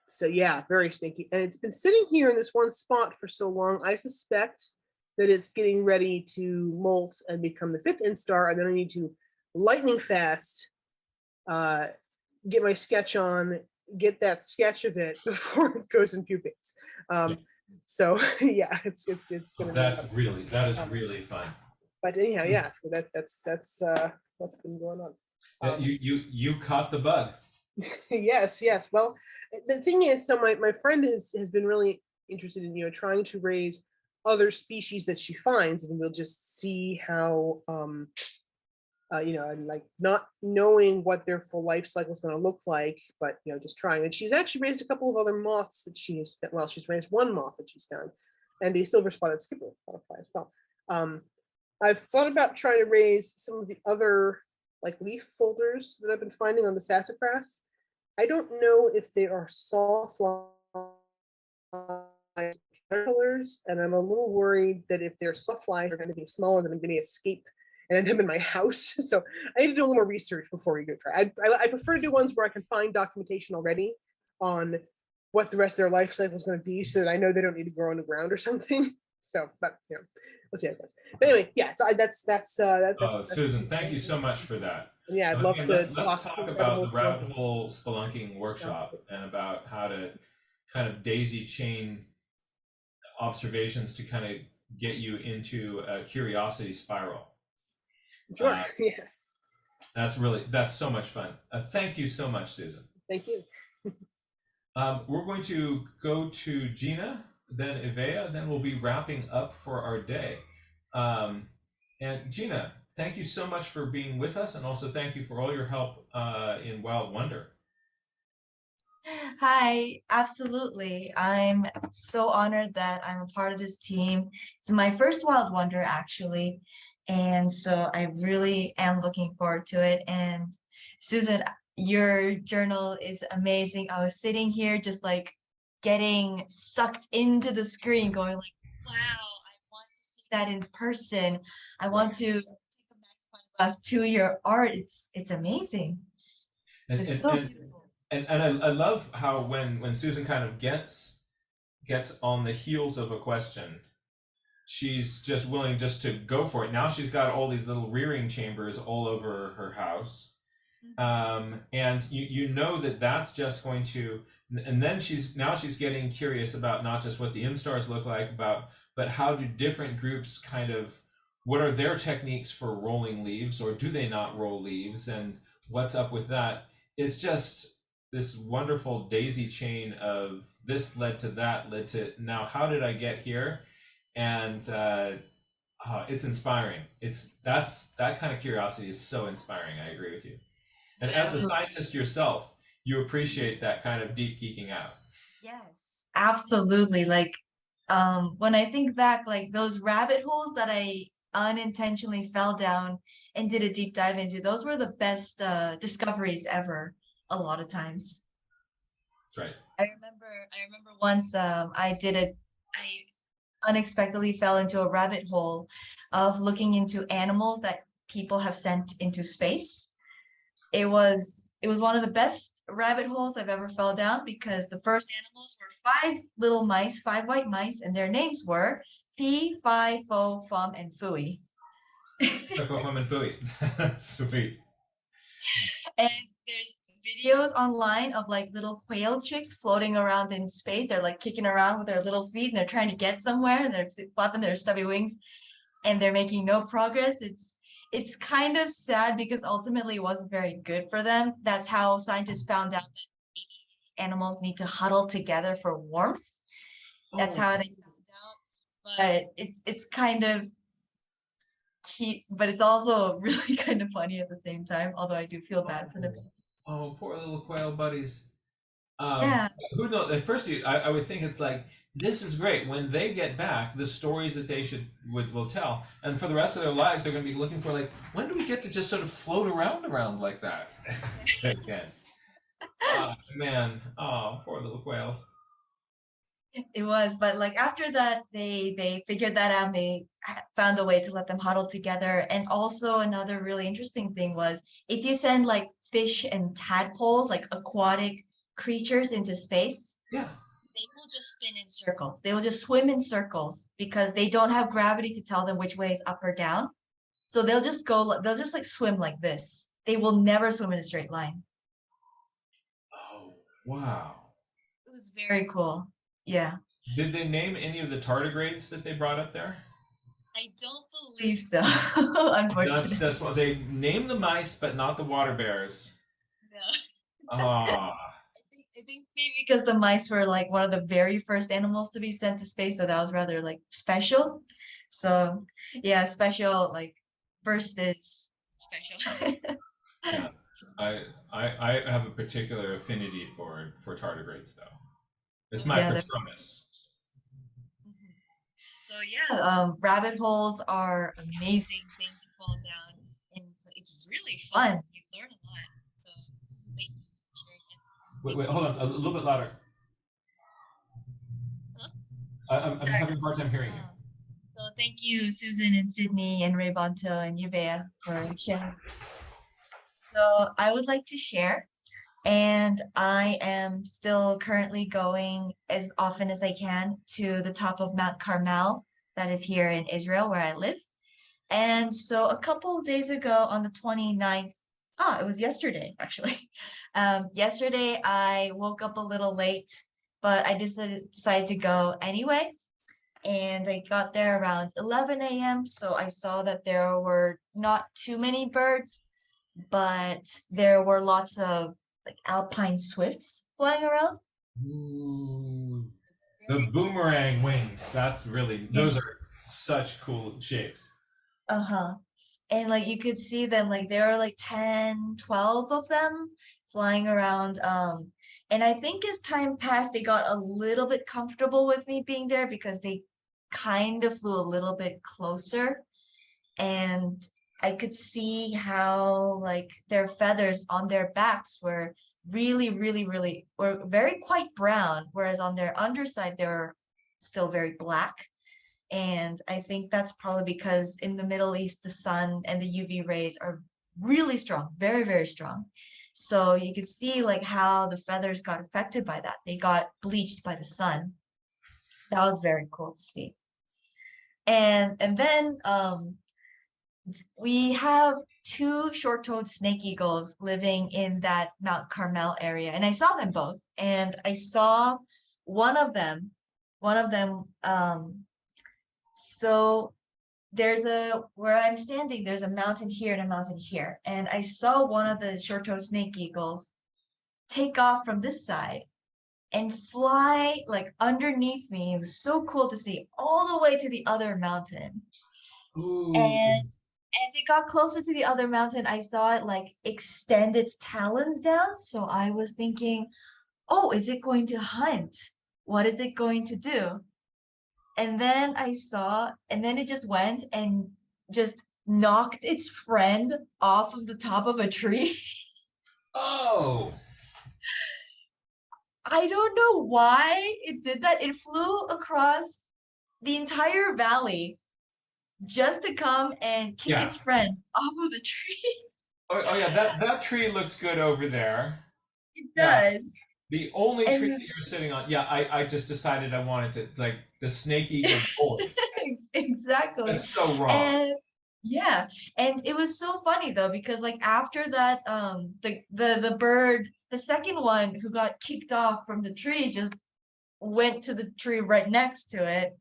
So yeah, very stinky. And it's been sitting here in this one spot for so long, I suspect that it's getting ready to molt and become the 5th instar, and then I need to lightning fast get my sketch on, get that sketch of it before it goes and pupates. So yeah, it's gonna That is really fun. but anyhow, yeah, so that's what's been going on. You caught the bug. Yes. Well, the thing is, so my friend has been really interested in trying to raise other species that she finds, and we'll just see how and like not knowing what their full life cycle is going to look like, but just trying. And she's actually raised a couple of other moths that she's raised one moth that she's found, and a silver spotted skipper butterfly as well. I've thought about trying to raise some of the other like leaf folders that I've been finding on the sassafras. I don't know if they are sawfly caterpillars, and I'm a little worried that if they're sawfly, they're going to be smaller than I'm going to escape and end up in my house. So I need to do a little more research before we go try. I prefer to do ones where I can find documentation already on what the rest of their life cycle is going to be, so that I know they don't need to grow on the ground or something. So, but we'll see how it goes. But anyway, yeah. So that's Susan, thank you so much for that. Yeah, I'd love to. Let's talk about the rabbit hole spelunking workshop and about how to kind of daisy chain observations to kind of get you into a curiosity spiral. Sure. Yeah. That's so much fun. Thank you so much, Susan. Thank you. We're going to go to Gina, then Ivea, then we'll be wrapping up for our day. And Gina, thank you so much for being with us, and also thank you for all your help in Wild Wonder. Hi, absolutely. I'm so honored that I'm a part of this team. It's my first Wild Wonder, actually. And so I really am looking forward to it. And Susan, your journal is amazing. I was sitting here just like getting sucked into the screen, going like, wow, I want to see that in person. I want to take a magnifying glass to your art. It's amazing. It's so beautiful. And I love how when Susan kind of gets on the heels of a question, she's just willing just to go for it. Now she's got all these little rearing chambers all over her house. And you know that's just going to, and then she's getting curious about not just what the instars look like, but how do different groups kind of, what are their techniques for rolling leaves, or do they not roll leaves, and what's up with that? It's just this wonderful daisy chain of this led to that, led to now how did I get here? And it's inspiring. That kind of curiosity is so inspiring. I agree with you. And as a scientist yourself, you appreciate that kind of deep geeking out. Yes, absolutely. Like when I think back, like those rabbit holes that I unintentionally fell down and did a deep dive into, those were the best discoveries ever. A lot of times. That's right. I remember once I unexpectedly fell into a rabbit hole of looking into animals that people have sent into space. It was one of the best rabbit holes I've ever fell down, because the first animals were 5 little mice, 5 white mice, and their names were Fee, Fi, Fo, Fum, and Fooey. Fo, Fum, and Fooey. That's sweet. And there's videos online of like little quail chicks floating around in space. They're like kicking around with their little feet and they're trying to get somewhere, and they're flapping their stubby wings and they're making no progress. It's kind of sad, because ultimately it wasn't very good for them. That's how scientists found out that animals need to huddle together for warmth. That's how they found out. But it's kind of cute, but it's also really kind of funny at the same time, although I do feel bad for them. Oh, poor little quail buddies. Yeah. Who knows? At first, I would think it's like, this is great. When they get back, the stories that they will tell, and for the rest of their lives, they're going to be looking for like, when do we get to just sort of float around like that again? Man, oh, poor little quails. It was, but like after that, they figured that out. And they found a way to let them huddle together. And also another really interesting thing was if you send like fish and tadpoles, like aquatic creatures into space, Yeah. they will just spin in circles. They will just swim in circles because they don't have gravity to tell them which way is up or down. So they'll just go, they'll just like swim like this. They will never swim in a straight line. Oh, wow. It was very cool. Yeah. Did they name any of the tardigrades that they brought up there? I don't believe so, unfortunately. That's what they named the mice, but not the water bears. No. Ah, I think maybe because the mice were like one of the very first animals to be sent to space, so that was rather like special. So yeah, special like versus special. yeah. I have a particular affinity for tardigrades, though. It's my Yeah, Patronus. So yeah, rabbit holes are amazing things to fall down, and it's really fun. You learn a lot. So thank you for sharing it. Wait, hold on, a little bit louder. Hello? I'm Sorry. having a hard time hearing you. So thank you, Susan and Sydney and Ray Bonto and Yubea for sharing. So I would like to share, and I am still currently going as often as I can to the top of Mount Carmel that is here in Israel where I live. And so a couple of days ago on the 29th, it was yesterday actually. Yesterday I woke up a little late, but I decided to go anyway. And I got there around 11 a.m. So I saw that there were not too many birds, but there were lots of like alpine swifts flying around. Ooh, the boomerang wings. That's really, those are such cool shapes. Uh-huh. And like you could see them, like there are like 10, 12 of them flying around. And I think as time passed, they got a little bit comfortable with me being there because they kind of flew a little bit closer. And I could see how like their feathers on their backs were were very quite brown, whereas on their underside they were still very black. And I think that's probably because in the Middle East, the sun and the UV rays are really strong, very strong. So you could see like how the feathers got affected by that. They got bleached by the sun. That was very cool to see. And then we have two short-toed snake eagles living in that Mount Carmel area, and I saw them both. And I saw one of them, so where I'm standing, there's a mountain here and a mountain here. And I saw one of the short-toed snake eagles take off from this side and fly like underneath me. It was so cool to see all the way to the other mountain. Ooh. And as it got closer to the other mountain, I saw it like extend its talons down. So I was thinking, oh, is it going to hunt? What is it going to do? And then and then it just went and just knocked its friend off of the top of a tree. Oh, I don't know why it did that. It flew across the entire valley just to come and kick yeah. its friend off of the tree. Oh yeah, that tree looks good over there. It Yeah. does. The only tree And that you're sitting on, yeah, I just decided I wanted to, it's like the snake eagle bully. exactly. That's so wrong. And yeah, and it was so funny though because like after that, the bird, the second one who got kicked off from the tree just went to the tree right next to it.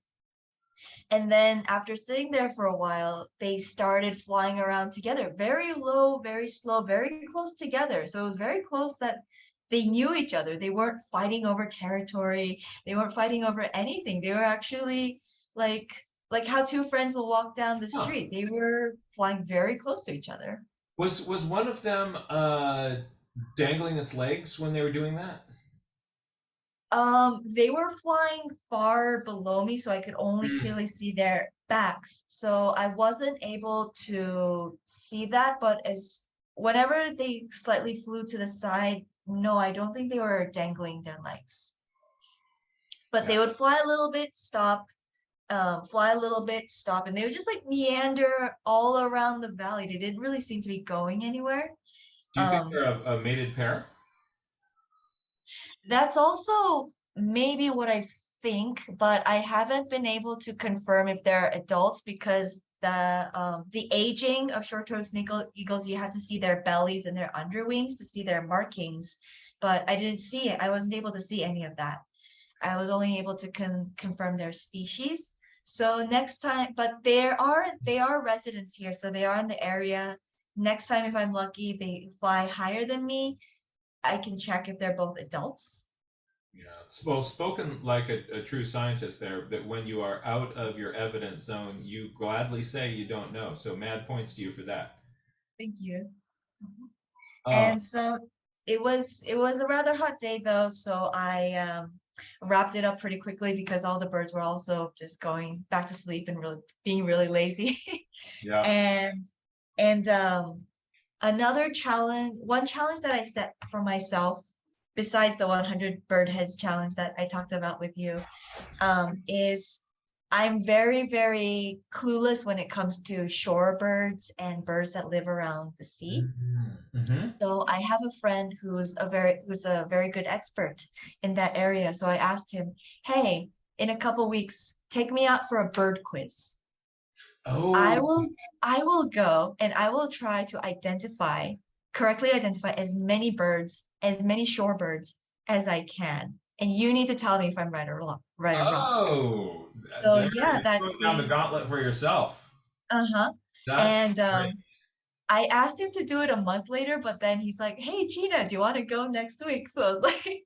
And then after sitting there for a while, they started flying around together, very low, very slow, very close together. So it was very close that they knew each other. They weren't fighting over territory. They weren't fighting over anything. They were actually like how two friends will walk down the Huh. street. They were flying very close to each other. Was one of them dangling its legs when they were doing that? They were flying far below me, so I could only clearly see their backs. So I wasn't able to see that, but whenever they slightly flew to the side, no, I don't think they were dangling their legs. but they would fly a little bit, stop, fly a little bit, stop, and they would just like meander all around the valley. They didn't really seem to be going anywhere. Do you think Um, they're a mated pair? That's also maybe what I think, but I haven't been able to confirm if they're adults because the aging of short-toed eagles, you have to see their bellies and their underwings to see their markings, but I didn't see it. I wasn't able to see any of that. I was only able to confirm their species. So next time, but they are residents here, so they are in the area. Next time, if I'm lucky, they fly higher than me. I can check if they're both adults. Yeah, well, spoken like a true scientist there, that when you are out of your evidence zone, you gladly say you don't know. So mad points to you for that. Thank you. Oh, And so it was a rather hot day though, so I wrapped it up pretty quickly because all the birds were also just going back to sleep and really being really lazy. yeah. And and one challenge that I set for myself, besides the 100 bird heads challenge that I talked about with you, is I'm very, very clueless when it comes to shore birds and birds that live around the sea. Mm-hmm. So I have a friend who's a very good expert in that area. So I asked him, "Hey, in a couple weeks, take me out for a bird quiz. I Oh, will I will go and I will try to correctly identify as many birds, as many shorebirds as I can. And you need to tell me if I'm right or wrong, right or wrong." oh, So there yeah, you're that throwing down the is gauntlet for yourself. uh-huh. That's And great. I asked him to do it a month later, but then he's like, "Hey Gina, do you want to go next week?" So I was like,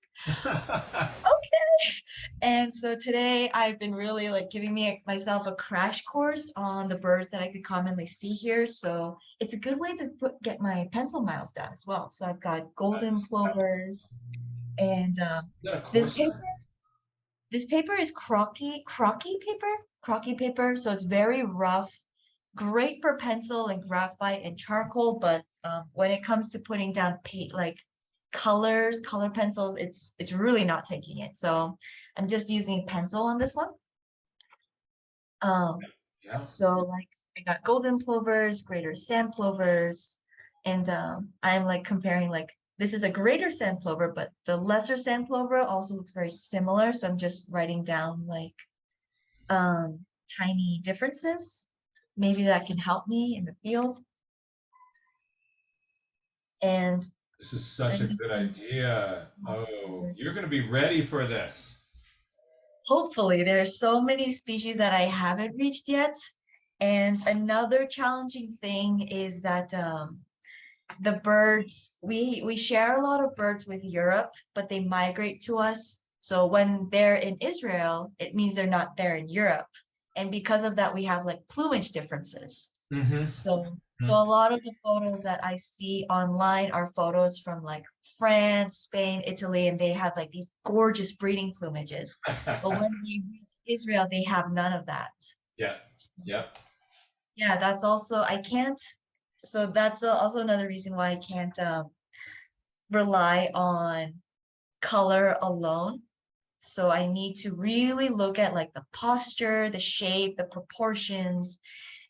okay. And so today I've been really like giving myself a crash course on the birds that I could commonly see here. So it's a good way to get my pencil miles down as well. So I've got golden That's, plovers and is that a this course? paper. This paper is crocky paper. So it's very rough, great for pencil and graphite and charcoal. But when it comes to putting down like color pencils, it's really not taking it. So I'm just using pencil on this one. Yeah. So like I got golden plovers, greater sand plovers, and I'm like comparing like this is a greater sand plover, but the lesser sand plover also looks very similar. So I'm just writing down like tiny differences. Maybe that can help me in the field. And This is such I'm a just good idea. Oh, you're going to be ready for this. hopefully there are so many species that I haven't reached yet. And another challenging thing is that the birds, we share a lot of birds with Europe, but they migrate to us. So when they're in Israel, it means they're not there in Europe. And because of that, we have like plumage differences. Mm-hmm. So a lot of the photos that I see online are photos from like France, Spain, Italy, and they have like these gorgeous breeding plumages. But when we reach Israel, they have none of that. Yeah. Yep. Yeah, that's also I can't. So that's also another reason why I can't rely on color alone. So I need to really look at like the posture, the shape, the proportions,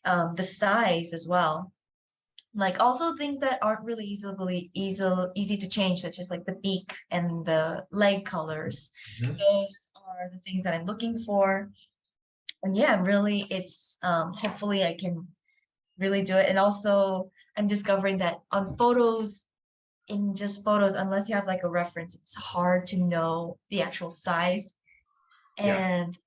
the size as well. Like also things that aren't really easy to change, such as like the beak and the leg colors. Mhm. Those are the things that I'm looking for. And yeah, really it's hopefully I can really do it. And also I'm discovering that on photos, in just photos, unless you have like a reference, it's hard to know the actual size. Yeah. And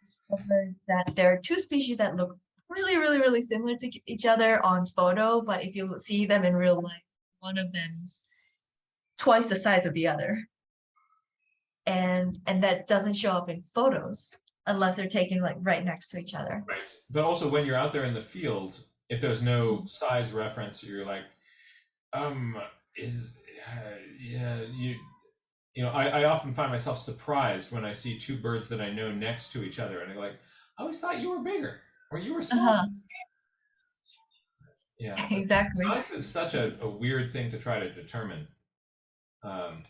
discovered that there are two species that look really similar to each other on photo, but if you see them in real life, one of them's twice the size of the other. And that doesn't show up in photos unless they're taken like right next to each other. Right. But also when you're out there in the field, if there's no size reference, you're like, is yeah, you know, I often find myself surprised when I see two birds that I know next to each other and I'm like, I always thought you were bigger or you were smaller. Uh-huh. Yeah. Exactly. Size is such a weird thing to try to determine. Um,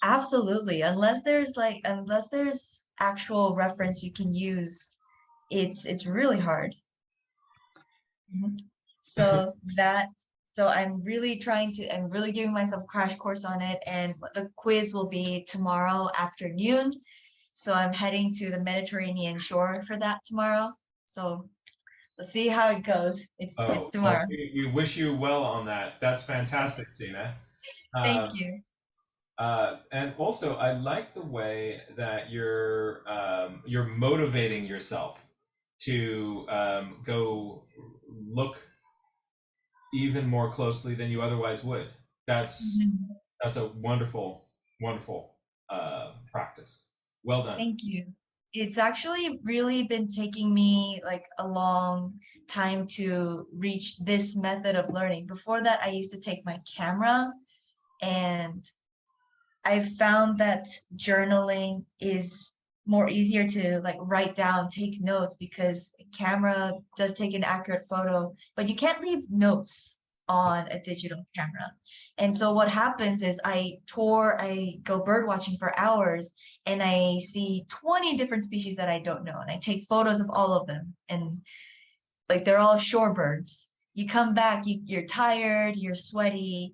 Absolutely. Unless there's actual reference you can use, it's really hard. Mhm. So that so I'm really giving myself a crash course on it, and the quiz will be tomorrow afternoon. So I'm heading to the Mediterranean shore for that tomorrow. So let's see how it goes. It's Oh, well, tomorrow. we wish you well on that. That's fantastic, Gina. Thank Um, you. and also, I like the way that you're motivating yourself to go look even more closely than you otherwise would. That's Mhm. that's a wonderful, wonderful practice. Well done. Thank you. It's actually really been taking me like a long time to reach this method of learning. Before that, I used to take my camera, and I found that journaling is more easier to like write down, take notes, because a camera does take an accurate photo, but you can't leave notes on a digital camera. And so what happens is I go bird watching for hours, and I see 20 different species that I don't know, and I take photos of all of them, and like they're all shorebirds. You come back, you're tired, you're sweaty,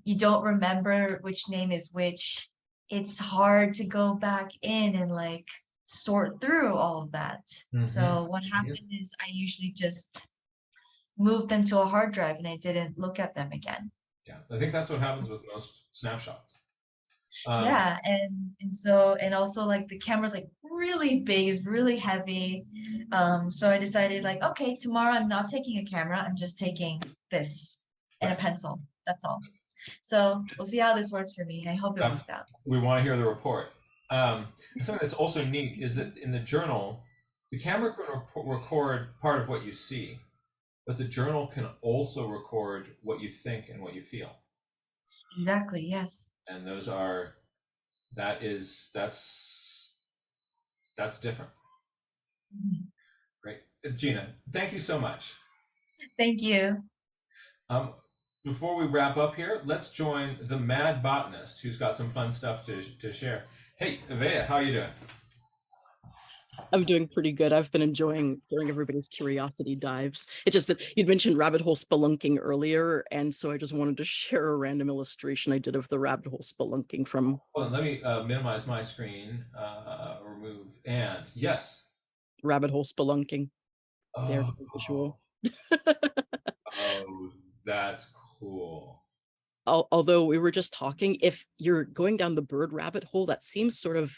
you don't remember which name is which. It's hard to go back in and like sort through all of that. Mm-hmm. So what happened is I usually just moved them to a hard drive, and I didn't look at them again. Yeah, I think that's what happens with most snapshots. Um, Yeah, and also like the camera's like really big, it's really heavy. So I decided like, okay, tomorrow I'm not taking a camera, I'm just taking this and a right. pencil. That's all. So we'll see how this works for me. I hope it That's works out. we want to hear the report. And something that's also neat is that in the journal, the camera can record part of what you see, but the journal can also record what you think and what you feel. Exactly, yes. And those are that is that's different. Mhm. Great. Gina, thank you so much. Thank you. Um, before we wrap up here, let's join the mad botanist who's got some fun stuff to share. Hey, Avea, how are you doing? I'm doing pretty good. I've been enjoying hearing everybody's curiosity dives. It's just that you'd mentioned rabbit hole spelunking earlier, and so I just wanted to share a random illustration I did of the rabbit hole spelunking from Hold on, let me minimize my screen, remove, and yes. rabbit hole spelunking. There's Oh, the visual. oh, that's cool. Although we were just talking, if you're going down the bird rabbit hole, that seems sort of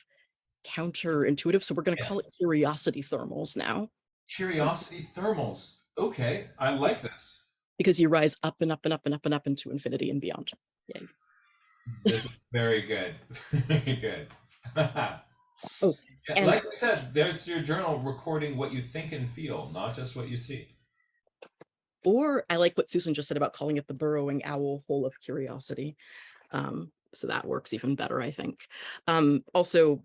counterintuitive. So we're going to Yeah. call it curiosity thermals now. Curiosity thermals. Okay, I like this. Because you rise up and up and up and up and up into infinity and beyond. Yay. This is very good. Very good. Oh, Yeah, and like I said, there's your journal recording what you think and feel, not just what you see. or I like what Susan just said about calling it the burrowing owl hole of curiosity. So that works even better, I think. Also,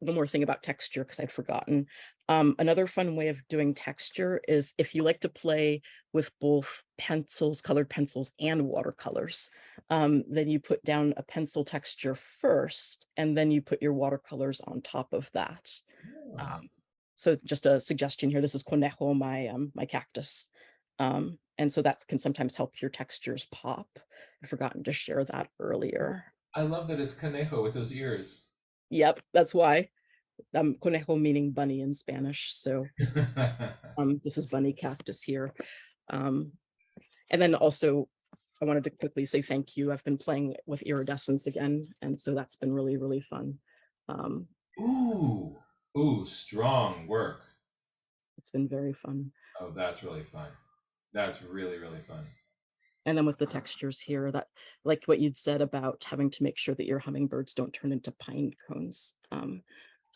one more thing about texture, because I'd forgotten. Another fun way of doing texture is if you like to play with both pencils, colored pencils, and watercolors, then you put down a pencil texture first, and then you put your watercolors on top of that. So just a suggestion here. This is Conejo, my cactus. And so that can sometimes help your textures pop. I've forgotten to share that earlier. I love that it's conejo with those ears. Yep, that's why. Conejo meaning bunny in Spanish. So this is bunny cactus here. And then also, I wanted to quickly say thank you. I've been playing with iridescence again, and so that's been really, really fun. Ooh, strong work. It's been very fun. Oh, that's really fun. That's really, really fun. And then with the textures here, that like what you'd said about having to make sure that your hummingbirds don't turn into pine cones.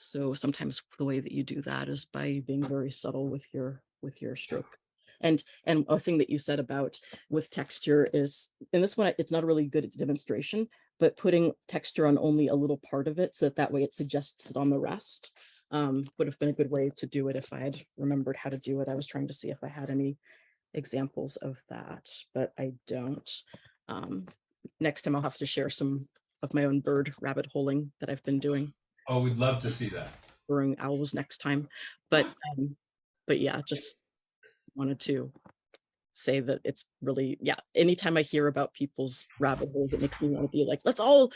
So sometimes the way that you do that is by being very subtle with your strokes. And a thing that you said about with texture is, in this one, it's not a really good demonstration, but putting texture on only a little part of it, so that way it suggests it on the rest, would have been a good way to do it if I had remembered how to do it. I was trying to see if I had any examples of that, but I don't. Next time I'll have to share some of my own bird rabbit holing that I've been doing. Oh, we'd love to see that. Burrowing owls next time. But yeah, just wanted to say that it's really, yeah, anytime I hear about people's rabbit holes, it makes me want to be like, let's all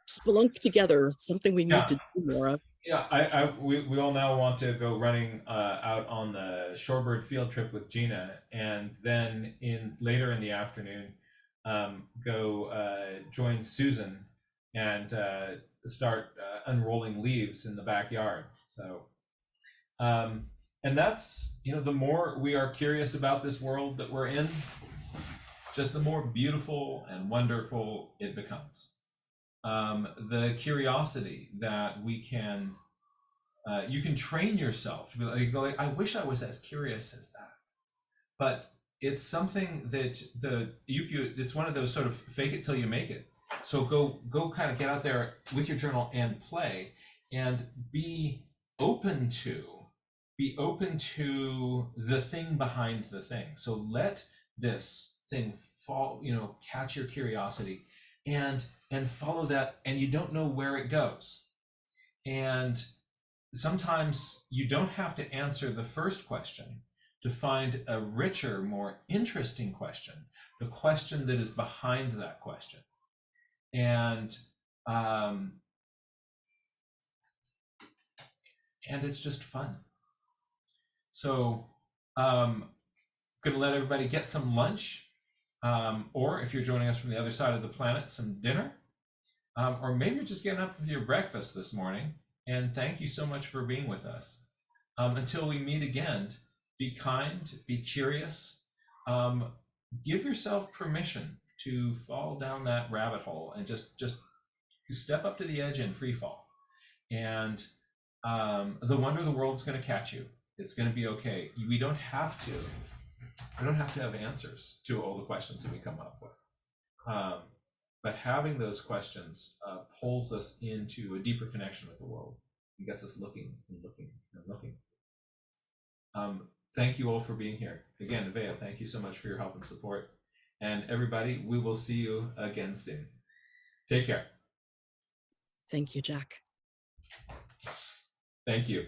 spelunk together. It's something we need to do more of. Yeah, we all now want to go running out on the shorebird field trip with Gina, and then later in the afternoon, go join Susan and start unrolling leaves in the backyard. So, and that's, the more we are curious about this world that we're in, just the more beautiful and wonderful it becomes. The curiosity that we can, you can train yourself to be like, I wish I was as curious as that. But it's something that it's one of those sort of fake it till you make it. So go kind of get out there with your journal and play, and be open to the thing behind the thing. So let this thing fall, catch your curiosity, and follow that, and you don't know where it goes. And sometimes you don't have to answer the first question to find a richer, more interesting question, the question that is behind that question. And it's just fun. So gonna let everybody get some lunch, or if you're joining us from the other side of the planet, some dinner, or maybe you're just getting up with your breakfast this morning. And thank you so much for being with us. Until we meet again, be kind, be curious, give yourself permission to fall down that rabbit hole, and just step up to the edge and free fall. And the wonder of the world is going to catch you. It's going to be okay. We don't have to have answers to all the questions that we come up with. But having those questions pulls us into a deeper connection with the world. It gets us looking and looking and looking. Thank you all for being here. Again, Nevaeh, thank you so much for your help and support. And everybody, we will see you again soon. Take care. Thank you, Jack. Thank you.